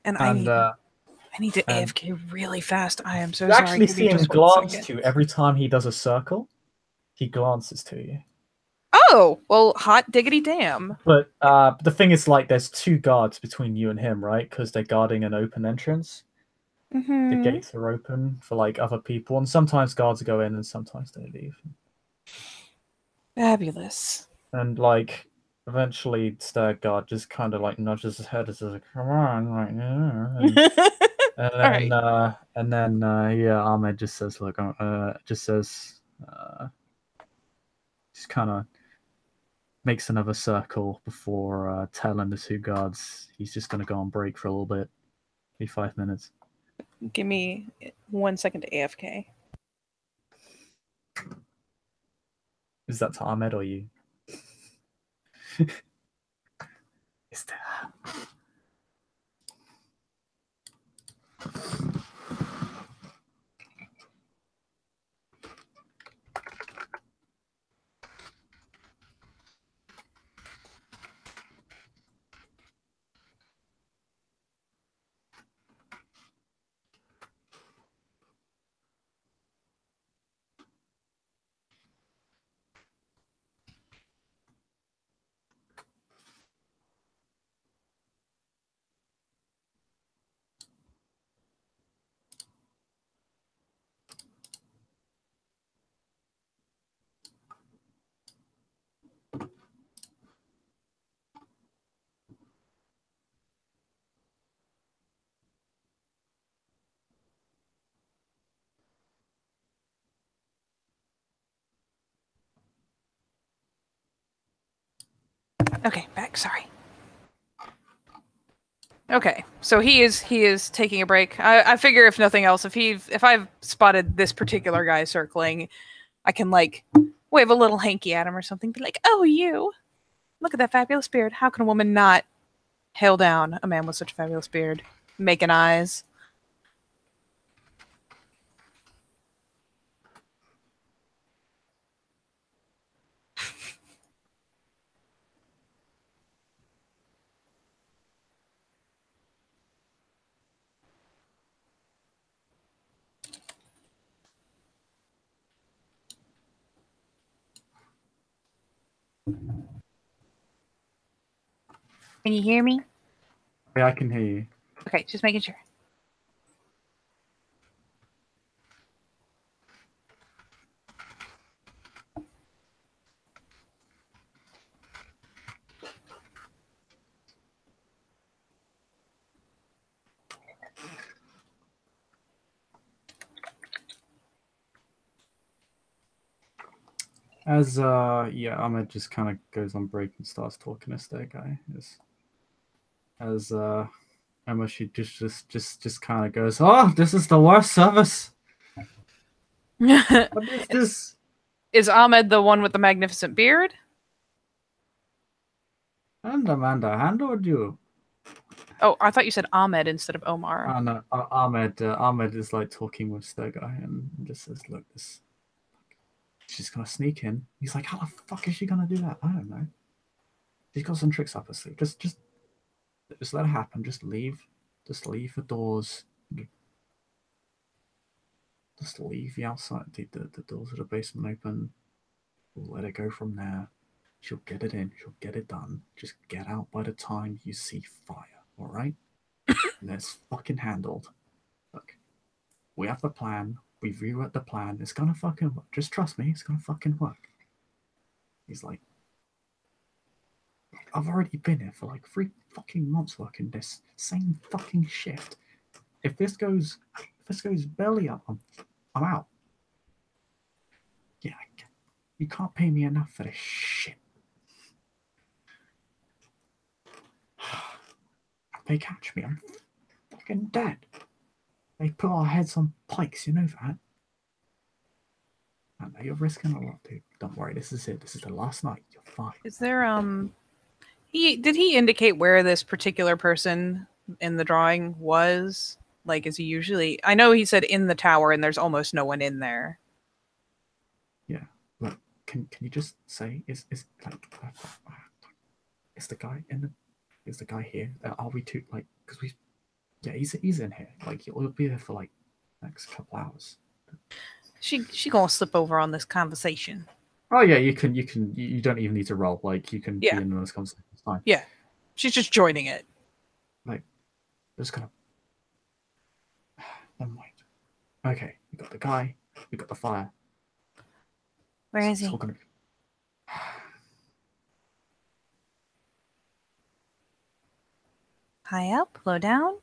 I need to AFK really fast. I am so sorry. You actually see him glance to you every time he does a circle. He glances to you. Oh, well, hot diggity damn. But the thing is, like, there's two guards between you and him, right? Because they're guarding an open entrance. Mm-hmm. The gates are open for, like, other people. And sometimes guards go in and sometimes they leave. Fabulous. And, like, eventually Guard just kind of, like, nudges his head and says, like, come on, right now. And then Ahmed just says, look, just kind of makes another circle before telling the two guards he's just going to go on break for a little bit. Maybe 5 minutes. Give me 1 second to AFK. Is that to Ahmed or you? Is that... Okay, back. Sorry. Okay, so he is taking a break. I figure if nothing else, if I've spotted this particular guy circling, I can like wave a little hanky at him or something. Be like, "Oh, you! Look at that fabulous beard. How can a woman not hail down a man with such a fabulous beard?" Making eyes. Can you hear me? Yeah, I can hear you. Okay, just making sure. As Ahmed just kind of goes on break and starts talking to this guy. As Emma, she just kind of goes, "Oh, this is the worst service. What is this?" Is Ahmed the one with the magnificent beard? And Amanda handled you. Oh, I thought you said Ahmed instead of Omar. Oh no, Ahmed is like talking with the guy and just says, "Look, this she's gonna sneak in." He's like, "How the fuck is she gonna do that? I don't know. She's got some tricks up her sleeve. Just let it happen. Just leave the doors. Just leave the outside the doors of the basement open. We'll let it go from there. She'll get it in. She'll get it done. Just get out by the time you see fire. All right? And it's fucking handled. Look, we have the plan. We've reworked the plan. It's gonna fucking work. Just trust me. It's gonna fucking work." He's like, "I've already been here for like 3 fucking months working this same fucking shift. If this goes belly up, I'm out. Yeah, you can't pay me enough for this shit. If they catch me, I'm fucking dead. They put our heads on pikes, you know that. I know you're risking a lot, dude. Don't worry, this is it. This is the last night. You're fine." Is there did he indicate where this particular person in the drawing was? Like, is he usually? I know he said in the tower, and there's almost no one in there. Yeah. Look, can you just say is like is the guy in the is the guy here? Are we too like because we yeah he's in here. Like he'll be there for like next couple hours. She gonna slip over on this conversation. Oh yeah, you don't even need to roll. Like you can be Yeah, in this conversation. It's fine. yeah. She's just joining it. Like just kind of never mind. Okay, we got the guy, we got the fire. Where is It's he? all gonna be High up, low down.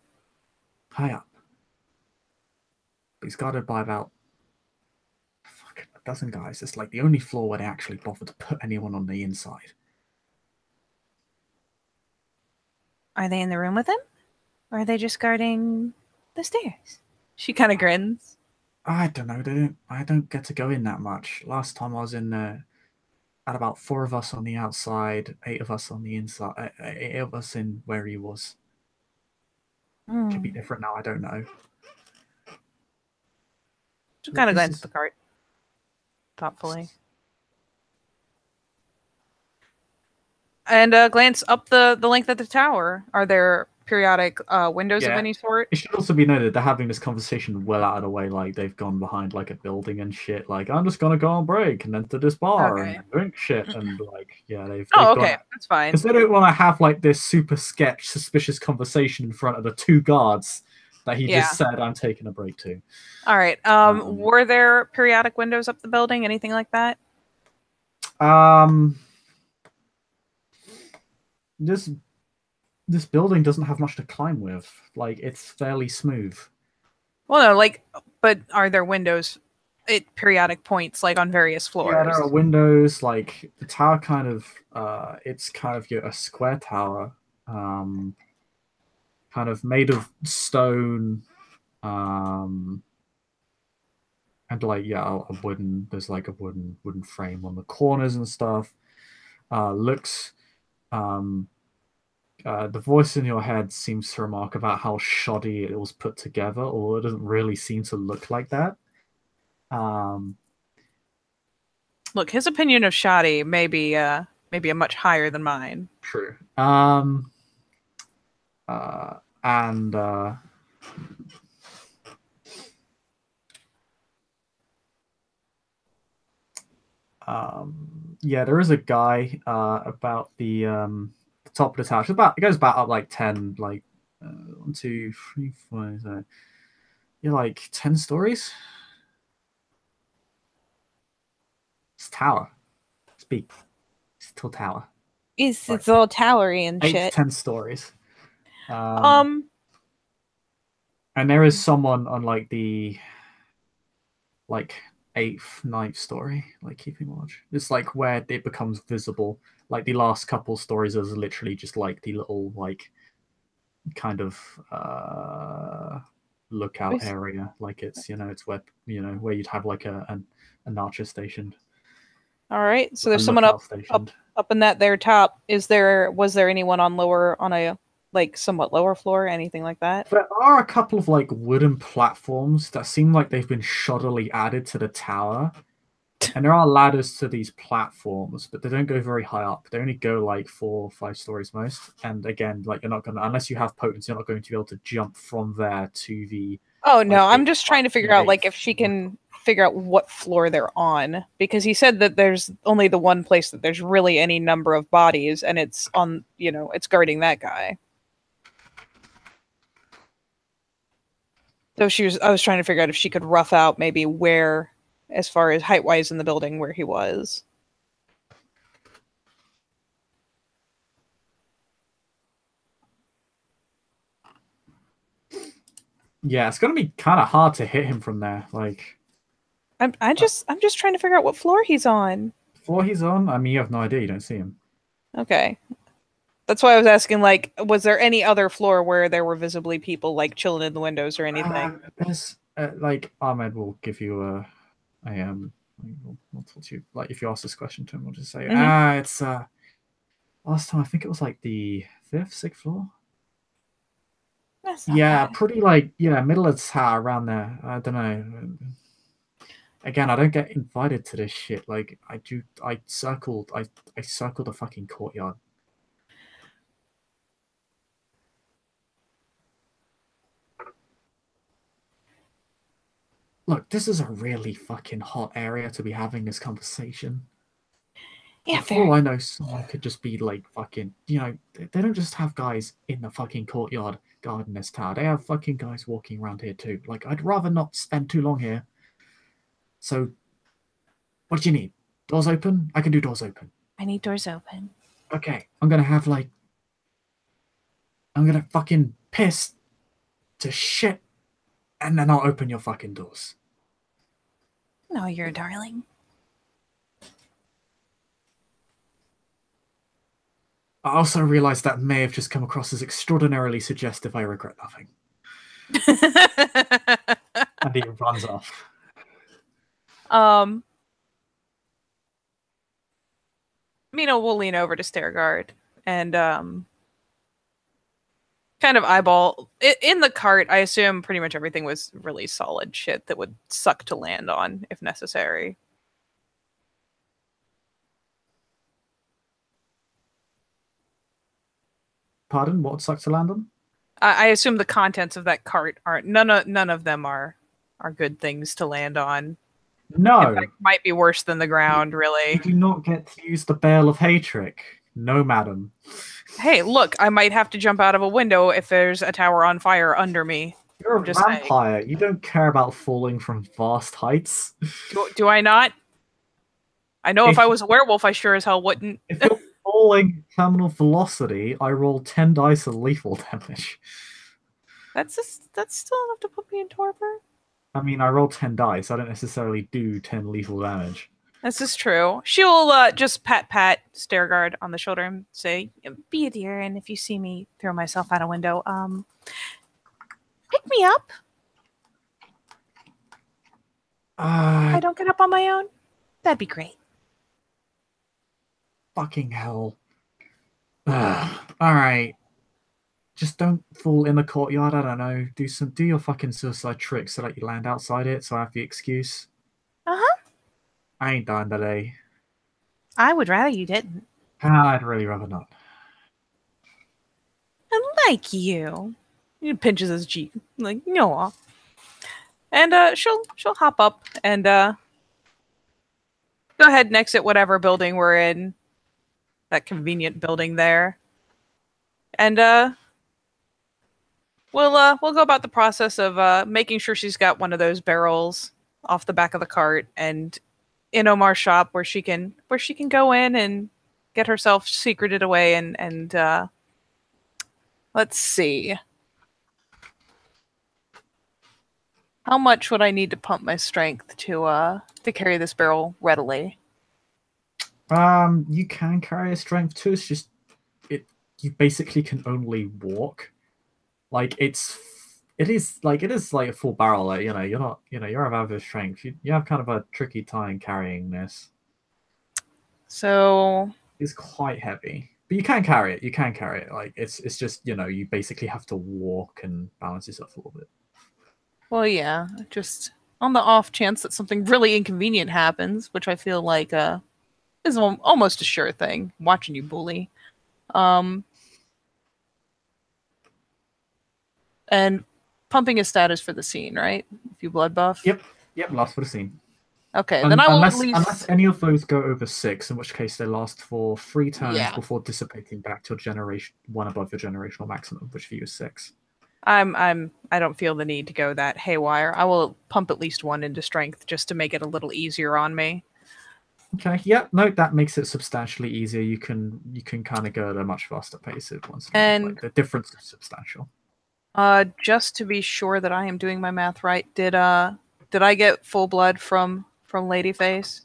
high up. But he's guarded by about fucking a dozen guys. It's like the only floor where they actually bother to put anyone on the inside. Are they in the room with him, or are they just guarding the stairs? She kind of grins. I don't know. I don't get to go in that much. Last time I was in there, had about 4 of us on the outside, 8 of us on the inside, 8 of us in where he was. Could be different now. I don't know. She kind of glances at the cart thoughtfully, and glance up the length of the tower. Are there periodic windows of Yeah. any sort? It should also be noted they're having this conversation well out of the way. Like they've gone behind like a building and shit. Like I'm just gonna go on break and enter this bar Okay. and drink shit and like yeah they've Oh, gone okay, that's fine. because they don't want to have like this super sketch suspicious conversation in front of the 2 guards that he just said I'm taking a break to. All right. Were there periodic windows up the building? Anything like that? This building doesn't have much to climb with. Like it's fairly smooth. Well, no, like, but are there windows at periodic points, like on various floors. Yeah, there are windows. Like the tower, kind of, it's kind of a square tower, kind of made of stone, and like a wooden. There's like a wooden frame on the corners and stuff. Looks, um, the voice in your head seems to remark about how shoddy it was put together, or it doesn't really seem to look like that. Um, Look, his opinion of shoddy maybe a much higher than mine. True. And yeah, there is a guy about the top of the tower. It goes about up like 10, like 1, 2, 3, 4. So, you're like 10 stories. It's a tower. It's big. It's a tall tower. It's all towery and 8 to shit. 10 stories. And there is someone on like the like 8th, 9th story, like keeping watch. It's like where it becomes visible. Like the last couple stories is literally just like the little like kind of lookout area. Like it's it's where where you'd have like an archer stationed. All right, so there's someone up in that there top. Was there anyone on a like somewhat lower floor, anything like that? There are a couple of like wooden platforms that seem like they've been shoddily added to the tower. And there are ladders to these platforms, but they don't go very high up. They only go like 4 or 5 stories most. And again, like you're not gonna, unless you have potency, you're not going to be able to jump from there to the. Oh no, I'm just trying to figure out like if she can figure out what floor they're on, because he said that there's only the one place that there's really any number of bodies, and it's on it's guarding that guy. So I was trying to figure out if she could rough out maybe where, as far as height wise in the building, where he was. Yeah, it's gonna be kind of hard to hit him from there. Like, I'm just trying to figure out what floor he's on. Floor he's on? I mean, you have no idea. You don't see him. Okay. That's why I was asking, like, was there any other floor where there were visibly people, like, chilling in the windows or anything? There's, like, Ahmed will give you we'll talk to you, like, if you ask this question to him, we'll just say, it's, last time, I think it was, like, the 5th, 6th floor? That's not Yeah, bad. pretty, like, middle of the tower, around there. I don't know. Again, I don't get invited to this shit. Like, I circled a fucking courtyard. Look, this is a really fucking hot area to be having this conversation. Yeah, for all I know, someone could just be like fucking, they don't just have guys in the fucking courtyard guarding this tower. They have fucking guys walking around here too. Like, I'd rather not spend too long here. So, what do you need? Doors open? I can do doors open. I need doors open. Okay, I'm gonna fucking piss to shit, and then I'll open your fucking doors. No, you're a darling. I also realized that may have just come across as extraordinarily suggestive. I regret nothing. And he runs off. Meena will lean over to Stairguard and kind of eyeball in the cart. I assume pretty much everything was really solid shit that would suck to land on if necessary. Pardon? What sucks to land on? I assume the contents of that cart aren't none of them are good things to land on. No. In fact, might be worse than the ground, really. You do not get to use the Bale of Hay trick. No, madam. Hey, look, I might have to jump out of a window if there's a tower on fire under me. You're a vampire. Saying. You don't care about falling from vast heights. Do I not? I know if I was a werewolf, I sure as hell wouldn't. If you're falling terminal velocity, I roll 10 dice of lethal damage. That's still enough to put me in torpor. I mean, I roll 10 dice. I don't necessarily do 10 lethal damage. This is true. She will just pat Stairguard on the shoulder and say, "Be a dear, and if you see me throw myself out a window, pick me up. If I don't get up on my own, that'd be great." Fucking hell. Alright. Just don't fall in the courtyard, I don't know. Do your fucking suicide trick so that you land outside it, so I have the excuse. Uh-huh. I ain't dying today. I would rather you didn't. I'd really rather not. I like you. He pinches his cheek, like, no. And she'll hop up and go ahead and exit whatever building we're in. That convenient building there. And we'll go about the process of making sure she's got one of those barrels off the back of the cart and in Omar's shop where she can go in and get herself secreted away and let's see. How much would I need to pump my strength to carry this barrel readily? You can carry a strength too. It's just you basically can only walk. Like it is like a full barrel. Like, you're of average strength. You have kind of a tricky time carrying this. So It's quite heavy, but you can carry it. You can carry it. Like it's just you basically have to walk and balance yourself a little bit. well, yeah, just on the off chance that something really inconvenient happens, which I feel like is almost a sure thing. Watching you bully, and pumping his status for the scene, right? If you blood buff. Yep. Last for the scene. Okay, then I will unless at least unless any of those go over 6, in which case they last for 3 turns before dissipating back to a generation one above your generational maximum, which for you is 6. I don't feel the need to go that haywire. I will pump at least 1 into strength just to make it a little easier on me. Okay, yeah, no, that makes it substantially easier. You can kind of go at a much faster pace at once. And the difference is substantial. Just to be sure that I am doing my math right, did I get full blood from Ladyface,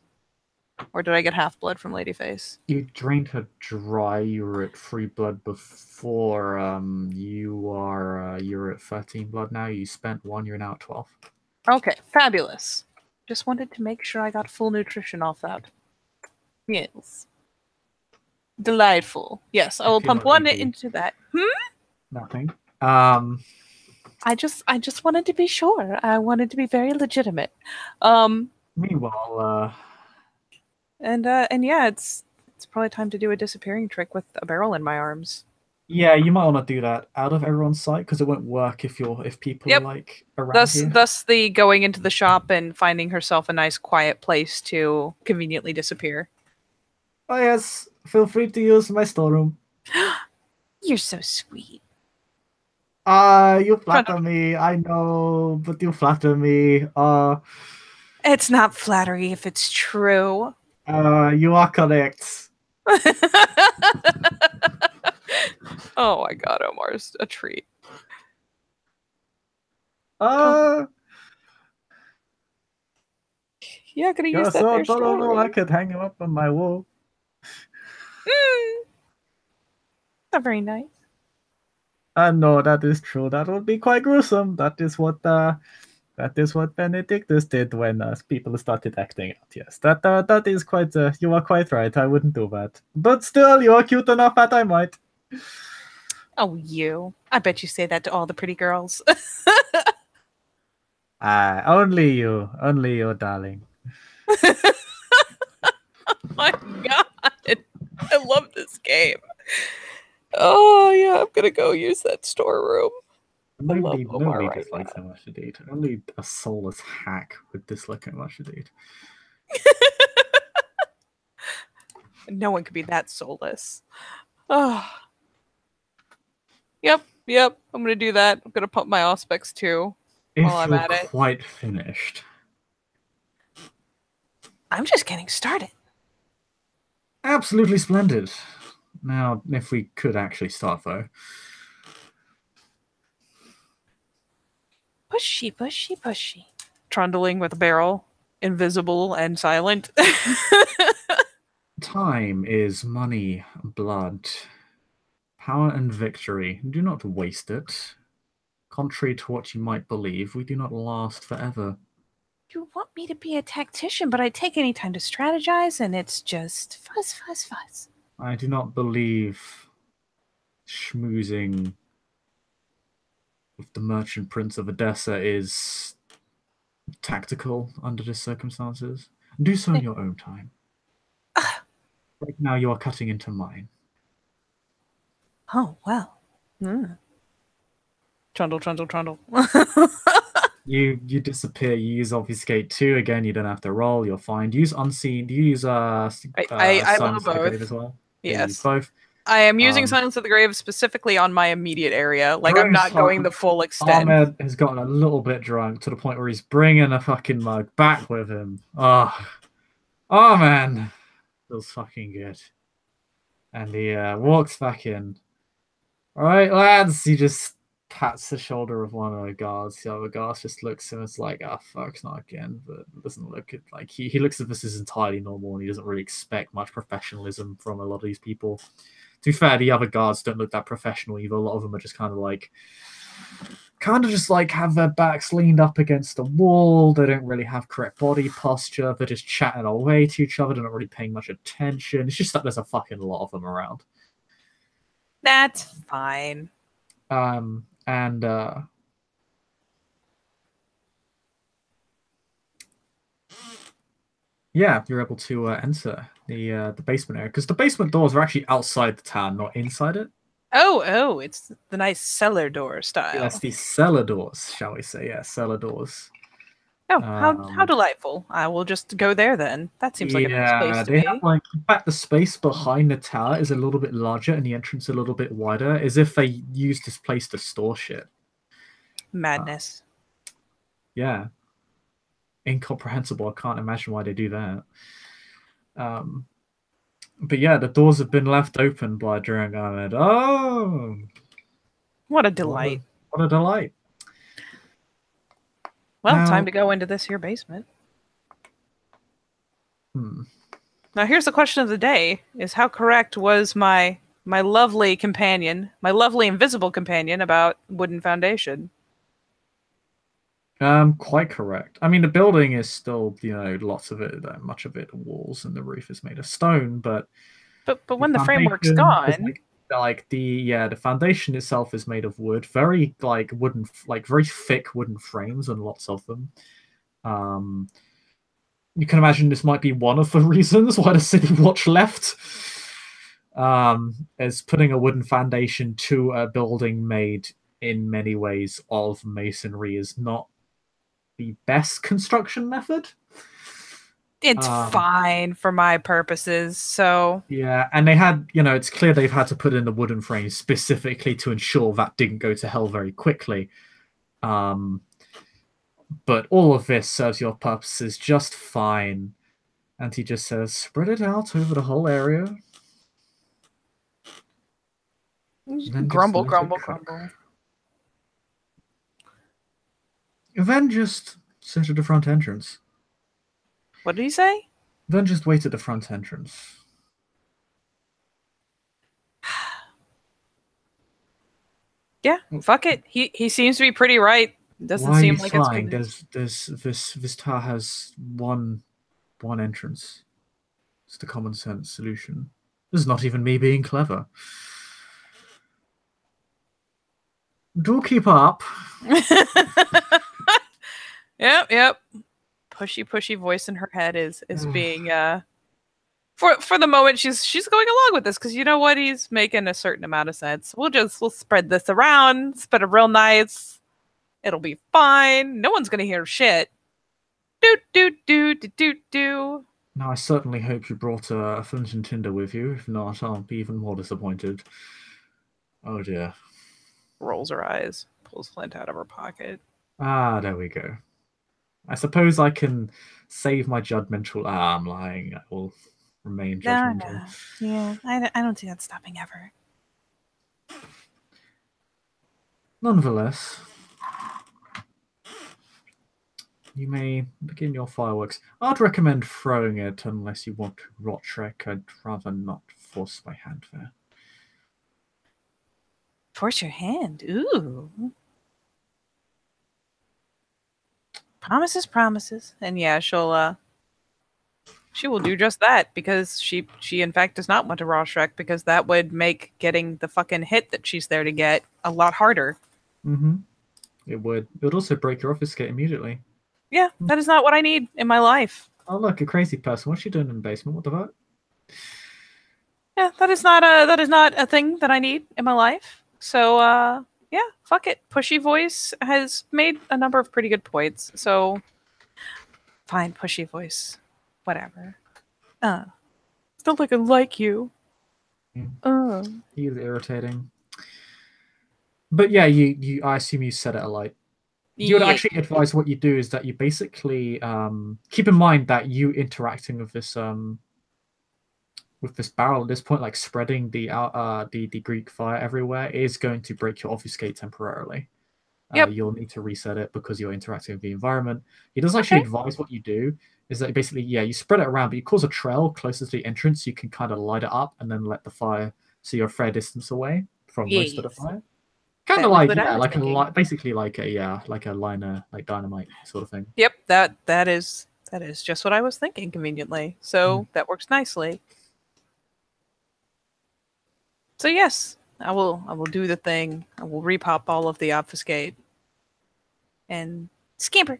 or did I get half blood from Ladyface? You drained her dry. You were at 3 blood before. You're at 13 blood now. You spent 1. You're now at 12. Okay, fabulous. Just wanted to make sure I got full nutrition off that. Yes. Delightful. Yes, I will pump 1 into that. Nothing. I just wanted to be sure. I wanted to be very legitimate. Meanwhile, and yeah, it's probably time to do a disappearing trick with a barrel in my arms. yeah, you might want to do that out of everyone's sight because it won't work if people are like around here. Thus the going into the shop and finding herself a nice quiet place to conveniently disappear. Oh yes, feel free to use my storeroom. You're so sweet. You flatter me. I know, but you flatter me. It's not flattery if it's true. You are correct. Oh my god, Omar's a treat. Yeah, gonna use that there adorable. I could hang him up on my wall. Not very nice. No, that is true. That would be quite gruesome. That is what Benedictus did when people started acting out. Yes, that is quite. You are quite right. I wouldn't do that. But still, you are cute enough that I might. Oh, you! I bet you say that to all the pretty girls. Only you, darling. Oh my god, I love this game. Oh yeah, I'm gonna go use that storeroom. Nobody dislikes Amashadid. Only a soulless hack would dislike Amashadid. No one could be that soulless. Oh. Yep. I'm gonna do that. I'm gonna pump my Auspex too while I'm at it. Quite finished. I'm just getting started. Absolutely splendid. Now, if we could actually start though. Pushy. trundling with a barrel, invisible and silent. Time is money, blood, power, and victory. Do not waste it. Contrary to what you might believe, we do not last forever. You want me to be a tactician, but I take any time to strategize, and it's just fuzz, fuzz, fuzz. I do not believe schmoozing with the merchant prince of Odessa is tactical under the circumstances. Do so in your own time. Right now you are cutting into mine. Oh, well. Mm. Trundle, trundle, trundle. You disappear. You use obfuscate 2 again. You don't have to roll. You're fine. Use unseen. Do you use I love silence of the grave both. as well? Yeah, you use Yes. both. I am using Silence of the Grave specifically on my immediate area. Like, I'm not going the full extent. Ahmed has gotten a little bit drunk to the point where he's bringing a fucking mug back with him. Oh man, feels fucking good. And he walks back in. All right, lads. He just pats the shoulder of one of the guards. The other guard just looks and it's like, fuck, not again. But it doesn't look it like he looks at this as entirely normal and he doesn't really expect much professionalism from a lot of these people. To be fair, the other guards don't look that professional either. A lot of them are just kind of just like have their backs leaned up against the wall. They don't really have correct body posture. They're just chatting away to each other. They're not really paying much attention. It's just that there's a fucking lot of them around. That's fine. And yeah, you're able to enter the basement area because the basement doors are actually outside the town, not inside it. Oh, it's the nice cellar door style. Yes, the cellar doors, shall we say? Yeah, cellar doors. Oh, how delightful! I will just go there then. That seems like a nice place to be. Have, like, in fact, the space behind the tower is a little bit larger and the entrance a little bit wider, as if they used this place to store shit. Madness. Yeah. Incomprehensible. I can't imagine why they do that. But yeah, the doors have been left open by during Ahmed. Oh, what a delight! What a delight! Well, time to go into this here basement. Now, here's the question of the day: is how correct was my lovely companion, my lovely invisible companion, about wooden foundation? Quite correct. I mean, the building is still, lots of it, much of it, walls, and the roof is made of stone. But when the framework's gone, the foundation itself is made of wood, very wooden, very thick wooden frames, and lots of them. You can imagine this might be one of the reasons why the City Watch left. Is putting a wooden foundation to a building made in many ways of masonry is not the best construction method. It's fine for my purposes, so... Yeah, and they had, it's clear they've had to put in the wooden frame specifically to ensure that didn't go to hell very quickly. But all of this serves your purposes just fine. And he just says, spread it out over the whole area. Grumble, grumble, grumble. Then just sit at the front entrance. What did he say? Then just wait at the front entrance. Yeah, fuck it. He seems to be pretty right. Doesn't seem like it's good. This tower has one entrance. It's the common sense solution. This is not even me being clever. Do keep up. Yep. Pushy voice in her head is being for the moment she's going along with this because you know what, he's making a certain amount of sense. We'll spread this around, spread it real nice. It'll be fine. No one's gonna hear shit. Do. Now I certainly hope you brought a flint and tinder with you. If not, I'll be even more disappointed. Oh dear. Rolls her eyes, pulls flint out of her pocket. There we go. I suppose I can save my judgmental. I'm lying. I will remain judgmental. No. Yeah, I don't see that stopping ever. Nonetheless, You may begin your fireworks. I'd recommend throwing it unless you want to rot trick. I'd rather not force my hand there. Force your hand. Ooh. Promises, promises. And yeah, she will do just that because she in fact does not want to raw Shrek because that would make getting the fucking hit that she's there to get a lot harder. Mm-hmm. It would. It would also break your office gate immediately. Yeah, that is not what I need in my life. Oh look, a crazy person. What's she doing in the basement? What the fuck? Yeah, that is not a thing that I need in my life. So yeah, fuck it. Pushy voice has made a number of pretty good points. So fine, pushy voice. Whatever. Still like you. He's irritating. But yeah, you I assume you set it alight. You would Yeah. actually advise what you do is that you basically keep in mind that you interacting with this barrel at this point, like spreading the Greek fire everywhere, is going to break your obfuscate temporarily. Yep. You'll need to reset it because you're interacting with the environment. He does actually Okay. advise what you do is that basically, yeah, you spread it around, but you cause a trail closer to the entrance. You can kind of light it up and then let the fire, so you're a fair distance away from most of the Yes. fire. Kind of That was like, what I yeah, was thinking. basically like a liner, like dynamite sort of thing. Yep, that is just what I was thinking conveniently. So that works nicely. So yes, I will do the thing. I will repop all of the obfuscate and scamper.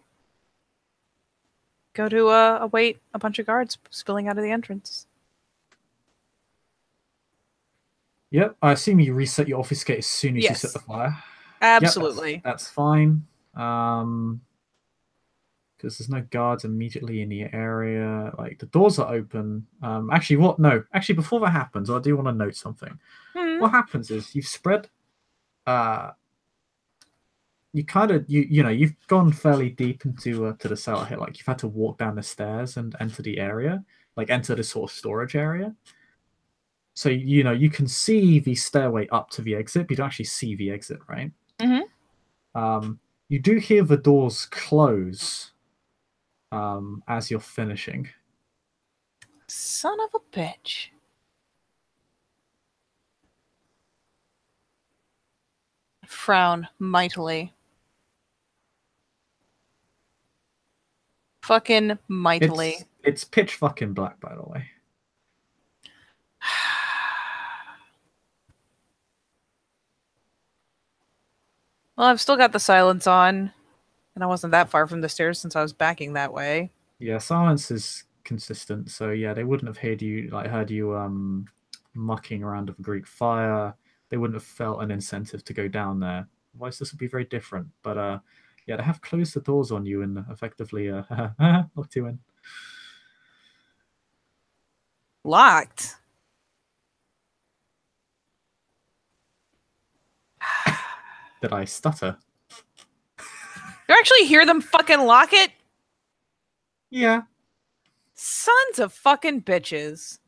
Go to await a bunch of guards spilling out of the entrance. Yep, I assume you reset your obfuscate as soon as you set Yes. the fire. Yep, Absolutely. that's fine. Because there's no guards immediately in the area. Like the doors are open. Actually, what? No, actually, before that happens, I do want to note something. Hmm. What happens is you've spread. You kind of you know you've gone fairly deep into to the cellar here. Like you've had to walk down the stairs and enter the area, like enter the sort of storage area. So you know you can see the stairway up to the exit, but you don't actually see the exit, right? Mm-hmm. You do hear the doors close as you're finishing. Son of a bitch. Frown mightily. Fucking mightily. It's pitch fucking black, by the way. Well, I've still got the silence on, and I wasn't that far from the stairs since I was backing that way. Yeah, silence is consistent, so yeah, they wouldn't have heard you mucking around with a Greek fire. They wouldn't have felt an incentive to go down there. Otherwise, this would be very different. But yeah, they have closed the doors on you and effectively locked you in. Locked. Did I stutter? You actually hear them fucking lock it? Yeah. Sons of fucking bitches.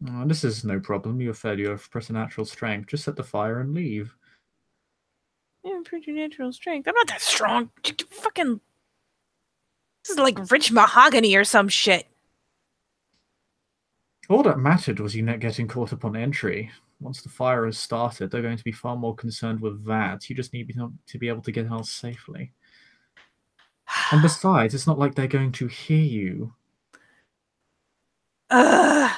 Oh, this is no problem. You have preternatural strength. Just set the fire and leave. Yeah, preternatural strength. I'm not that strong. Fucking. This is like rich mahogany or some shit. All that mattered was you not getting caught up on entry. Once the fire has started, they're going to be far more concerned with that. You just need to be able to get out safely. And besides, it's not like they're going to hear you Ugh.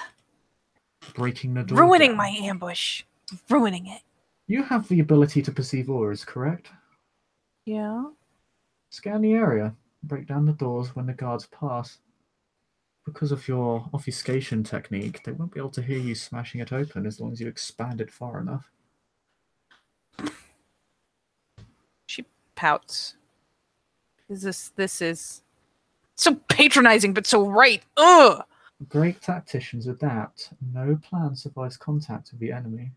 breaking the door Ruining down. my ambush. Ruining it. You have the ability to perceive auras, correct? Yeah. Scan the area. Break down the doors when the guards pass. Because of your obfuscation technique, they won't be able to hear you smashing it open as long as you expand it far enough. She pouts. This is so patronizing but so right. Ugh. Great tacticians adapt. No plan survives contact with the enemy.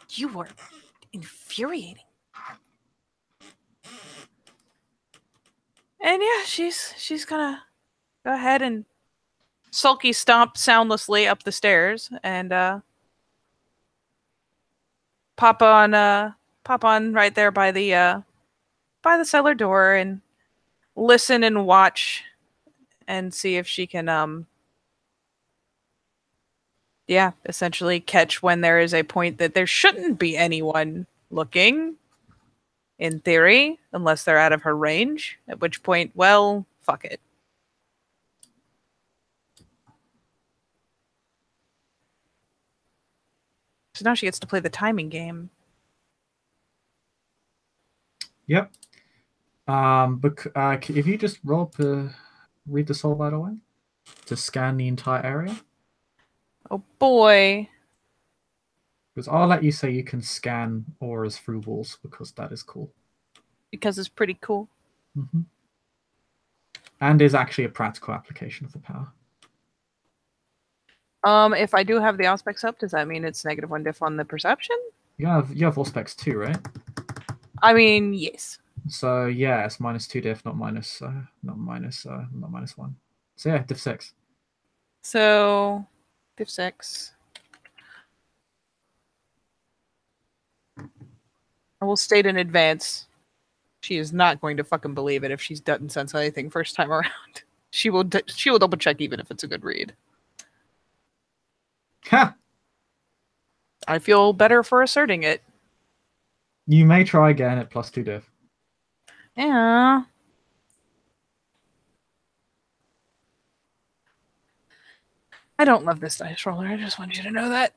You are infuriating. And yeah, she's gonna go ahead and sulky stomp soundlessly up the stairs and pop on right there by the by the cellar door and listen and watch and see if she can essentially catch when there is a point that there shouldn't be anyone looking, in theory, unless they're out of her range, at which point, well, fuck it. So now she gets to play the timing game. Yep. But if you just read the soul, by the way, to scan the entire area. Oh boy. Because I'll let you say you can scan auras through walls because that is cool. Because it's pretty cool. Mm-hmm. And is actually a practical application of the power. If I do have the aspects up, does that mean it's -1 diff on the perception? You have aspects too, right? I mean, yes. So yeah, it's -2 diff, not -1. So yeah, diff 6. So diff 6. I will state in advance, she is not going to fucking believe it if she doesn't sense anything first time around. She will double check even if it's a good read. Ha! I feel better for asserting it. You may try again at +2 diff. Yeah. I don't love this dice roller. I just want you to know that.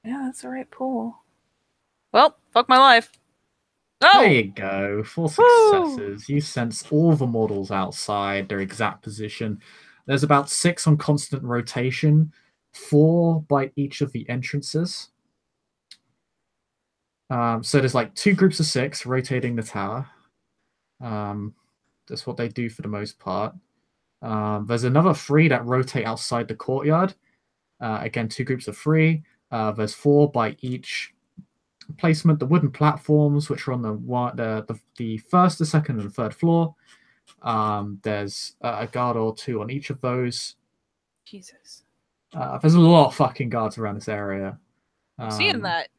Yeah, that's the right pool. Well, fuck my life. No! There you go. 4 successes. Woo! You sense all the models outside, their exact position. There's about 6 on constant rotation, 4 by each of the entrances. So there's like 2 groups of 6 rotating the tower. That's what they do for the most part. There's another 3 that rotate outside the courtyard. Again, 2 groups of 3. There's 4 by each placement. The wooden platforms, which are on the first, the second, and the third floor. There's a guard or 2 on each of those. Jesus. There's a lot of fucking guards around this area. I'm seeing that.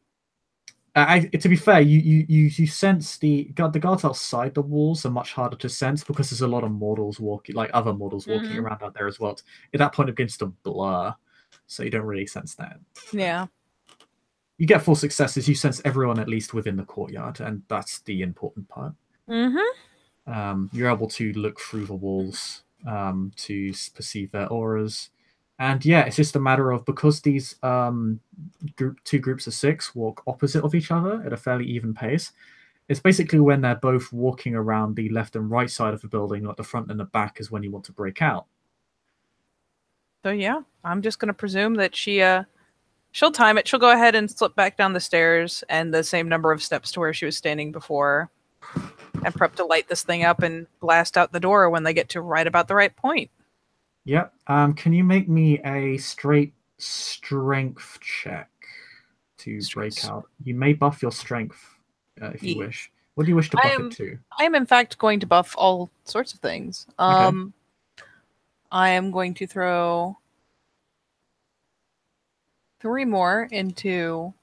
To be fair, you sense the guards outside the walls are much harder to sense because there's a lot of models walking, like other models walking around out there as well. At that point, it begins to blur, so you don't really sense that. Yeah. You get 4 successes. You sense everyone at least within the courtyard, and that's the important part. You're able to look through the walls to perceive their auras. And yeah, it's just a matter of, because these 2 groups of 6 walk opposite of each other at a fairly even pace, it's basically when they're both walking around the left and right side of the building, like the front and the back, is when you want to break out. So yeah, I'm just going to presume that she'll time it. She'll go ahead and slip back down the stairs and the same number of steps to where she was standing before, and prep to light this thing up and blast out the door when they get to right about the right point. Yep. Can you make me a straight strength check to break out? You may buff your strength if you wish. What do you wish to buff it to? I am in fact going to buff all sorts of things. Okay. I am going to throw 3 more into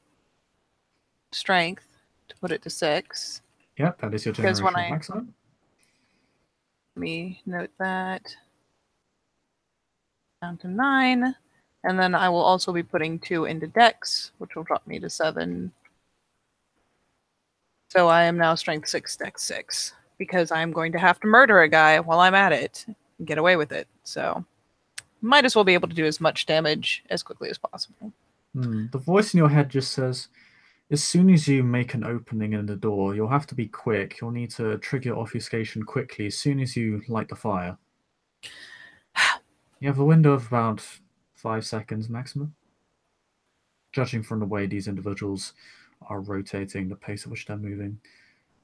strength to put it to 6. Yep, that is your generational maximum. Let me note that. Down to 9. And then I will also be putting 2 into Dex, which will drop me to 7. So I am now strength 6, Dex 6, because I'm going to have to murder a guy while I'm at it and get away with it. So might as well be able to do as much damage as quickly as possible. The voice in your head just says, as soon as you make an opening in the door, you'll have to be quick. You'll need to trigger obfuscation quickly as soon as you light the fire. You have a window of about 5 seconds maximum. Judging from the way these individuals are rotating, the pace at which they're moving.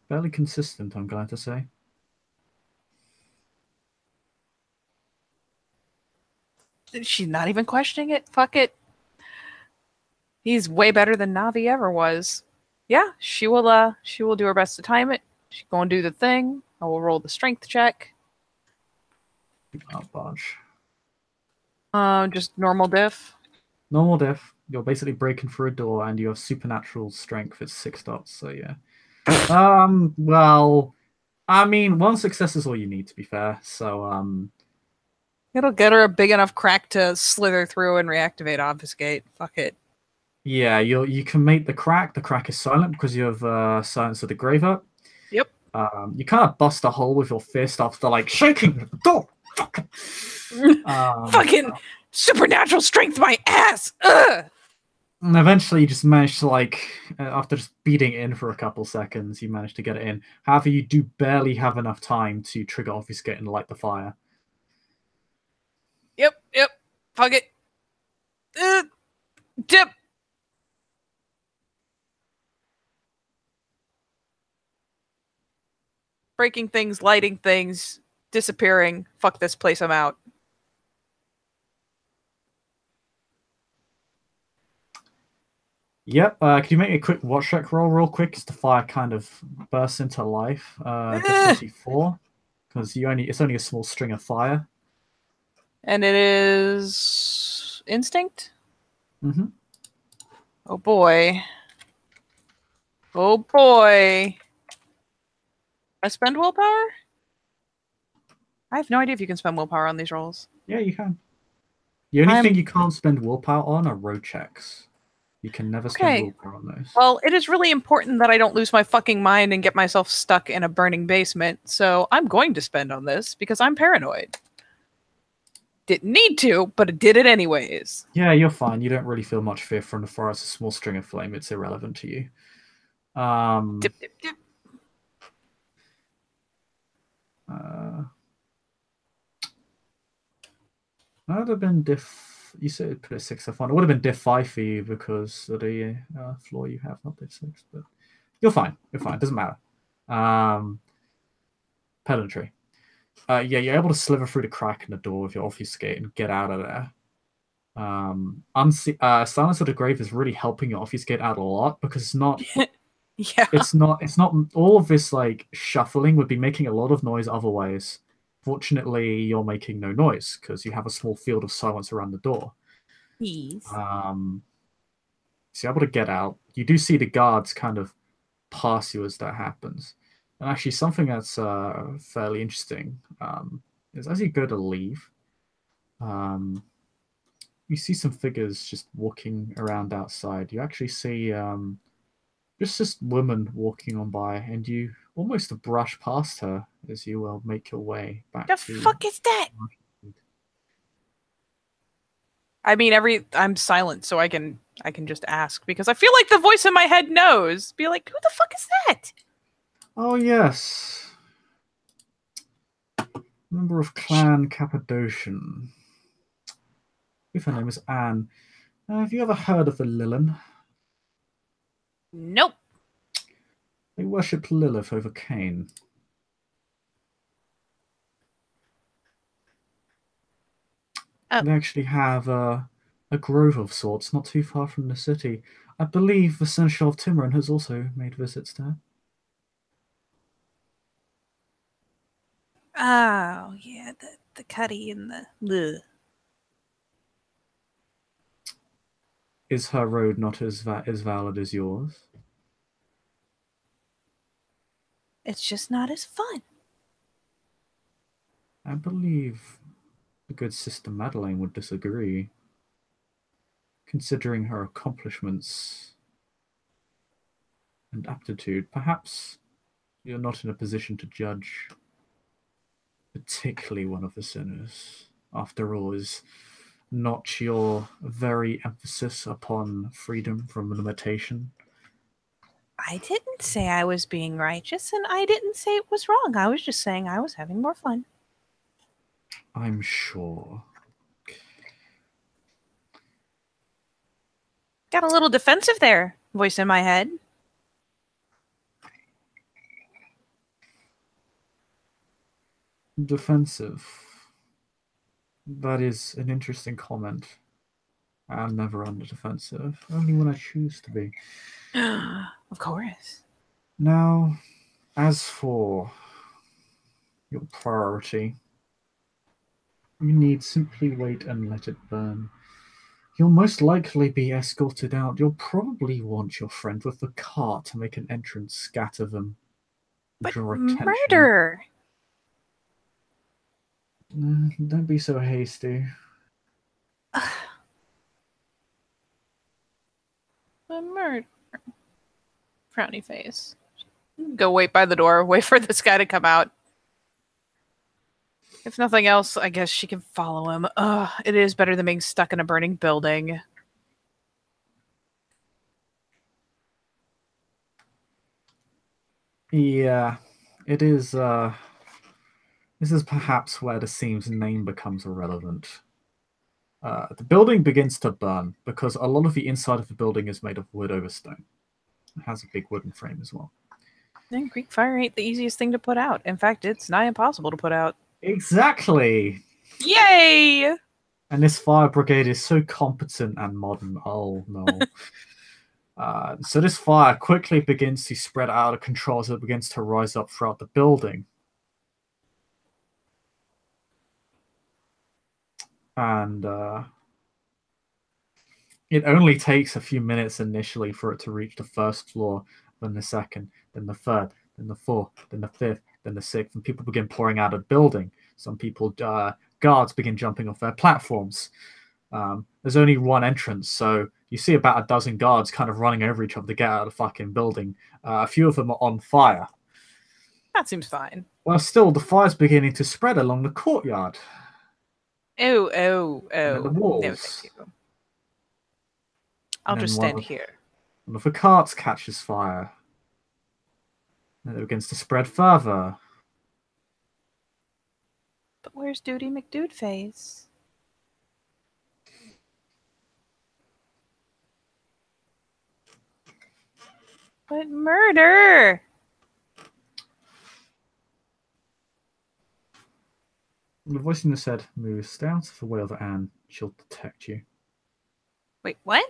Fairly consistent, I'm glad to say. She's not even questioning it. Fuck it. He's way better than Navi ever was. Yeah, she will do her best to time it. She's gonna do the thing. I will roll the strength check. I'll bodge. Just normal diff. Normal diff. You're basically breaking through a door, and you have supernatural strength. It's 6 dots. So yeah. Well, I mean, one success is all you need, to be fair. So It'll get her a big enough crack to slither through and reactivate obfuscate. Fuck it. yeah, you can make the crack. The crack is silent because you have silence of the grave up. Yep. You kind of bust a hole with your fist after like shaking the door. Fucking supernatural strength, my ass. Ugh. And eventually, you just manage to after just beating it in for a couple seconds, you manage to get it in. However, you do barely have enough time to trigger obfuscate and light the fire. Yep. Fuck it. Dip. Breaking things, lighting things, disappearing. Fuck this place, I'm out. Yep. Could you make a quick watch check roll real quick as the fire kind of bursts into life? Difficulty 4, because it's only a small string of fire. And it is instinct? Mm-hmm. Oh boy. Oh boy. I spend willpower? I have no idea if you can spend willpower on these rolls. Yeah, you can. The only thing you can't spend willpower on are road checks. You can never spend willpower on those. Well, it is really important that I don't lose my fucking mind and get myself stuck in a burning basement, so I'm going to spend on this because I'm paranoid. Didn't need to, but it did it anyways. Yeah, you're fine. You don't really feel much fear from the fire. It's a small string of flame. It's irrelevant to you. Dip. That would have been diff. You said it put a 6 off on. It would have been diff 5 for you because of the floor you have, not diff 6. But you're fine. You're fine. It doesn't matter. Pedantry. Yeah, you're able to sliver through the crack in the door with your obfuscate and get out of there. Silence of the Grave is really helping your obfuscate out a lot because it's not. Yeah. It's not all of this like shuffling would be making a lot of noise other ways. Fortunately, you're making no noise because you have a small field of silence around the door. Please. So you're able to get out. You do see the guards kind of pass you as that happens. And actually, something that's fairly interesting is as you go to leave, you see some figures just walking around outside. You actually see just this woman walking on by, and you almost brush past her as you make your way back. The fuck is that? I mean, I'm silent, so I can just ask because I feel like the voice in my head knows. Be like, who the fuck is that? Oh yes, member of Clan Cappadocian. I believe her name is Anne. Have you ever heard of the Lilin? Nope. They worship Lilith over Cain. Oh. They actually have a grove of sorts not too far from the city. I believe the Seneschal of Timorin has also made visits there. Oh, yeah, the cutty and the... Is her road not as valid as yours? It's just not as fun. I believe the good Sister Madeleine would disagree, considering her accomplishments and aptitude. Perhaps you're not in a position to judge, particularly one of the sinners. After all, is not your very emphasis upon freedom from limitation? I didn't say I was being righteous, and I didn't say it was wrong. I was just saying I was having more fun. I'm sure. Got a little defensive there, voice in my head. Defensive. That is an interesting comment. I'm never on the defensive, only when I choose to be. Of course. Now, as for your priority, you need simply wait and let it burn. You'll most likely be escorted out. You'll probably want your friend with the cart to make an entrance, scatter them, But draw attention. murder! Don't be so hasty. But murder. Frowny face. Go wait by the door, wait for this guy to come out. If nothing else, I guess she can follow him. Ugh, it is better than being stuck in a burning building. Yeah, it is. This is perhaps where the seam's name becomes irrelevant. The building begins to burn because a lot of the inside of the building is made of wood over stone. It has a big wooden frame as well. And Greek fire ain't the easiest thing to put out. In fact, it's nigh impossible to put out. Exactly! Yay! And this fire brigade is so competent and modern. Oh, no. So this fire quickly begins to spread out of control as it begins to rise up throughout the building. And it only takes a few minutes initially for it to reach the first floor, then the second, then the third, then the fourth, then the fifth, then the sixth, and people begin pouring out of the building. Some people, guards begin jumping off their platforms. There's only one entrance, so you see about a dozen guards kind of running over each other to get out of the fucking building. A few of them are on fire. That seems fine. Well, still, the fire's beginning to spread along the courtyard. Oh, oh, And oh. the walls. No, thank you. I'll And just then stand here. One of the carts catches fire. And it begins to spread further. But where's Duty McDudeface? But murder! The voice in the head moves. Stay out of the way of Anne. She'll detect you. Wait, what?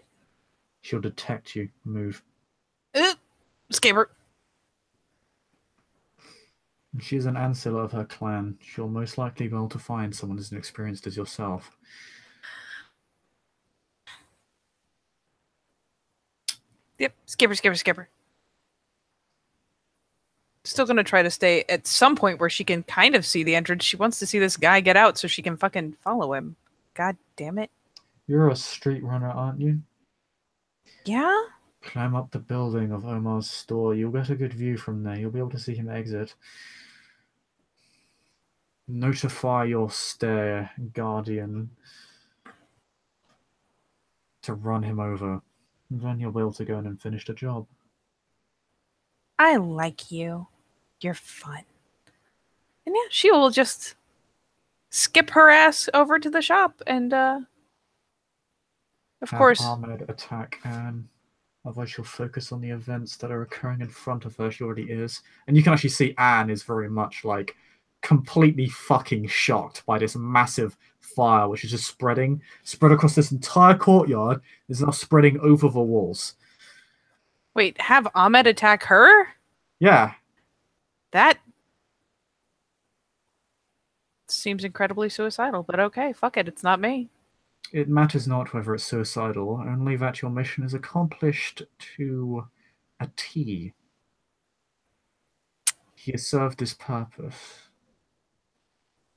She'll detect you. Move. Escape her. She's an ancestor of her clan. She'll most likely be able to find someone as inexperienced as yourself. Yep, skip her. Still gonna try to stay at some point where she can kind of see the entrance. She wants to see this guy get out so she can fucking follow him. God damn it. You're a street runner, aren't you? Yeah? Climb up the building of Omar's store. You'll get a good view from there. You'll be able to see him exit. Notify your stair guardian to run him over. And then you'll be able to go in and finish the job. I like you. You're fun. And yeah, she will just skip her ass over to the shop and of course Ahmed attack Anne. Otherwise she'll focus on the events that are occurring in front of her. She already is. And you can actually see Anne is very much like completely fucking shocked by this massive fire which is just spread across this entire courtyard. Is now spreading over the walls. Wait, have Ahmed attack her? Yeah. That seems incredibly suicidal, but okay, fuck it, it's not me. It matters not whether it's suicidal, only that your mission is accomplished to a T. He has served his purpose.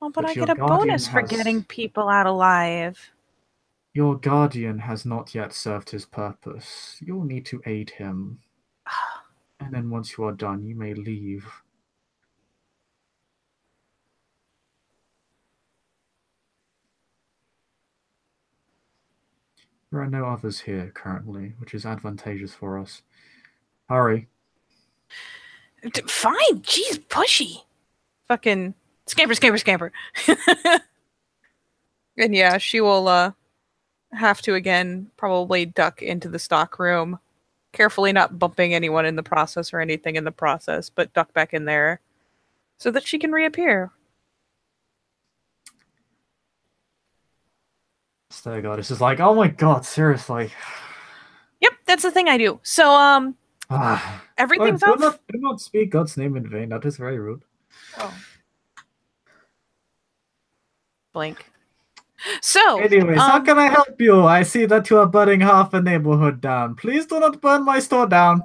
Oh, but I get a bonus for getting people out alive. Your guardian has not yet served his purpose. You'll need to aid him. And then once you are done, you may leave. There are no others here currently, which is advantageous for us. Hurry. Fine, jeez, pushy. Fucking scamper. And yeah, she will have to again probably duck into the stock room, carefully not bumping anyone in the process or anything in the process, but duck back in there so that she can reappear. Stair Goddess is like, oh my god, seriously. Yep, that's the thing I do. So, everything's off. Do not speak God's name in vain. That is very rude. Oh. Blink. So, Anyways, how can I help you? I see that you are burning half a neighborhood down. Please do not burn my store down.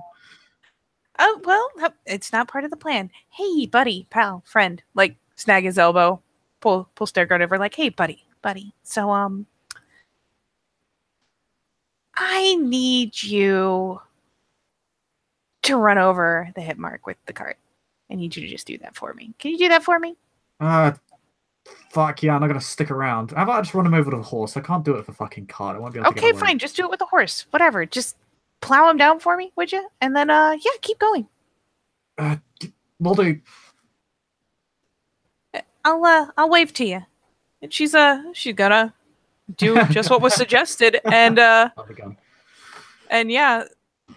oh well, it's not part of the plan. Hey, buddy, pal, friend, like snag his elbow, pull Stairguard over, like, hey, buddy. So, I need you to run over the hit mark with the cart. I need you to just do that for me. Can you do that for me? Fuck yeah, I'm not gonna stick around. How about I just run him over to the horse? I can't do it with a fucking cart. I won't be able to get Okay, away. fine. Just do it with the horse. Whatever. Just plow him down for me, would you? And then, yeah, keep going. Will do. I'll wave to you. And she's gonna do just what was suggested, and yeah,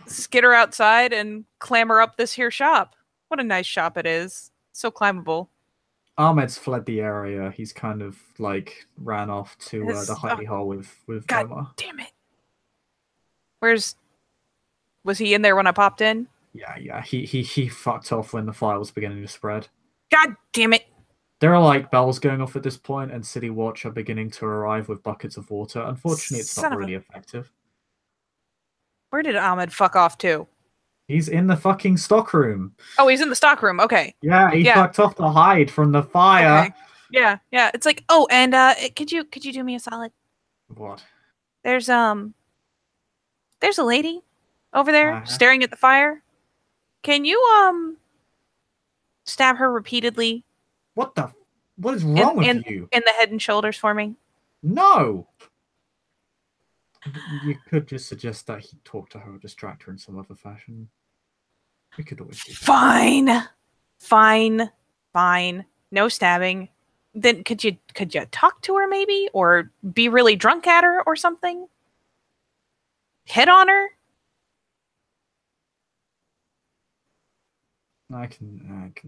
skitter outside and clamber up this here shop. What a nice shop it is. So climbable. Ahmed's fled the area. He's kind of like ran off to the hidey hole with God Omar. Damn it. Was he in there when I popped in? Yeah. He fucked off when the fire was beginning to spread. God damn it. There are like bells going off at this point, and City Watch are beginning to arrive with buckets of water. Unfortunately, it's not really effective. Where did Ahmed fuck off to? He's in the fucking stockroom. Oh, he's in the stockroom. Okay. Yeah, he fucked off to hide from the fire. Okay. Yeah. It's like, oh, and could you do me a solid? What? There's a lady over there staring at the fire. Can you stab her repeatedly? What is wrong with you? In the head and shoulders for me? No. You could just suggest that he talk to her or distract her in some other fashion. We could always do that. Fine. No stabbing. Then could you talk to her maybe, or be really drunk at her or something? Hit on her? I can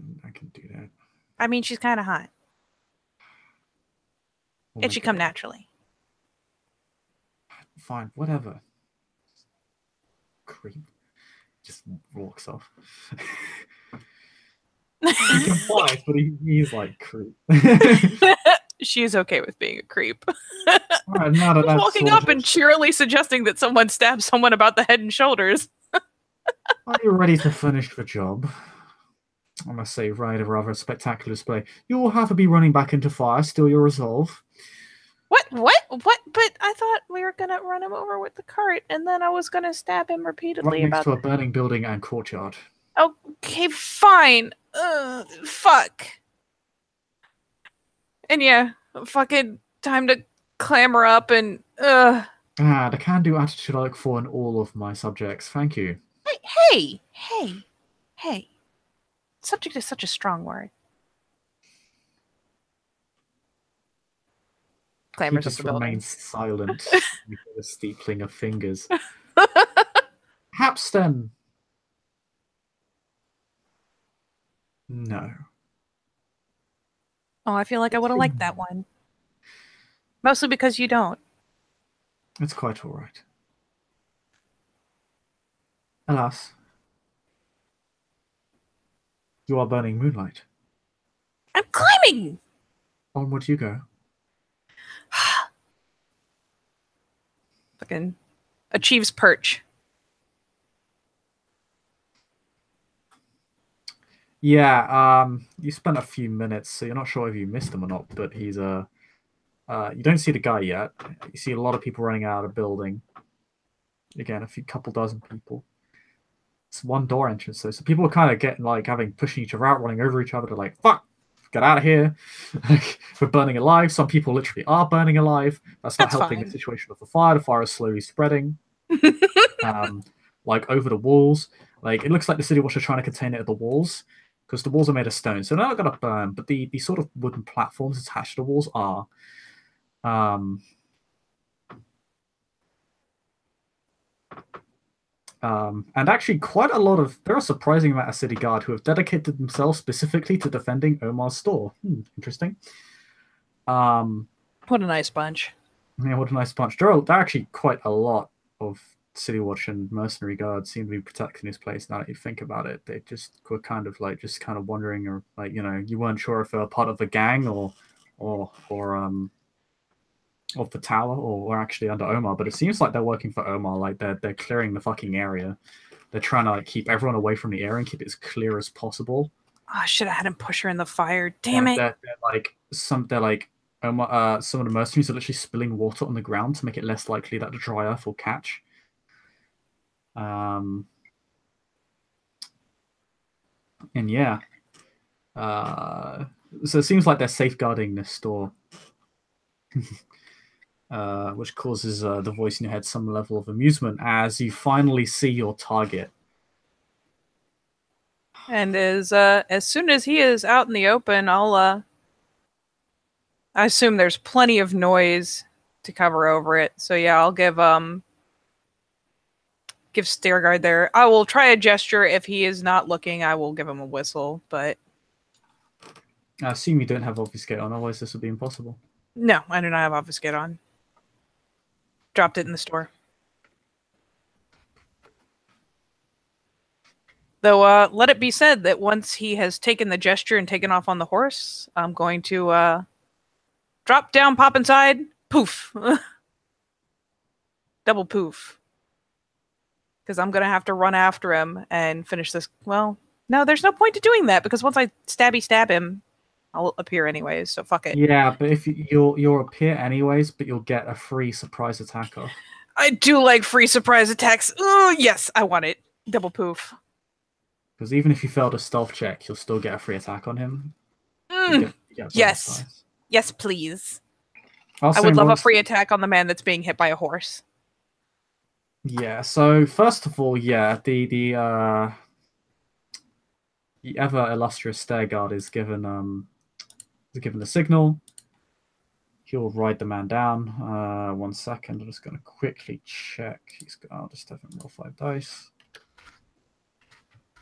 do that. I mean, she's kind of hot. It should come naturally. Fine, whatever. Creep. Just walks off. He complies, but he's like creep. She's okay with being a creep. Right, now that that's walking up and cheerily suggesting that someone stab someone about the head and shoulders. Are you ready to finish the job? I must say, right, a rather spectacular display. You will have to be running back into fire, still your resolve. What? But I thought we were gonna run him over with the cart, and then I was gonna stab him repeatedly right next to a burning building and courtyard. Okay, fine. Fuck. And yeah, fucking time to clamber up and the can-do attitude I look for in all of my subjects. Thank you. Hey. Subject is such a strong word. Clambers up the building. Remains silent with a steepling of fingers. Perhaps then. No. Oh, I feel like I would have liked that one. Mostly because you don't. It's quite all right. Alas, you are burning moonlight. I'm climbing! Onward you go. Fucking achieves perch. Yeah, you spent a few minutes, so you're not sure if you missed him or not, but he's you don't see the guy yet. You see a lot of people running out of the building. Again, couple dozen people. It's one door entrance, though, so people are kind of getting like pushing each other out, running over each other. They're like, "Fuck, get out of here!" We're burning alive. Some people literally are burning alive. That's not helping the situation with the fire. The fire is slowly spreading, like over the walls. Like it looks like the City Watch are trying to contain it at the walls because the walls are made of stone, so they're not going to burn. But the sort of wooden platforms attached to the walls are. And actually quite a lot of, there are a surprising amount of city guard who have dedicated themselves specifically to defending Omar's store. Interesting. What a nice bunch. Yeah, what a nice bunch. There are actually quite a lot of City Watch and mercenary guards seem to be protecting this place now that you think about it. They just were kind of wondering, or like, you weren't sure if they were part of the gang or of the tower, or actually under Omar. But it seems like they're working for Omar. Like they're clearing the fucking area. They're trying to like keep everyone away from the area and keep it as clear as possible. Oh, I should have had him push her in the fire. Damn it. Some of the mercenaries are literally spilling water on the ground to make it less likely that the dry earth will catch. And yeah, so it seems like they're safeguarding this store, which causes the voice in your head some level of amusement as you finally see your target. And as soon as he is out in the open, I assume there's plenty of noise to cover over it. So yeah, I'll give Stairguard there. I will try a gesture. If he is not looking, I will give him a whistle, but I assume you don't have Obfuscate on, otherwise this would be impossible. no, I do not have Obfuscate on. Dropped it in the store. Though, let it be said that once he has taken the gesture and taken off on the horse, I'm going to drop down, pop inside, poof. Double poof. Because I'm going to have to run after him and finish this. Well, no, there's no point to doing that, because once I stab him, I'll appear anyways, so fuck it. Yeah, but if you'll appear anyways, but you'll get a free surprise attack off. I do like free surprise attacks. Ooh, yes, I want it. Double poof. Because even if you failed a stealth check, you'll still get a free attack on him. You yes. Yes, please. I would love a free attack on the man that's being hit by a horse. Yeah, so first of all, yeah, the ever illustrious Stairguard is given a signal. He'll ride the man down. 1 second, I'm just going to quickly check. I'll just have him roll 5 dice.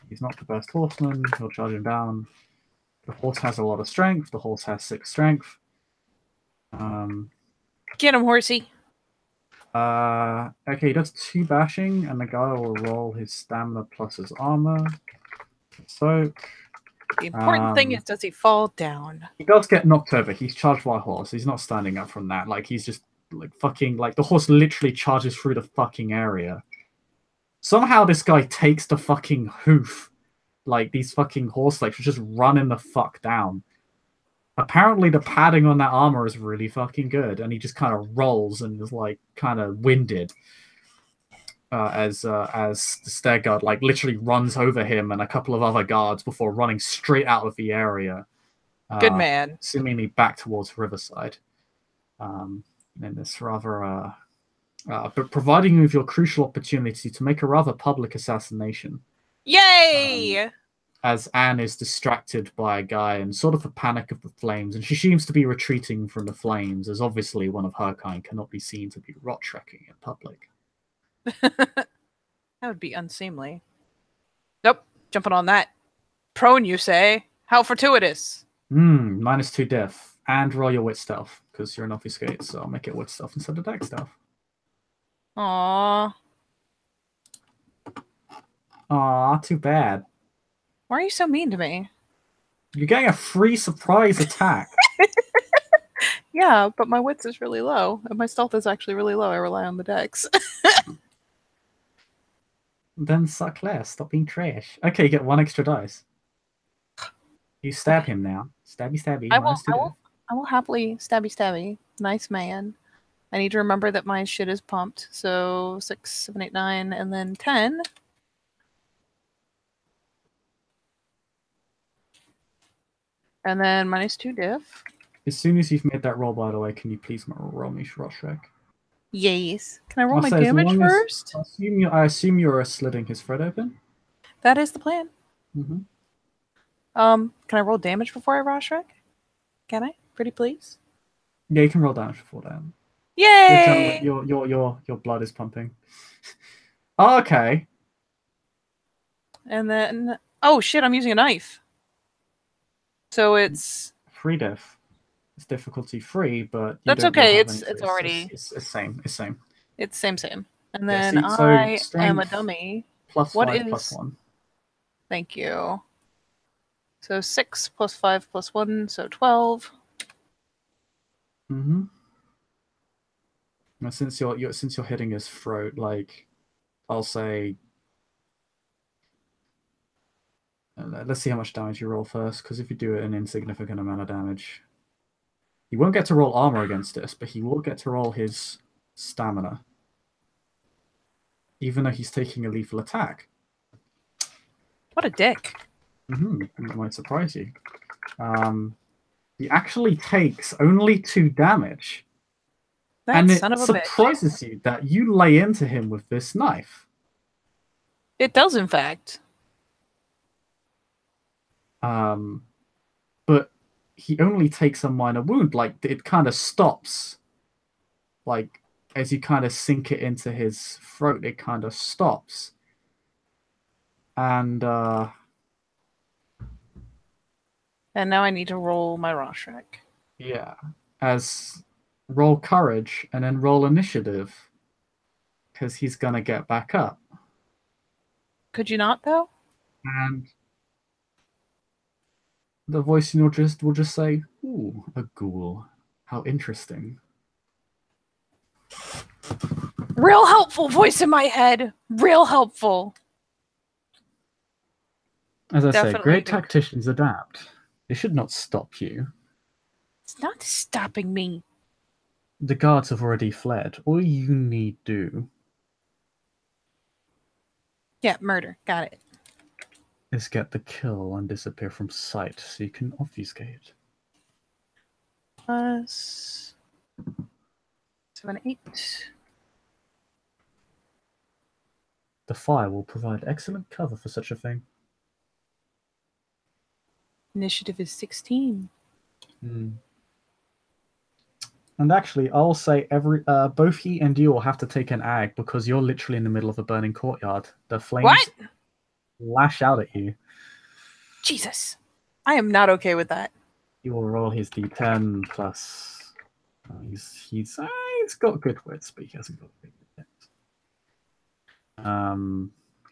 He's not the best horseman. He'll charge him down. The horse has a lot of strength. The horse has 6 strength. Get him, horsey. Okay, he does 2 bashing, and the guy will roll his stamina plus his armor. So the important thing is, does he fall down? He does get knocked over. He's charged by a horse. He's not standing up from that. Like, he's just like fucking like the horse literally charges through the fucking area. Somehow this guy takes the fucking hoof. Like, these fucking horse legs are just running the fuck down. Apparently the padding on that armor is really fucking good, and he just kind of rolls and is like kind of winded. As the Stairguard like literally runs over him and a couple of other guards before running straight out of the area. Good man. Seemingly back towards Riverside. In this rather but providing you with your crucial opportunity to make a rather public assassination. Yay! As Anne is distracted by a guy and sort of the panic of the flames, and she seems to be retreating from the flames, as obviously one of her kind cannot be seen to be rot-trekking in public. That would be unseemly. Nope, jumping on that. Prone, you say? How fortuitous. -2 diff. And roll your wit stealth, because you're an obfuscate, so I'll make it wit stealth instead of dex stealth. Aww. Aw, too bad. Why are you so mean to me? You're getting a free surprise attack. Yeah, but my wits is really low, and my stealth is actually really low. I rely on the dex. Then suck less. Stop being trash. Okay, you get 1 extra dice. You stab him now. Stabby, stabby. I will happily stabby. Nice man. I need to remember that my shit is pumped. So 6, 7, 8, 9, and then 10. And then -2 diff. As soon as you've made that roll, by the way, can you please roll me Shroshek? Yes. Can I roll my damage first? I assume you're slitting his thread open. That is the plan. Mm-hmm. Can I roll damage before I Roshrek? Can I? Pretty please. Yeah, you can roll damage before that. Yay! Your blood is pumping. Okay. And then oh shit, I'm using a knife. So it's 3 diff. It's difficulty 3, but that's okay. It's already it's same. It's same. It's same. And then I am a dummy. Plus 5 plus 1. Thank you. So 6 plus 5 plus 1, so 12. Mm-hmm. Now, since you're hitting his throat, like I'll say, let's see how much damage you roll first, because if you do an insignificant amount of damage, he won't get to roll armor against this, but he will get to roll his stamina, even though he's taking a lethal attack. What a dick. That might surprise you. He actually takes only 2 damage. That and son it of a bitch. surprises you that you lay into him with this knife. It does, in fact. But he only takes a minor wound. Like, it kind of stops. Like, as you kind of sink it into his throat, it kind of stops. And now I need to roll my Rorschach. Yeah. As roll courage and then roll initiative. Because he's going to get back up. Could you not, though? And the voice in your just will just say, "Ooh, a ghoul. How interesting." Real helpful voice in my head. Real helpful. As I say, great tacticians adapt. They should not stop you. It's not stopping me. The guards have already fled. All you need do Yeah, murder. Got it. is get the kill and disappear from sight so you can obfuscate. Plus 7, 8. The fire will provide excellent cover for such a thing. Initiative is 16. And actually, I'll say both he and you will have to take an ag because you're literally in the middle of a burning courtyard. The flames lash out at you. Jesus. I am not okay with that. He will roll his d10 plus. He's got good wits, but he hasn't got big wits.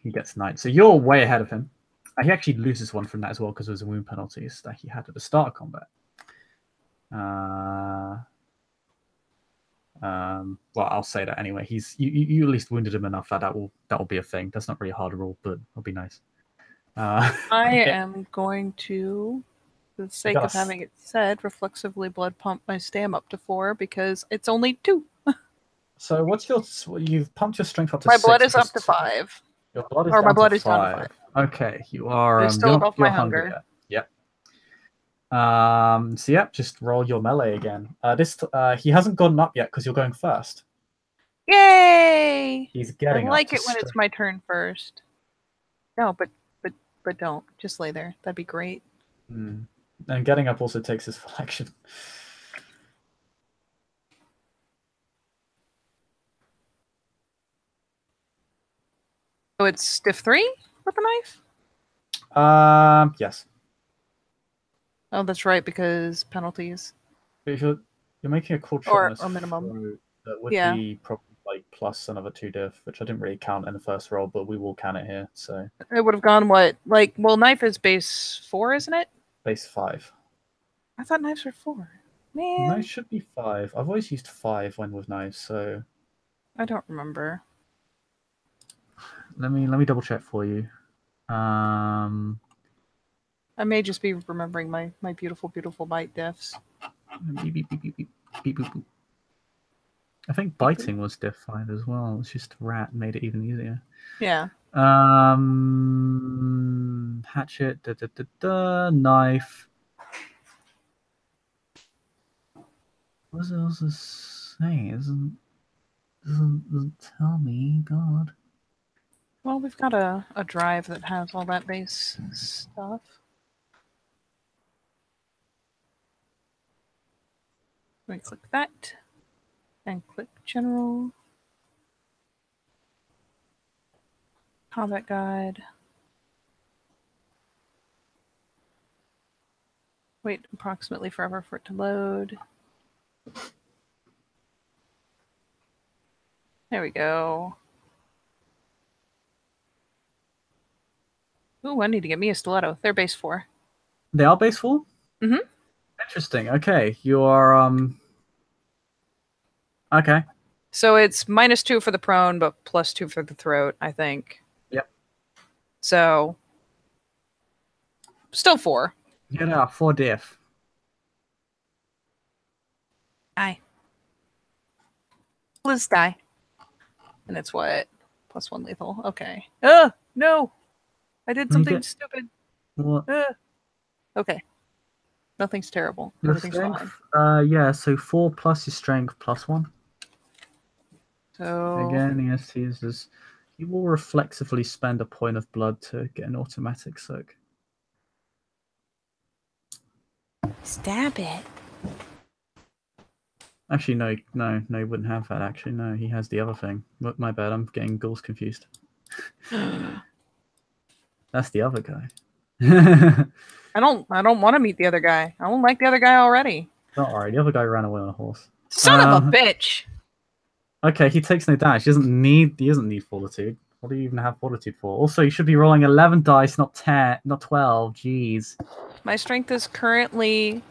He gets 9. So you're way ahead of him. He actually loses 1 from that as well because there was a wound penalties that he had at the start of combat. Well, I'll say that anyway. You at least wounded him enough that will be a thing. That's not really a hard roll, but it'll be nice. I am going to, for the sake of having it said, reflexively blood pump my stam up to 4 because it's only 2. So you've pumped your strength up to 6. My blood is up to 5. Your blood is or down my blood to is down to 5. Okay, you are. It's still above my hungry. hunger. Yep. So yeah, just roll your melee again. He hasn't gotten up yet because you're going first. Yay! He's getting. I like it when it's my turn first. No, but don't just lay there. That'd be great. And getting up also takes his full action. So it's stiff 3 with the knife? Yes. Oh, that's right, because penalties. But if you're making a cold shot or minimum. That would be probably like plus another 2 diff, which I didn't really count in the first roll, but we will count it here. So it would have gone what? Knife is base 4, isn't it? Base 5. I thought knives were 4. Man, knives should be 5. I've always used 5 when with knives, so I don't remember. Let me double check for you. I may just be remembering my beautiful bite diffs. Beep, beep, beep, beep, beep, beep, boop, boop. I think biting was diff 5 as well. It's just rat made it even easier. Yeah. Hatchet, knife. What else is saying? It doesn't tell me. God. Well, we've got a drive that has all that base stuff. Let me click that and click general. Combat guide. Wait approximately forever for it to load. There we go. Ooh, I need to get me a stiletto. They're base 4. They are base 4? Mm-hmm. Interesting. Okay, you are Okay. So it's -2 for the prone, but +2 for the throat, I think. Yep. So still 4. Yeah, 4 diff. Aye. Let's die. And it's what? +1 lethal. Okay. No! I did something stupid. What? Okay. Nothing's terrible. Your Everything's strength? fine. Yeah, so 4 plus your strength +1. So Again, yes, he will reflexively spend a point of blood to get an automatic soak. stab it. Actually, no, he wouldn't have that. Actually, no, he has the other thing. My bad, I'm getting ghouls confused. That's the other guy. I don't want to meet the other guy. I don't like the other guy already. Don't worry, the other guy ran away on a horse. Son of a bitch! Okay, he takes no damage. He doesn't need fortitude. What do you even have fortitude for? Also, you should be rolling 11 dice, not 10, not 12. Jeez. My strength is currently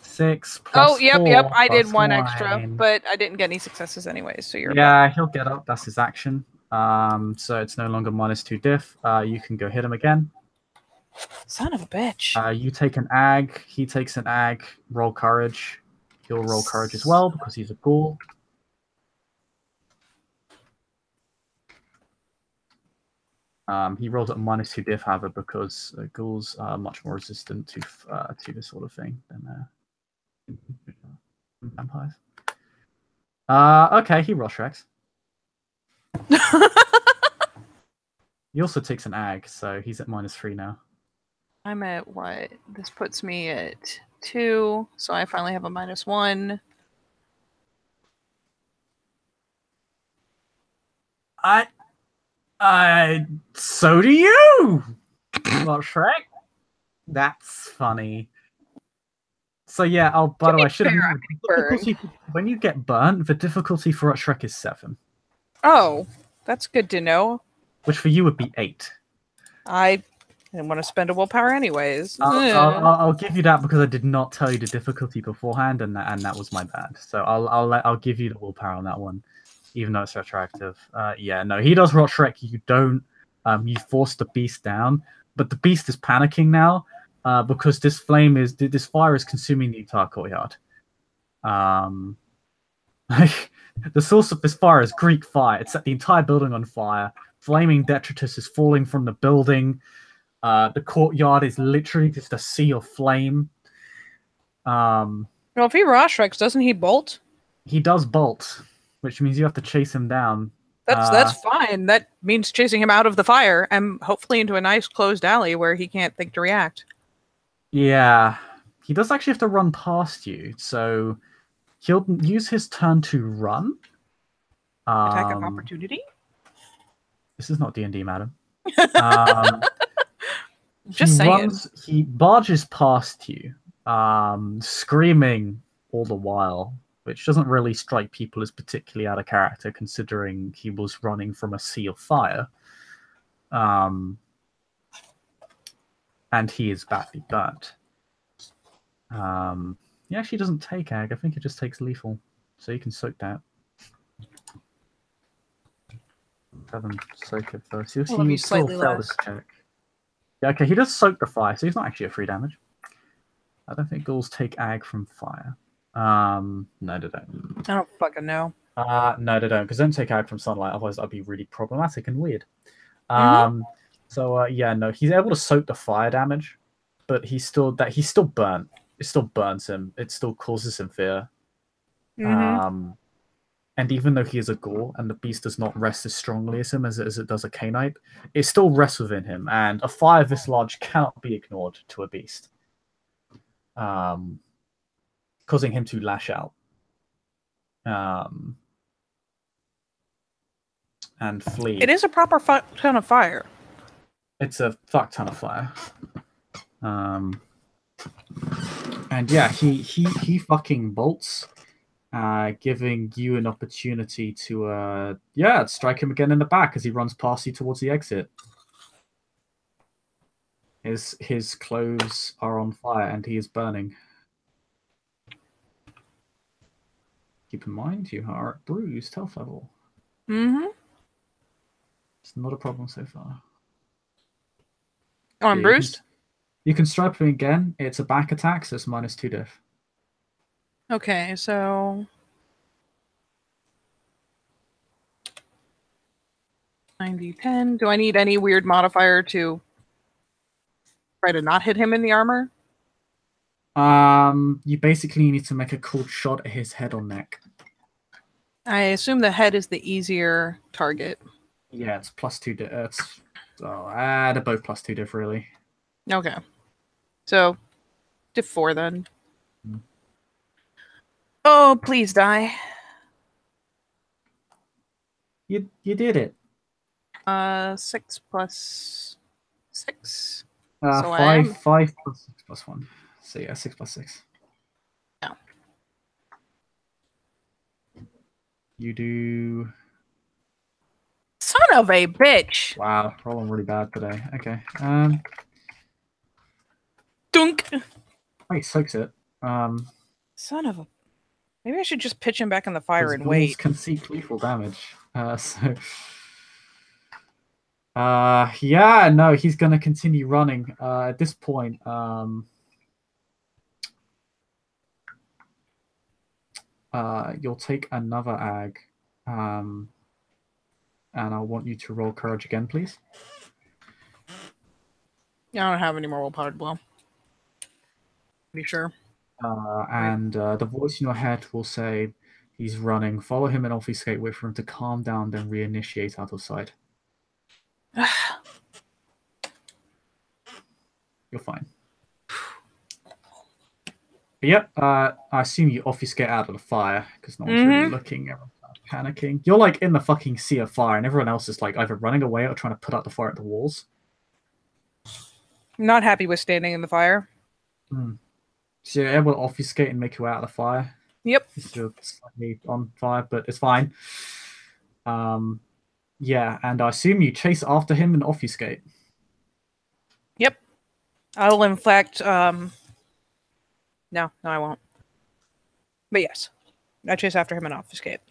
6 plus yep. 4 I did plus 1 9. extra, but I didn't get any successes anyways. So you're Yeah, he'll get up. That's his action. So it's no longer -2 diff. You can go hit him again. Son of a bitch. You take an ag. He takes an ag. Roll courage. He'll roll courage as well because he's a ghoul. He rolls at -2 diff, however, because ghouls are much more resistant to this sort of thing than vampires. Okay, he rush Rex. He also takes an ag, so he's at -3 now. I'm at what? This puts me at 2, so I finally have a -1. So do you! Well, Shrek? That's funny. So yeah, by the way, I should have known. When you get burnt, the difficulty for Shrek is 7. Oh, that's good to know. Which for you would be 8. I didn't want to spend a willpower anyways. I'll give you that because I did not tell you the difficulty beforehand, and that was my bad. So I'll give you the willpower on that one, even though it's retroactive. Yeah, no, he does rot Shrek. You don't. You force the beast down, but the beast is panicking now because this fire is consuming the entire courtyard. The source of this fire is Greek fire. It set the entire building on fire. Flaming detritus is falling from the building. The courtyard is literally just a sea of flame. Well, if he Roshrex, doesn't he bolt? He does bolt, which means you have to chase him down. That's fine. That means chasing him out of the fire and hopefully into a nice closed alley where he can't think to react. Yeah. He does actually have to run past you, so he'll use his turn to run. Attack of opportunity? This is not D&D, madam. Just saying. He barges past you, screaming all the while, which doesn't really strike people as particularly out of character, considering he was running from a sea of fire. And he is badly burnt. He actually doesn't take ag. I think it just takes lethal, so you can soak that. Have him soak it first. He will still fail this check. Yeah, okay, he does soak the fire, so he's not actually a 3 damage. I don't think ghouls take ag from fire. No, they don't. I don't fucking know. No, they don't, because they don't take ag from sunlight, otherwise that'd be really problematic and weird. So yeah, no, he's able to soak the fire damage, but he's still burnt. It still burns him. It still causes him fear. And even though he is a ghoul and the beast does not rest as strongly as him as it does a canite, it still rests within him. And a fire this large cannot be ignored to a beast, causing him to lash out and flee. It is a proper ton of fire. It's a fuck ton of fire. And yeah, he fucking bolts. Giving you an opportunity to strike him again in the back as he runs past you towards the exit. His clothes are on fire and he is burning. Keep in mind you are at bruised health level. Mm-hmm. It's not a problem so far. Oh, I'm Yeah, bruised? You can strike him again. It's a back attack, so it's -2 diff. Okay, so 90, 10. Do I need any weird modifier to try to not hit him in the armor? You basically need to make a cool shot at his head or neck. I assume the head is the easier target. Yeah, it's +2 diff. They're both +2 diff, really. Okay. So, diff 4 then. Mm. Oh, please die. You did it. 6 plus 6. So I Five am. 5 plus 6 plus 1. So yeah, 6 plus 6. Yeah. You do. Son of a bitch. Wow, rolling really bad today. Okay. Dunk. He soaks it. Son of a. Maybe I should just pitch him back in the fire His and balls wait. can seek lethal damage. Yeah, no, he's gonna continue running. At this point, you'll take another ag. And I want you to roll courage again, please. I don't have any more willpower to blow. Pretty sure. The voice in your head will say, he's running. Follow him and obfuscate. Wait for him to calm down, then reinitiate out of sight. You're fine. But yep, I assume you obfuscate out of the fire because no one's really looking. Everyone's panicking. You're like in the fucking sea of fire, and everyone else is like either running away or trying to put out the fire at the walls. Not happy with standing in the fire. So you're able to obfuscate and make you out of the fire. Yep. You're slightly on fire, but it's fine. Yeah, and I assume you chase after him and obfuscate. Yep. I will, in fact, no, I won't. But yes, I chase after him and obfuscate.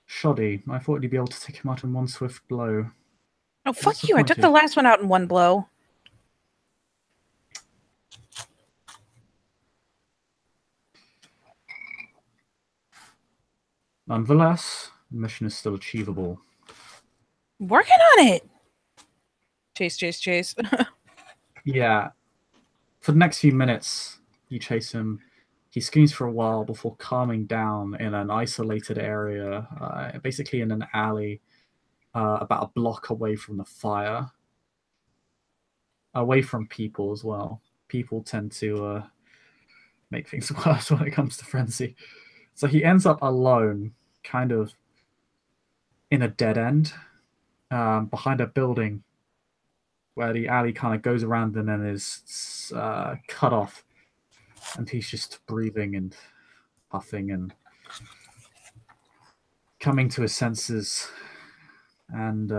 Shoddy, I thought you'd be able to take him out in one swift blow. Oh, fuck you. I took the last one out in one blow. Nonetheless, the mission is still achievable. Working on it. Chase. Yeah. For the next few minutes, you chase him. He screams for a while before calming down in an isolated area, basically in an alley, about a block away from the fire. Away from people as well. People tend to make things worse when it comes to frenzy. So he ends up alone, kind of in a dead end, behind a building where the alley kind of goes around and then is cut off. And he's just breathing and puffing and coming to his senses, and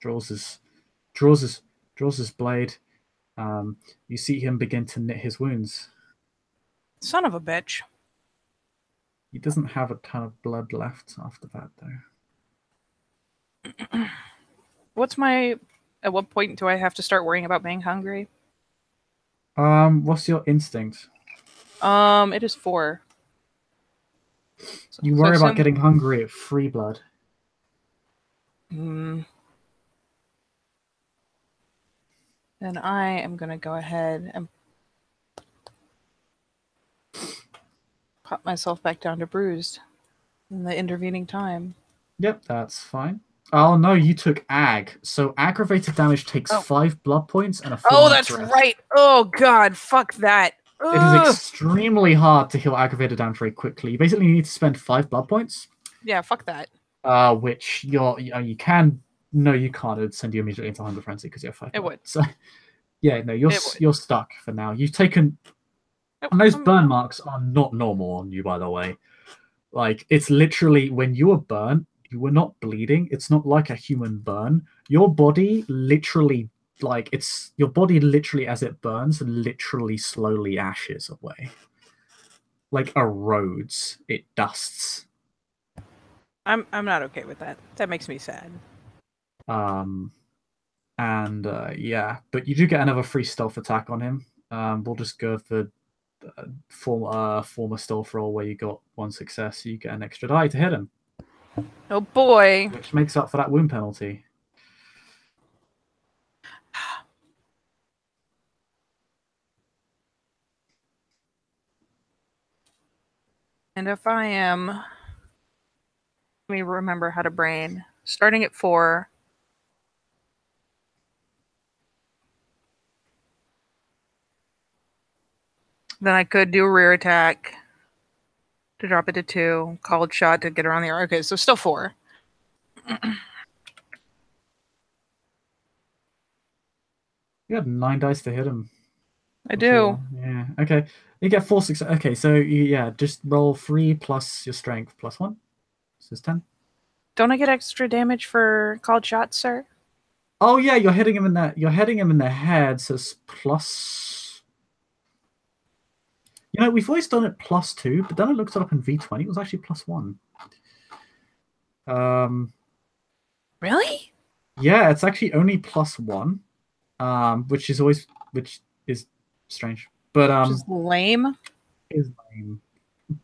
draws his blade. You see him begin to knit his wounds. Son of a bitch. He doesn't have a ton of blood left after that, though. At what point do I have to start worrying about being hungry? What's your instinct? It is 4. You worry about getting hungry at free blood. Then I am gonna go ahead and pop myself back down to bruised in the intervening time. Yep, that's fine. Oh no, you took ag. So aggravated damage takes 5 blood points and a 4 Oh, that's right. Oh god, fuck that. It is extremely hard to heal aggravated damage very quickly. You basically need to spend 5 blood points. Yeah, fuck that. Which you can. No, you can't. It'd send you immediately into Hunger Frenzy because you have 5 blood. It would. So, yeah, no, you're stuck for now. You've taken. And those burn marks are not normal on you, by the way. Like, it's literally when you were burnt, you were not bleeding. It's not like a human burn. Your body literally, as it burns, literally slowly ashes away. like erodes, it dusts. I'm not okay with that. That makes me sad. Um, and yeah, but you do get another free stealth attack on him. We'll just go for former stealth roll where you got one success, so you get an extra die to hit him, Oh boy. which makes up for that wound penalty. And if I am, let me remember how to brain. Starting at 4. Then I could do a rear attack to drop it to 2. Called shot to get around the arc. Okay, so still 4. You had 9 dice to hit him. I do. Yeah. Okay. You get 4 success. Okay, so yeah, just roll 3 plus your strength plus 1. This is 10. Don't I get extra damage for called shots, sir? Oh yeah, you're hitting him in the head, so it's plus. You know, we've always done it plus 2, but then I looked it up in V20. It was actually plus 1. Really? Yeah, it's actually only plus 1. Which is strange, but Which is lame. is lame.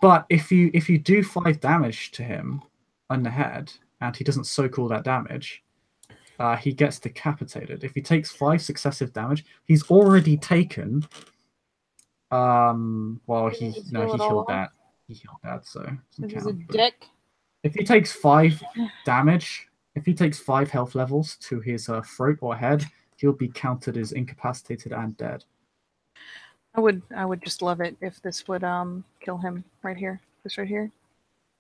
But if you do 5 damage to him on the head and he doesn't soak all that damage, he gets decapitated. If he takes 5 successive damage, he's already taken. Well, he healed that. He healed that, so He's a dick. if he takes 5 damage, if he takes 5 health levels to his throat or head, he'll be counted as incapacitated and dead. I would just love it if this would kill him right here. This right here.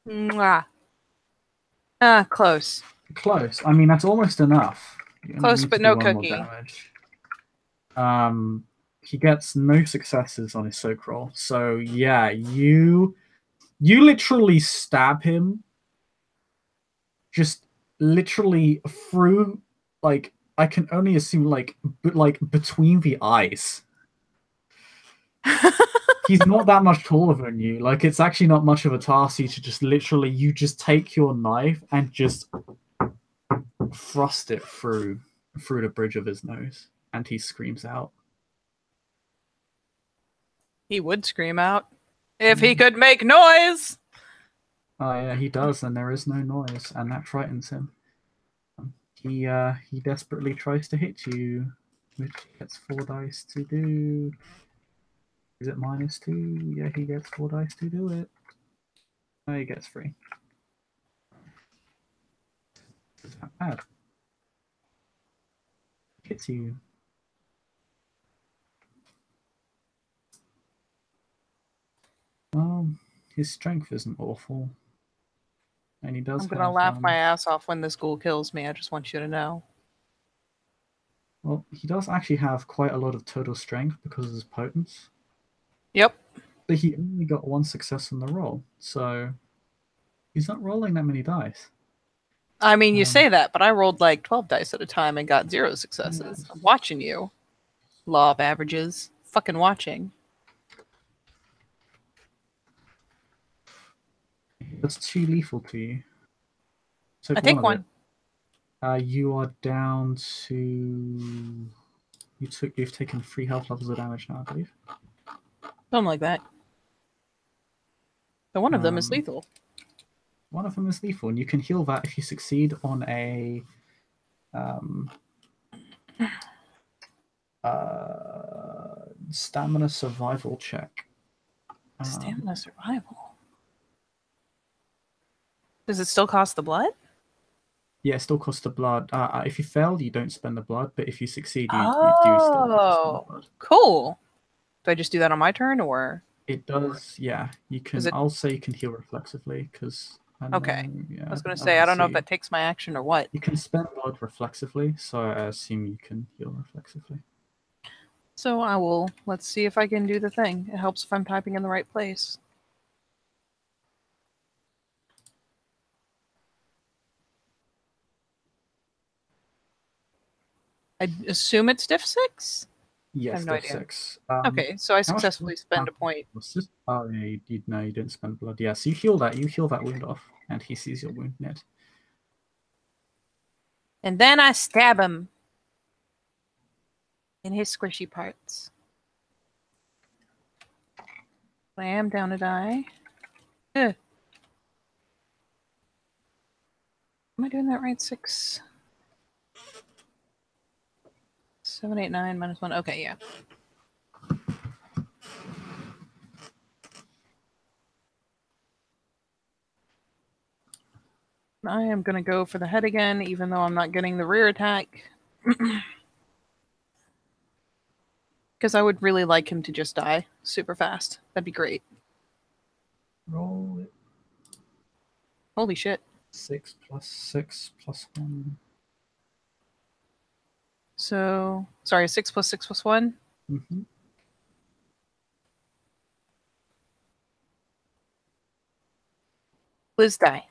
Mwah. Close. Close. I mean, that's almost enough. Close, but no cookie. He gets no successes on his soak roll. So yeah, you literally stab him, just literally through, like, I can only assume like between the eyes. He's not that much taller than you. Like, it's actually not much of a task to just literally, you just take your knife and just thrust it through the bridge of his nose, and he screams out. He would scream out if he could make noise. Oh yeah, he does, and there is no noise, and that frightens him. He desperately tries to hit you, which he gets 4 dice to do. Is it -2? Yeah, he gets 4 dice to do it. No, he gets 3. It's not bad. Hits you. His strength isn't awful. And he does. I'm gonna laugh my ass off when this ghoul kills me. I just want you to know. Well, he does actually have quite a lot of total strength because of his potence. Yep. But he only got 1 success on the roll, so he's not rolling that many dice. I mean, you say that, but I rolled like 12 dice at a time and got 0 successes. I'm watching you. Law of averages. Fucking watching. That's 2 lethal to you. So I take 1. You are down to. You've taken 3 health levels of damage now, I believe. Something like that. But one of them is lethal. One of them is lethal, and you can heal that if you succeed on a stamina survival check. Stamina survival. Does it still cost the blood? Yeah, it still costs the blood. If you fail, you don't spend the blood, but if you succeed, you do still spend the blood. Cool. Do I just do that on my turn, or? It does, yeah. You can. I'll say you can heal reflexively, because... Okay. I was going to say, I don't know if that takes my action or what. You can spend blood reflexively, so I assume you can heal reflexively. So I will. Let's see if I can do the thing. It helps if I'm typing in the right place. I assume it's diff 6? I Yes, have no diff idea. 6. Okay, so I How much successfully spend a point. was this? Oh, yeah, no, you didn't spend blood. Yeah, so you heal that. You heal that wound off, and he sees your wound net. And then I stab him in his squishy parts. I am down a die. Ugh. Am I doing that right? 6, 7, 8, 9, -1. Okay, yeah. I am going to go for the head again, even though I'm not getting the rear attack. Because I would really like him to just die super fast. That'd be great. Roll it. Holy shit. 6 + 6 + 1. So, sorry, 6 + 6 + 1? Mm-hmm. Liz die.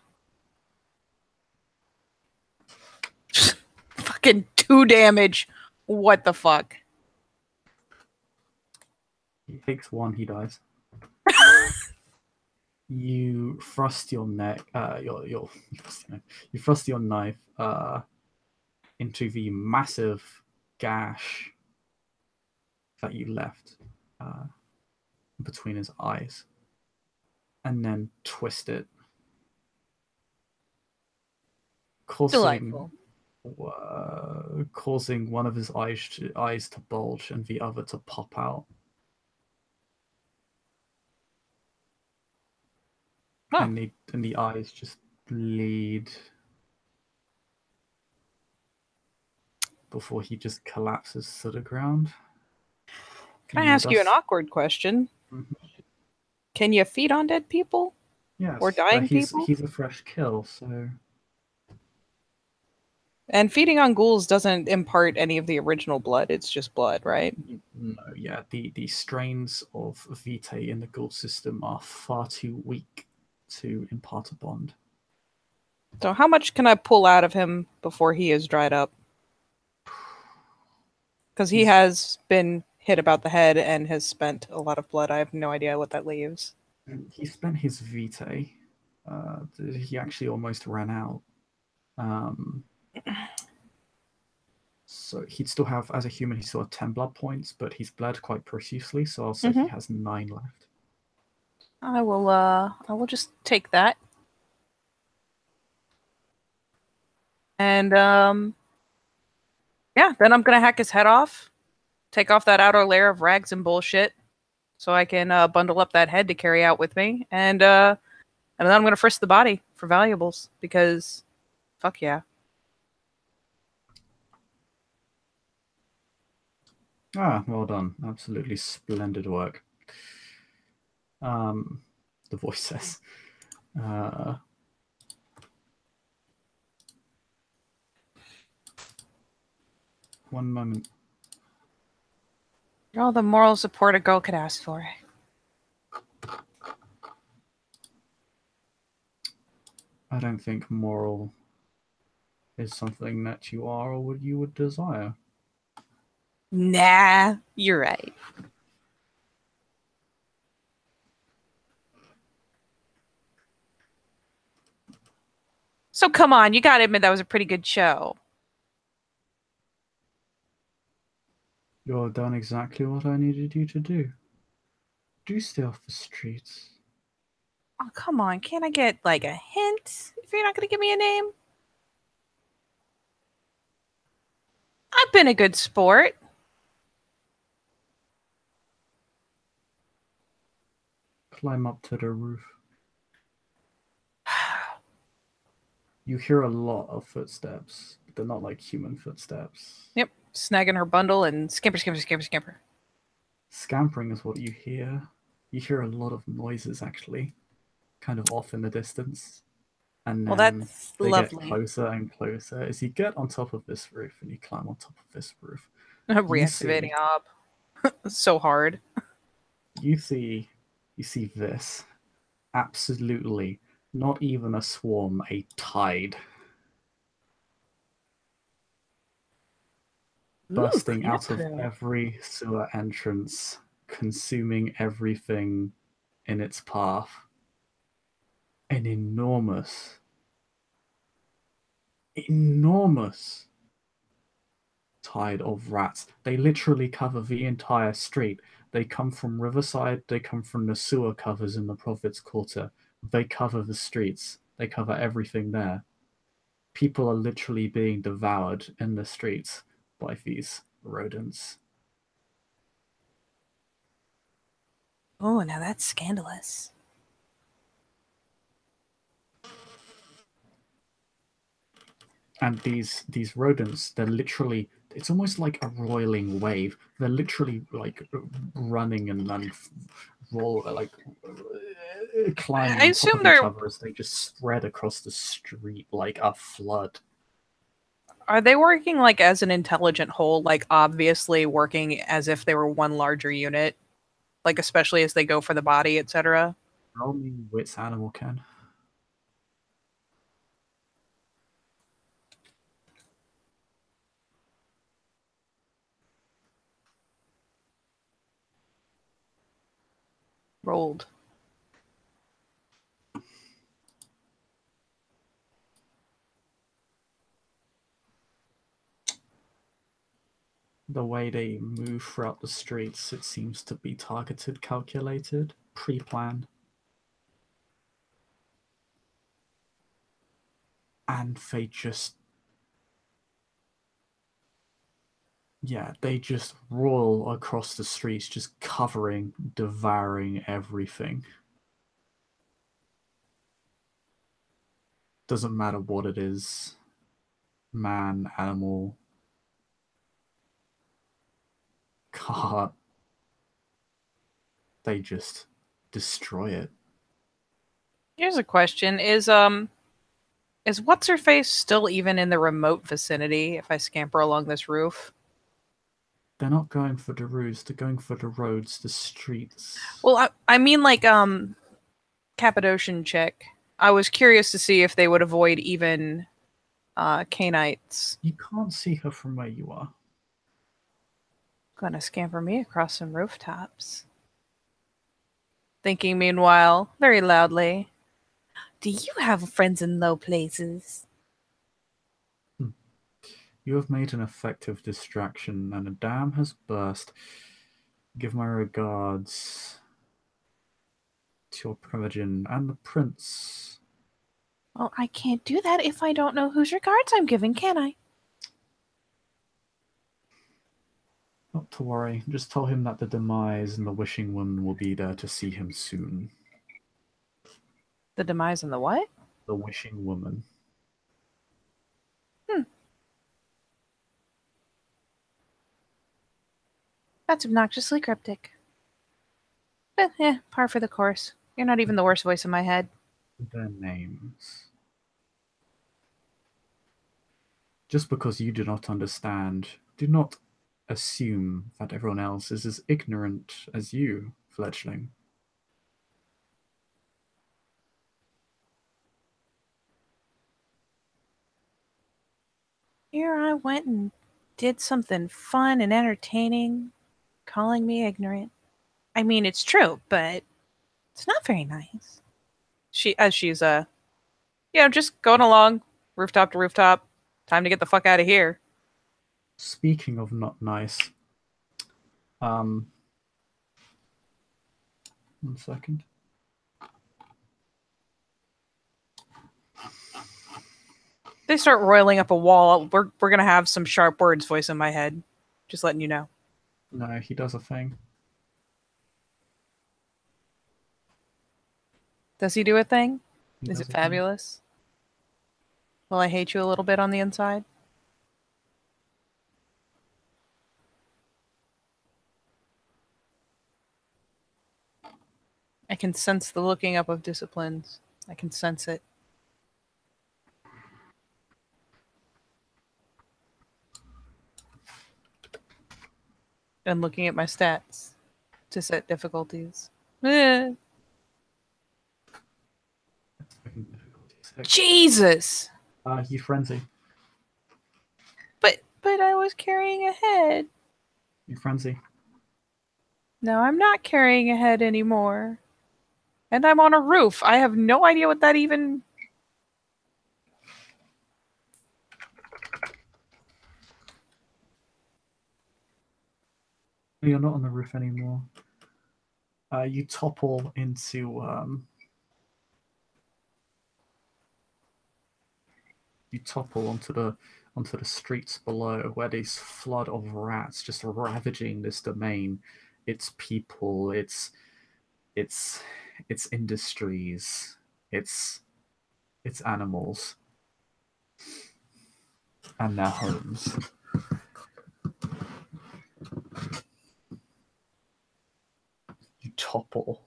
Fucking 2 damage. What the fuck? He takes 1, he dies. You thrust your neck, you thrust your knife into the massive gash that you left between his eyes, and then twist it, causing causing one of his eyes to bulge and the other to pop out. Huh. And the eyes just bleed before he just collapses to the ground. Can I ask you an awkward question? Mhm. Can you feed on dead people? Yes, Or but dying people? he's a fresh kill, so And feeding on ghouls doesn't impart any of the original blood. It's just blood, right? no, yeah. The strains of Vitae in the ghoul system are far too weak to impart a bond. So how much can I pull out of him before he is dried up? Because he has been hit about the head and has spent a lot of blood. I have no idea what that leaves. He spent his Vitae. He actually almost ran out. So he'd still have, as a human, he still had 10 blood points, but he's bled quite profusely, so I'll say he has 9 left. I will just take that. And yeah, then I'm gonna hack his head off, take off that outer layer of rags and bullshit, so I can bundle up that head to carry out with me, and then I'm gonna frisk the body for valuables because, fuck yeah. Ah, well done. Absolutely splendid work. The voice says. 1 moment. You're all the moral support a girl could ask for. I don't think moral is something that you are or you would desire. Nah, you're right. So come on, you gotta admit that was a pretty good show. You've done exactly what I needed you to do. Do stay off the streets. Oh, come on, can't I get like a hint if you're not gonna give me a name? I've been a good sport. Climb up to the roof. You hear a lot of footsteps. They're not like human footsteps. Yep, snagging her bundle and scamper, scamper, scamper, scamper. Scampering is what you hear. You hear a lot of noises actually, kind of off in the distance. And Well, then that's they get lovely. closer and closer. As you get on top of this roof and you climb on top of this roof, Reactivating ob. So hard. you see this. Absolutely not even a swarm, a tide. Ooh, bursting out of Cthulhu. every sewer entrance, consuming everything in its path. An enormous tide of rats. They literally cover the entire street. They come from Riverside, they come from the sewer covers in the Prophets Quarter. They cover the streets, they cover everything there. People are literally being devoured in the streets by these rodents. Oh, now that's scandalous. And these rodents, they're literally, it's almost like a roiling wave. They're literally like running and then roll, like climbing I on top assume of each they're. other as they just spread across the street like a flood. Are they working like as an intelligent whole? Like obviously working as if they were one larger unit, like especially as they go for the body, etc. Roll me wits animal, Ken. Rolled. The way they move throughout the streets, it seems to be targeted, calculated, pre-planned. And they just, yeah, they just roll across the streets, just covering, devouring everything. Doesn't matter what it is, man, animal, car, they just destroy it. Here's a question: is what's her face still even in the remote vicinity? If I scamper along this roof. They're not going for the roofs, they're going for the roads, the streets. Well, I mean like Cappadocian chick. I was curious to see if they would avoid even Canites. You can't see her from where you are. Gonna scamper me across some rooftops. Thinking meanwhile, very loudly, do you have friends in low places? You have made an effective distraction, and a dam has burst. Give my regards to your primogen and the prince. Well, I can't do that if I don't know whose regards I'm giving, can I? Not to worry, just tell him that the demise and the wishing woman will be there to see him soon. The demise and the what? The wishing woman. That's obnoxiously cryptic. But, par for the course. You're not even the worst voice in my head. Their names. Just because you do not understand, do not assume that everyone else is as ignorant as you, fledgling. Here I went and did something fun and entertaining, calling me ignorant. I mean, it's true, but it's not very nice. She's just going along, rooftop to rooftop. Time to get the fuck out of here. Speaking of not nice, 1 second. They start roiling up a wall. We're gonna have some sharp words voice in my head. Just letting you know. No, he does a thing. Does he do a thing? He Is does it a thing. fabulous? Will I hate you a little bit on the inside? I can sense the looking up of disciplines. I can sense it. And looking at my stats to set difficulties. Jesus! You frenzy. But But I was carrying a head. You frenzy. No, I'm not carrying a head anymore. And I'm on a roof. I have no idea what that even... You're not on the roof anymore. You topple into onto the streets below, where this flood of rats just ravaging this domain, its people, its industries, its animals, and their homes. You topple.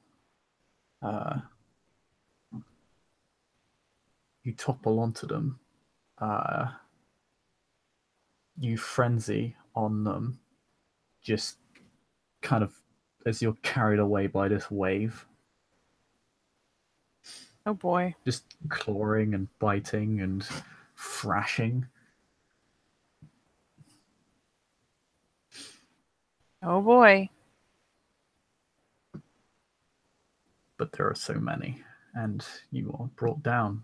You topple onto them. You frenzy on them, just kind of as you're carried away by this wave. Oh boy. Just clawing and biting and thrashing. Oh boy. But there are so many, and you are brought down.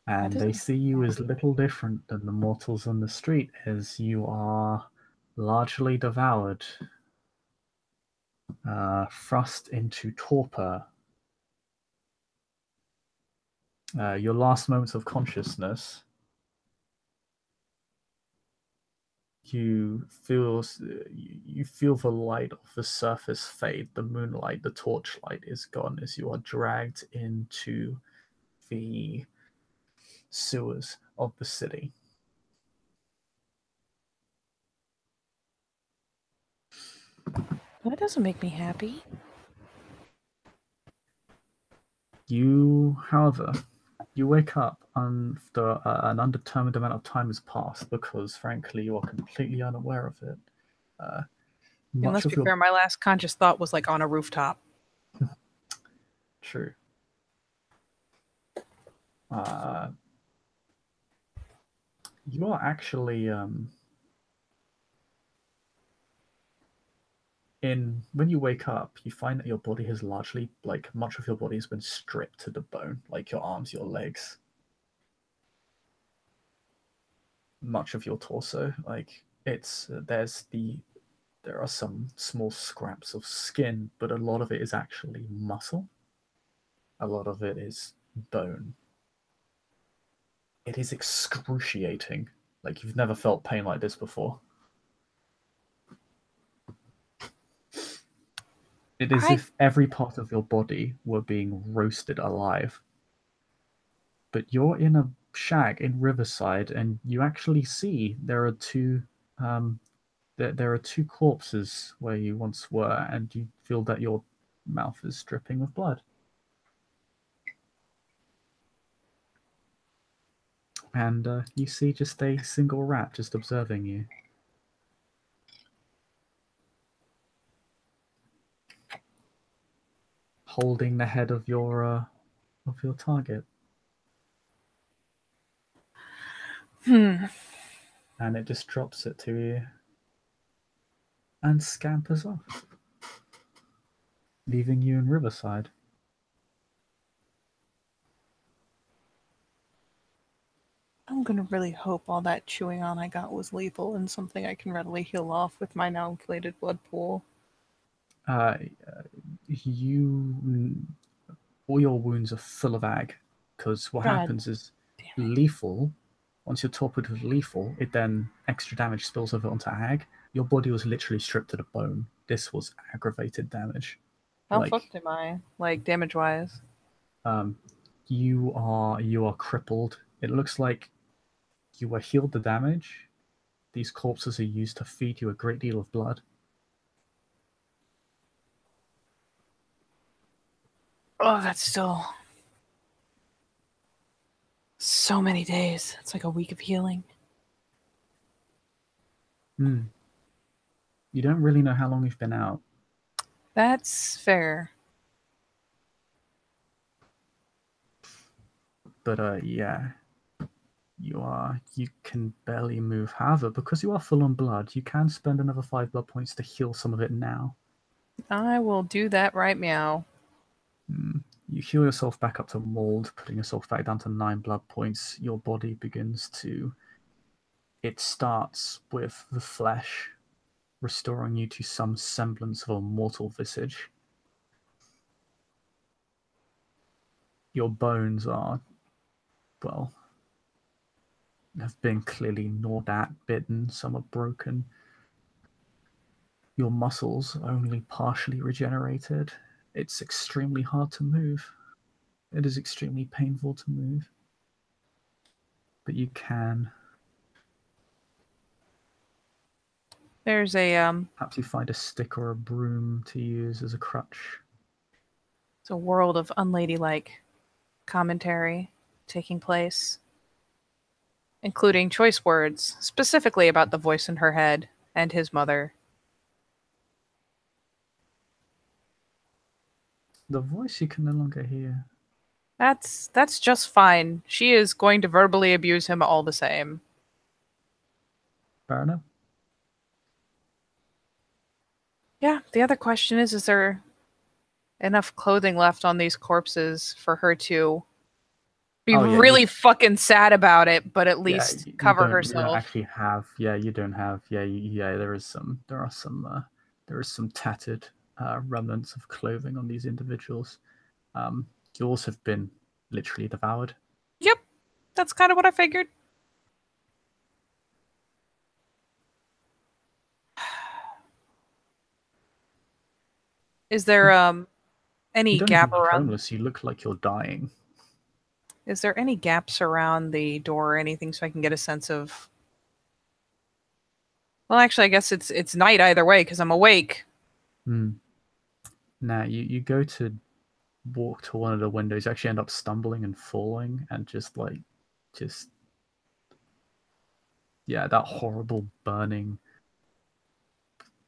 And they see you as little different than the mortals on the street, as you are largely devoured, thrust into torpor. Your last moments of consciousness, you feel the light of the surface fade. The moonlight, the torchlight is gone as you are dragged into the sewers of the city. That doesn't make me happy. You, however, you wake up after an undetermined amount of time has passed, because frankly you are completely unaware of it. And let's be fair, my last conscious thought was like on a rooftop. True. You are actually when you wake up, you find that your body has largely, like, much of your body has been stripped to the bone, like your arms, your legs, much of your torso. Like, there are some small scraps of skin, but a lot of it is actually muscle. A lot of it is bone. It is excruciating. Like, you've never felt pain like this before. It is as if every part of your body were being roasted alive. But you're in a shack in Riverside, and you actually see there are two corpses where you once were, and you feel that your mouth is dripping with blood. And you see just a single rat just observing you. Holding the head of your target. And it just drops it to you and scampers off, leaving you in Riverside. I'm gonna really hope all that chewing on I got was lethal and something I can readily heal off with my now inflated blood pool. All your wounds are full of ag, because what happens is lethal. Once you're torpid with lethal, it then extra damage spills over onto ag. Your body was literally stripped to the bone. This was aggravated damage. How fucked am I? Like, damage-wise? You are crippled. It looks like you were healed the damage. These corpses are used to feed you a great deal of blood. Oh, that's still so many days. It's like a week of healing. You don't really know how long you've been out. That's fair. But yeah. You can barely move. However, because you are full on blood, you can spend another 5 blood points to heal some of it now. I will do that right meow. You heal yourself back up to mold, putting yourself back down to 9 blood points. Your body begins to. It starts with the flesh, restoring you to some semblance of a mortal visage. Your bones are, well, have been clearly gnawed at, bitten, some are broken. Your muscles are only partially regenerated. It's extremely hard to move. It is extremely painful to move. But you can. There's a Perhaps you find a stick or a broom to use as a crutch. it's a world of unladylike commentary taking place, including choice words specifically about the voice in her head and his mother. The voice you can no longer hear. That's just fine. She is going to verbally abuse him all the same. Fair enough. Yeah, the other question is there enough clothing left on these corpses for her to be Oh yeah, really fucking sad about it, but at yeah. least You cover don't herself? actually have. Yeah, you don't have. Yeah, yeah. There is some. There is some tattered remnants of clothing on these individuals. Yours have been literally devoured. Yep, that's kind of what I figured. Is there You any don't even gap look around? homeless. You look like you're dying. Is there any gaps around the door or anything so I can get a sense of? Well, actually, I guess it's night either way because I'm awake. Hmm. Now you go to walk to one of the windows. You actually end up stumbling and falling, and just yeah, that horrible burning,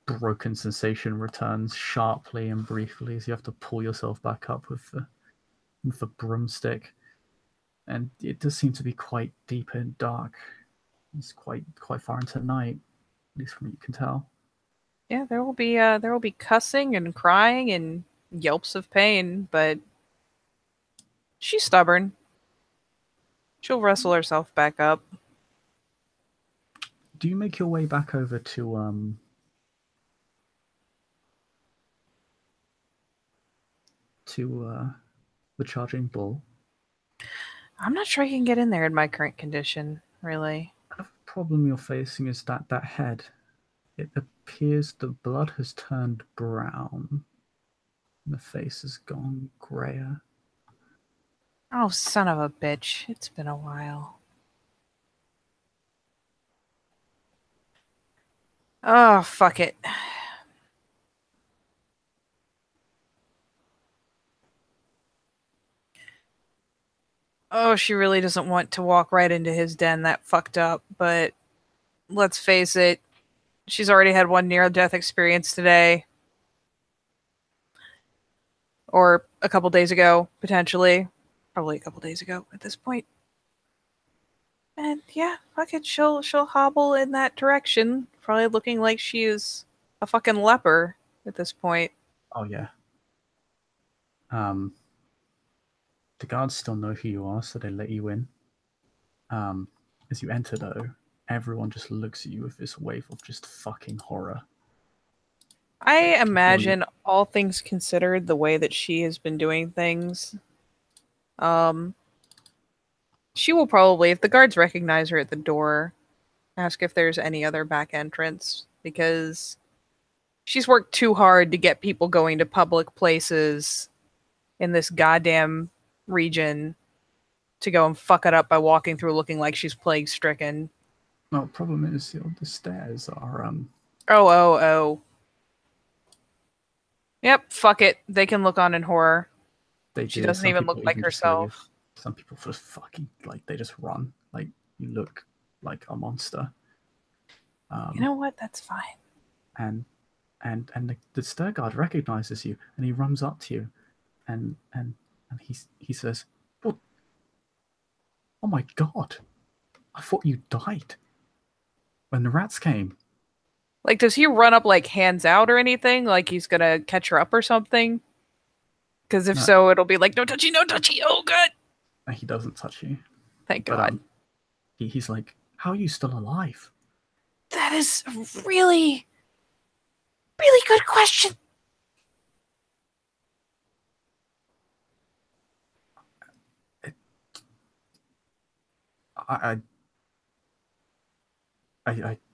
broken sensation returns sharply and briefly as you have to pull yourself back up with the broomstick. And it does seem to be quite deep and dark. It's quite far into night, at least from what you can tell. Yeah, there will be cussing and crying and yelps of pain, but she's stubborn. She'll wrestle herself back up. Do you make your way back over to the charging bull? I'm not sure I can get in there in my current condition, really. The problem you're facing is that head. It appears the blood has turned brown. And the face has gone grayer. Oh, son of a bitch. It's been a while. Oh, fuck it. Oh, she really doesn't want to walk right into his den. That fucked up. But let's face it, she's already had one near death experience today. Or a couple days ago, potentially. Probably a couple days ago at this point. And yeah, fuck it, she'll hobble in that direction, probably looking like she is a fucking leper at this point. Oh yeah. Um, the guards still know who you are, so they let you in. As you enter, though, everyone just looks at you with this wave of just fucking horror. I Like you're, imagine, all things considered, the way that she has been doing things, um, she will probably, if the guards recognize her at the door, ask if there's any other back entrance because she's worked too hard to get people going to public places in this goddamn region to go and fuck it up by walking through looking like she's plague stricken. well, problem is, the stairs are Oh, oh, oh. Yep, fuck it. They can look on in horror. they She do. doesn't Some even look people like even just leave. herself. Some people just fucking like they just run. Like you look like a monster. You Um, know what? That's fine. and the stair guard recognizes you, and he runs up to you, and he says, "What? Oh my god!" I thought you died when the rats came. Like, does he run up, like, hands out or anything? Like he's gonna catch her up or something? Because if No, so, it'll be like, no touchy, no touchy. Oh, God. he doesn't touch you. Thank But God. he's like, how are you still alive? That is a really, really good question. I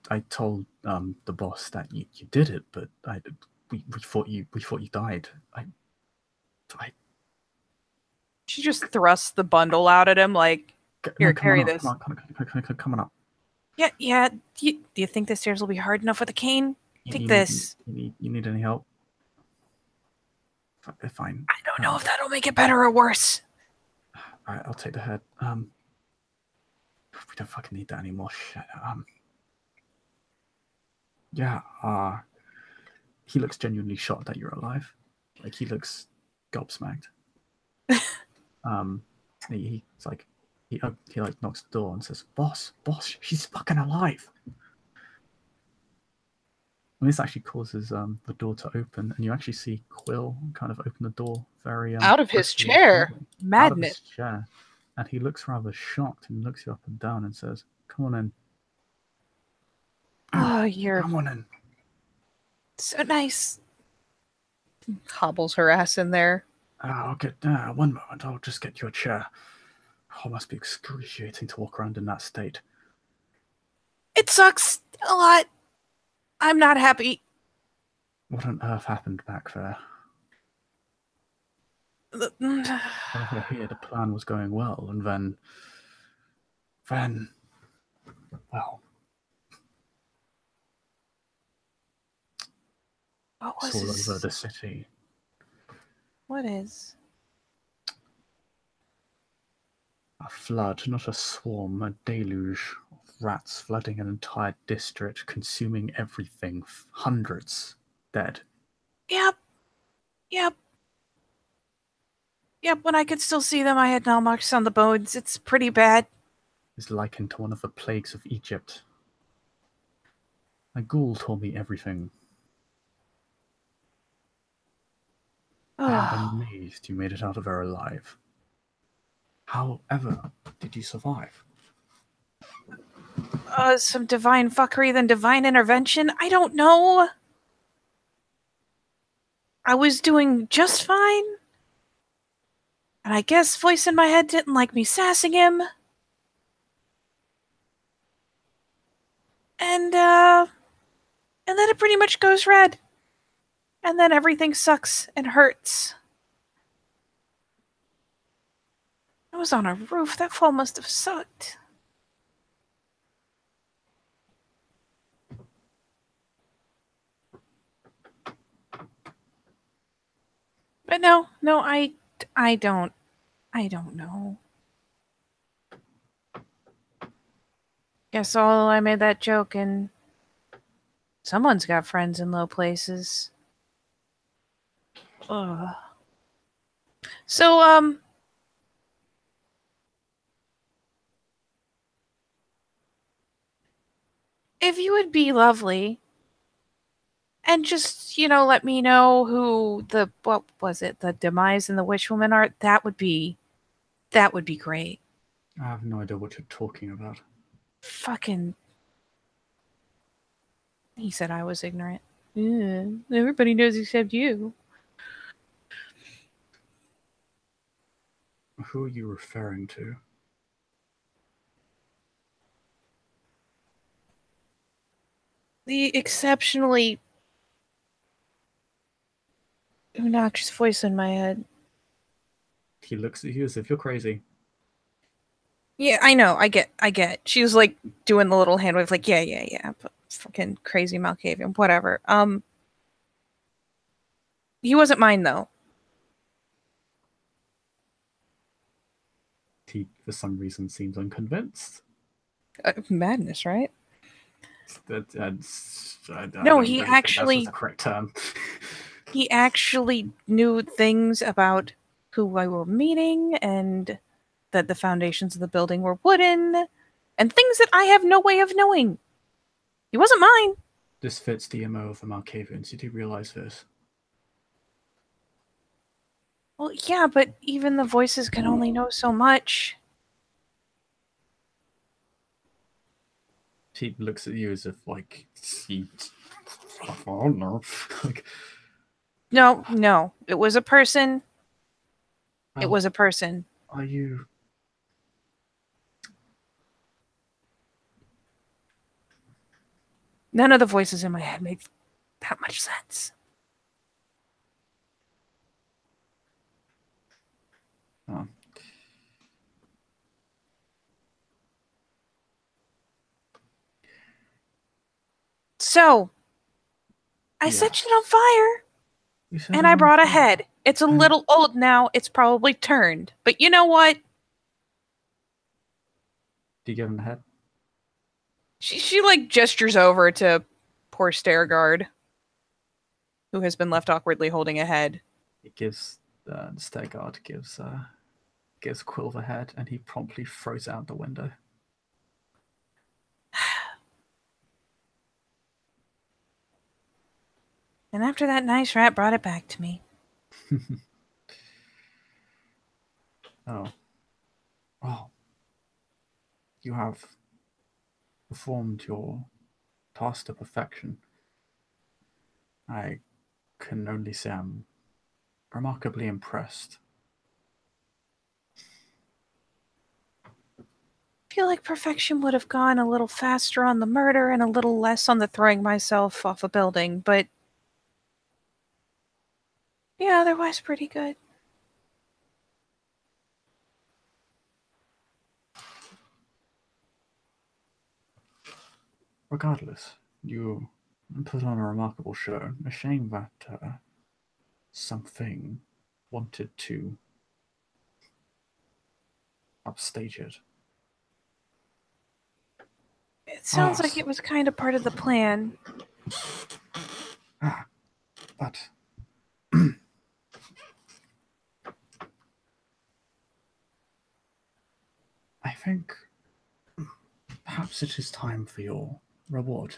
I told the boss that you did it, but we thought you died. I She just thrusts the bundle out at him, like, no, here, come on carry up, this. come on up. Yeah, yeah. Do you think the stairs will be hard enough with a cane? Take You this. need any help? Fine. I don't know if that'll make it better or worse. All right, I'll take the head. We don't fucking need that anymore. Shit. Yeah. He looks genuinely shocked that you're alive. Like he looks gobsmacked. He's like, he like knocks the door and says, "Boss, she's fucking alive." And this actually causes the door to open, and you actually see Quill kind of open the door very Out of his briskly and chair. smoothly. Out of his Madness. chair, and he looks rather shocked and looks you up and down and says, "Come on in." Oh, you're Come on in. so nice. Hobbles her ass in there. I'll get 1 moment. I'll just get you a chair. Oh, it must be excruciating to walk around in that state. It sucks a lot. I'm not happy. What on earth happened back there? Over here, the plan was going well, and then, well, What was it's all this? over the city. What is? A flood, not a swarm, a deluge of rats flooding an entire district, consuming everything. Hundreds dead. Yep. Yep. Yep. When I could still see them, I had nail marks on the bones. It's pretty bad. It's likened to one of the plagues of Egypt. A ghoul told me everything. I am amazed you made it out of there alive. However, did you survive? Some divine fuckery, then divine intervention? I don't know. I was doing just fine. And I guess voice in my head didn't like me sassing him. And then it pretty much goes red. And then everything sucks and hurts. I was on a roof. That fall must have sucked. But no, I don't know. Guess all I made that joke and someone's got friends in low places. Ugh. So, if you would be lovely and just, let me know who what was it, the demise and the witch woman are, that would be great. I have no idea what you're talking about. Fucking. He said I was ignorant. Yeah, everybody knows except you. Who are you referring to? The exceptionally obnoxious voice in my head. He looks at you as if you're crazy. Yeah, I know. I get. She was like doing the little hand wave, like, yeah. But fucking crazy Malkavian, whatever. He wasn't mine though. He, for some reason, seems unconvinced. Madness, right? No, he actually. That's the correct term. He actually knew things about who I were meeting and that the foundations of the building were wooden and things that I have no way of knowing. He wasn't mine. This fits the MO of the Malkavians. You do realize this. Well, yeah, but even the voices can only know so much. She looks at you as if, like, I don't know. Like, No. It was a person. It well, was a person. are you... None of the voices in my head make that much sense. Oh. So, I set Yes. it on fire, You set and it I on brought a fire. head. It's a little old now. It's probably turned. But you know what? Do you give him the head? She like gestures over to poor Stairguard, who has been left awkwardly holding a head. He gives... the stair guard gives Quill the head, and he promptly throws it out the window. And after that nice rat brought it back to me. Oh. Oh. You have performed your task to perfection. I can only say I'm remarkably impressed. I feel like perfection would have gone a little faster on the murder and a little less on the throwing myself off a building, but yeah, otherwise pretty good. Regardless, you put on a remarkable show. A shame that something wanted to upstage it. It sounds like So- it was kind of part of the plan. But I think perhaps it is time for your reward.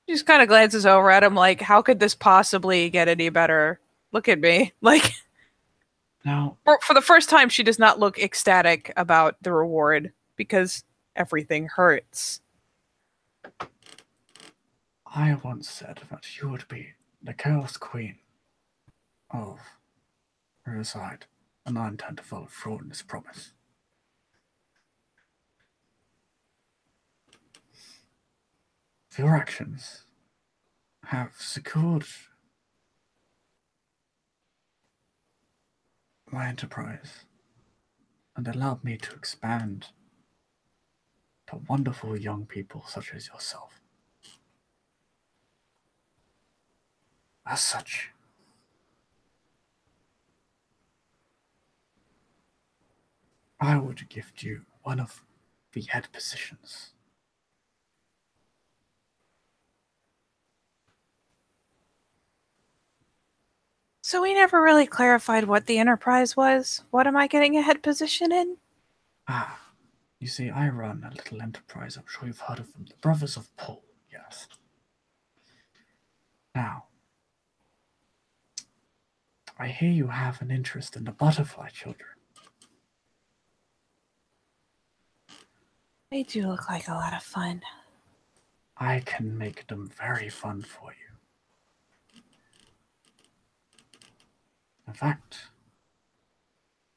She just kind of glances over at him like, how could this possibly get any better? Look at me. Like, Now, for the first time, she does not look ecstatic about the reward because everything hurts. I once said that you would be the Chaos Queen of Riverside, and I intend to follow through on this promise. Your actions have secured my enterprise and allowed me to expand to wonderful young people such as yourself. As such, I would gift you one of the head positions. So we never really clarified what the Enterprise was. What am I getting a head position in? You see, I run a little enterprise. I'm sure you've heard of them. The Brothers of Paul, yes. Now, I hear you have an interest in the butterfly children. They do look like a lot of fun. I can make them very fun for you. In fact,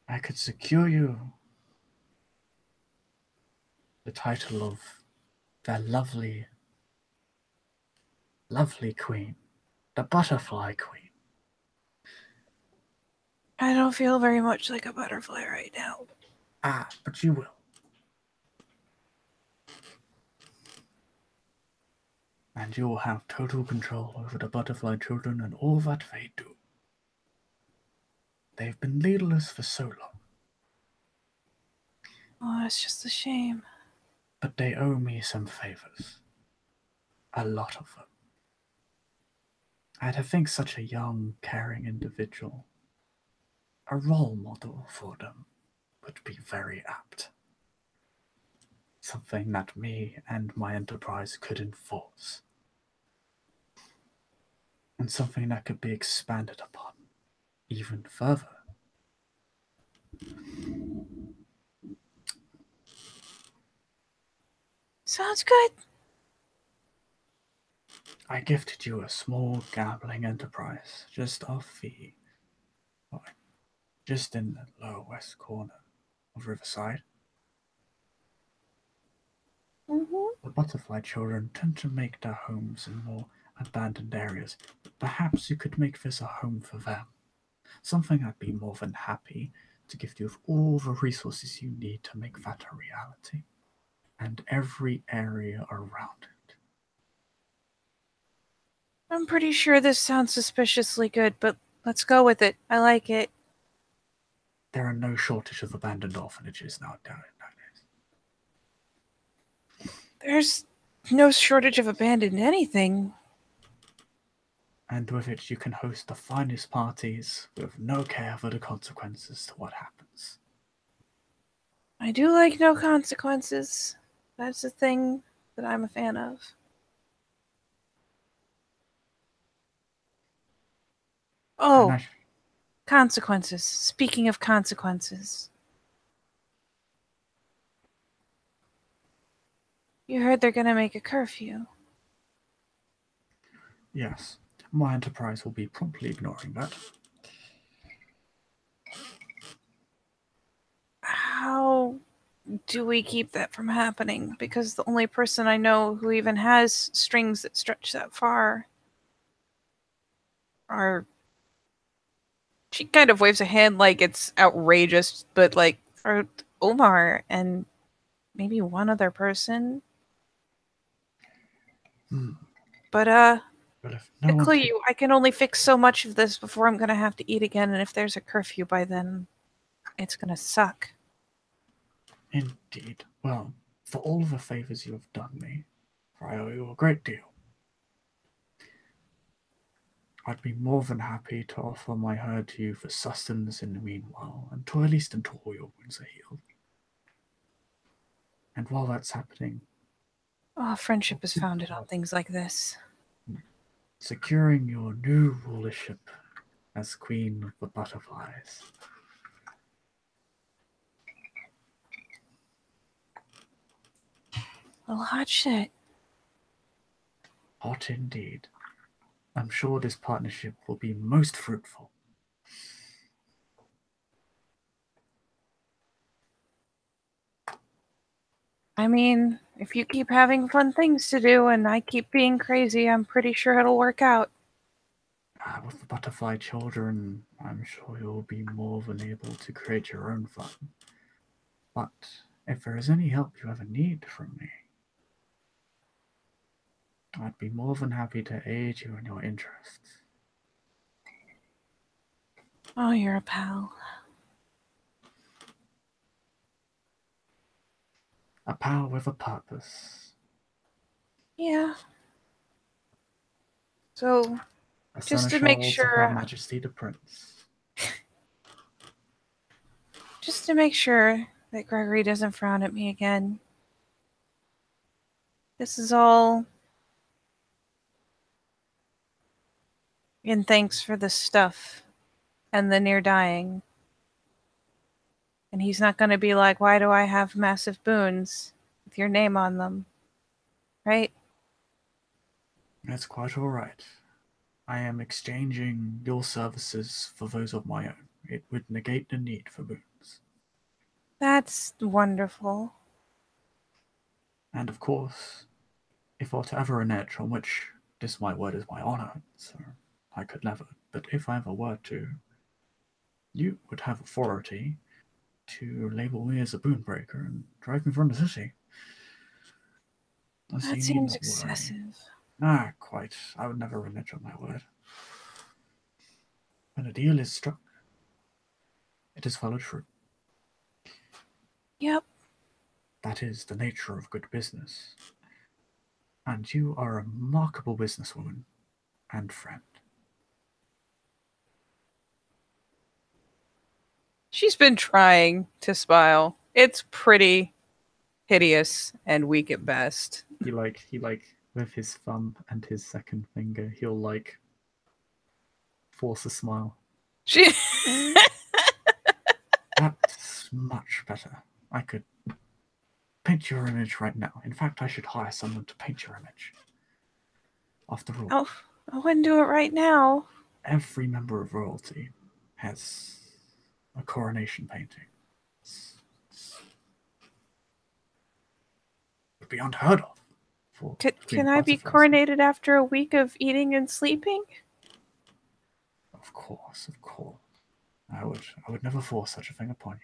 I could secure you the title of the lovely, lovely queen, the butterfly queen. I don't feel very much like a butterfly right now. But you will. And you will have total control over the butterfly children and all that they do. They've been leaderless for so long, Oh, that's just a shame. but they owe me some favors. A lot of them. And to think such a young, caring individual A role model for them would be very apt. Something that me and my enterprise could enforce. And something that could be expanded upon even further. Sounds good. I gifted you a small gambling enterprise just off the, well, just in the lower west corner of Riverside. Mm-hmm. The butterfly children tend to make their homes in more abandoned areas, but perhaps you could make this a home for them. Something I'd be more than happy to gift you with all the resources you need to make that a reality, and every area around it. I'm pretty sure this sounds suspiciously good, but let's go with it. I like it. There are no shortage of abandoned orphanages nowadays. There's no shortage of abandoned anything. And with it, you can host the finest parties with no care for the consequences to what happens. I do like no consequences. That's the thing that I'm a fan of. And Oh, consequences. Speaking of consequences, you heard they're gonna make a curfew. yes, my enterprise will be promptly ignoring that. How do we keep that from happening? Because the only person I know who even has strings that stretch that far are. She kind of waves a hand like it's outrageous, but like for Omar and maybe one other person. Hmm. But But if I no one clue you, I can only fix so much of this before I'm gonna have to eat again, and if there's a curfew by then, it's gonna suck. Indeed. Well, for all of the favors you have done me, for I owe you a great deal, I'd be more than happy to offer my herd to you for sustenance in the meanwhile, until at least until all your wounds are healed. And while that's happening, Oh, friendship is founded on things like this. securing your new rulership as Queen of the Butterflies. Well, hot shit. Hot indeed. I'm sure this partnership will be most fruitful. I mean, if you keep having fun things to do and I keep being crazy, I'm pretty sure it'll work out. With the butterfly children, I'm sure you'll be more than able to create your own fun. But if there is any help you ever need from me, I'd be more than happy to aid you in your interests. Oh, you're a pal. A pal with a purpose. Yeah. So, A just to make seneschal to Her sure, Majesty the Prince. that Gregory doesn't frown at me again. This is all in thanks for the stuff and the near dying. And he's not going to be like, why do I have massive boons with your name on them? Right? That's quite all right. I am exchanging your services for those of my own. It would negate the need for boons. That's wonderful. And of course, if I were to ever renege, on which this my word is my honor, so I could never, but if I ever were to, you would have authority to label me as a boon breaker and drive me from the city. Thus That you need seems not worry. excessive. Ah, quite. I would never renege on my word. When a deal is struck, it is followed through. Yep. That is the nature of good business. And you are a remarkable businesswoman and friend. She's been trying to smile. It's pretty hideous and weak at best. He with his thumb and his second finger, he'll like force a smile. She That's much better. I could paint your image right now. In fact, I should hire someone to paint your image. After all, Oh, I wouldn't do it right now. every member of royalty has a coronation painting. It would be unheard of. Can I be coronated after a week of eating and sleeping? Of course, of course. I would never force such a thing upon you.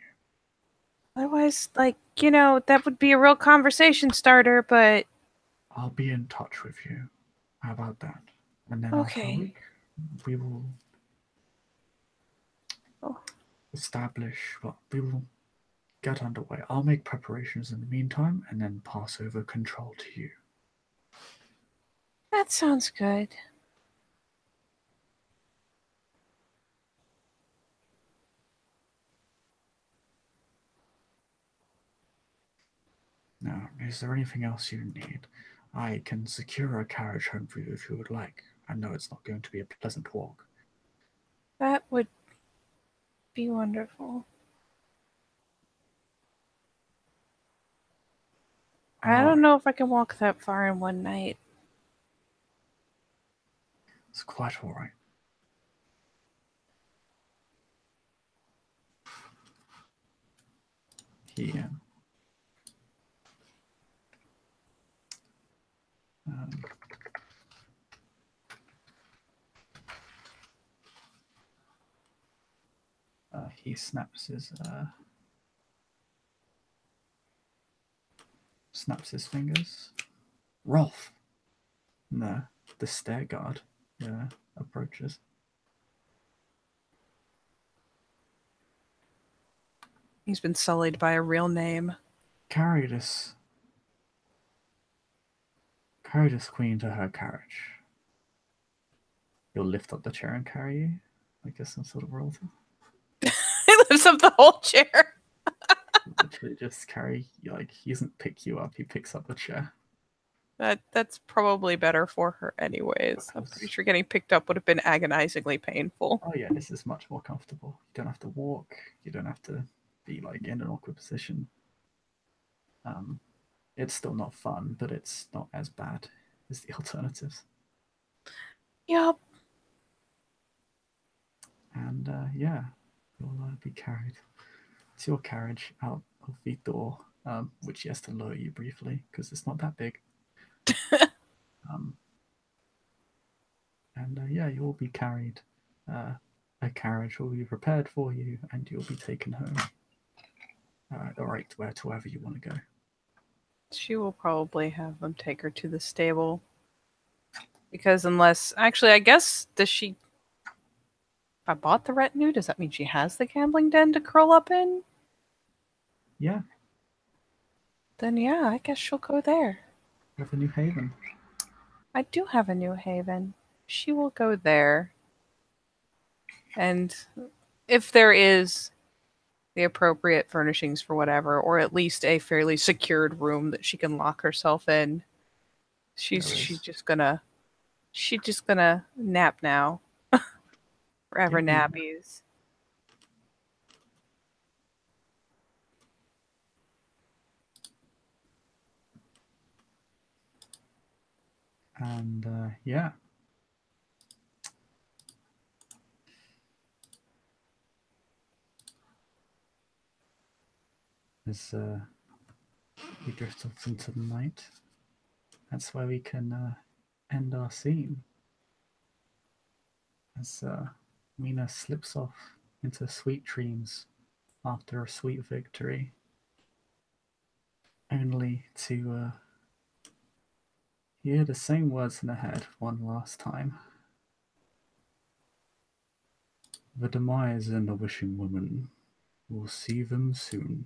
Otherwise, that would be a real conversation starter, but... I'll be in touch with you. How about that? And then after a week, we will we will get underway. I'll make preparations in the meantime and then pass over control to you. That sounds good. Now, is there anything else you need? I can secure a carriage home for you if you would like. I know it's not going to be a pleasant walk. That would be wonderful. I don't know if I can walk that far in one night. It's quite all right. He snaps his fingers. Rolf! No, the stair guard approaches. He's been sullied by a real name. Carry this queen to her carriage. He'll lift up the chair and carry you, like as some sort of royalty. He lifts up the whole chair. Literally just carry, he doesn't pick you up, he picks up the chair. That's probably better for her anyways. I'm pretty sure getting picked up would have been agonizingly painful. Oh yeah, this is much more comfortable. You don't have to walk, you don't have to be in an awkward position. It's still not fun, but it's not as bad as the alternatives. Yep. And you'll be carried to your carriage out of the door, which he has to lower you briefly because it's not that big. You'll be carried. A carriage will be prepared for you, and you'll be taken home. To wherever you want to go. She will probably have them take her to the stable. Because I guess, does she... If I bought the retinue, does that mean she has the gambling den to curl up in? Yeah. Then yeah, I guess she'll go there. You have a new haven. I do have a new haven. She will go there. And if there is the appropriate furnishings for whatever, or at least a fairly secured room that she can lock herself in, she's just gonna nap now. Forever nappies. And as we drift off into the night, that's where we can end our scene. As Meena slips off into sweet dreams after a sweet victory, only to hear the same words in her head one last time. The demise and the wishing woman will see them soon.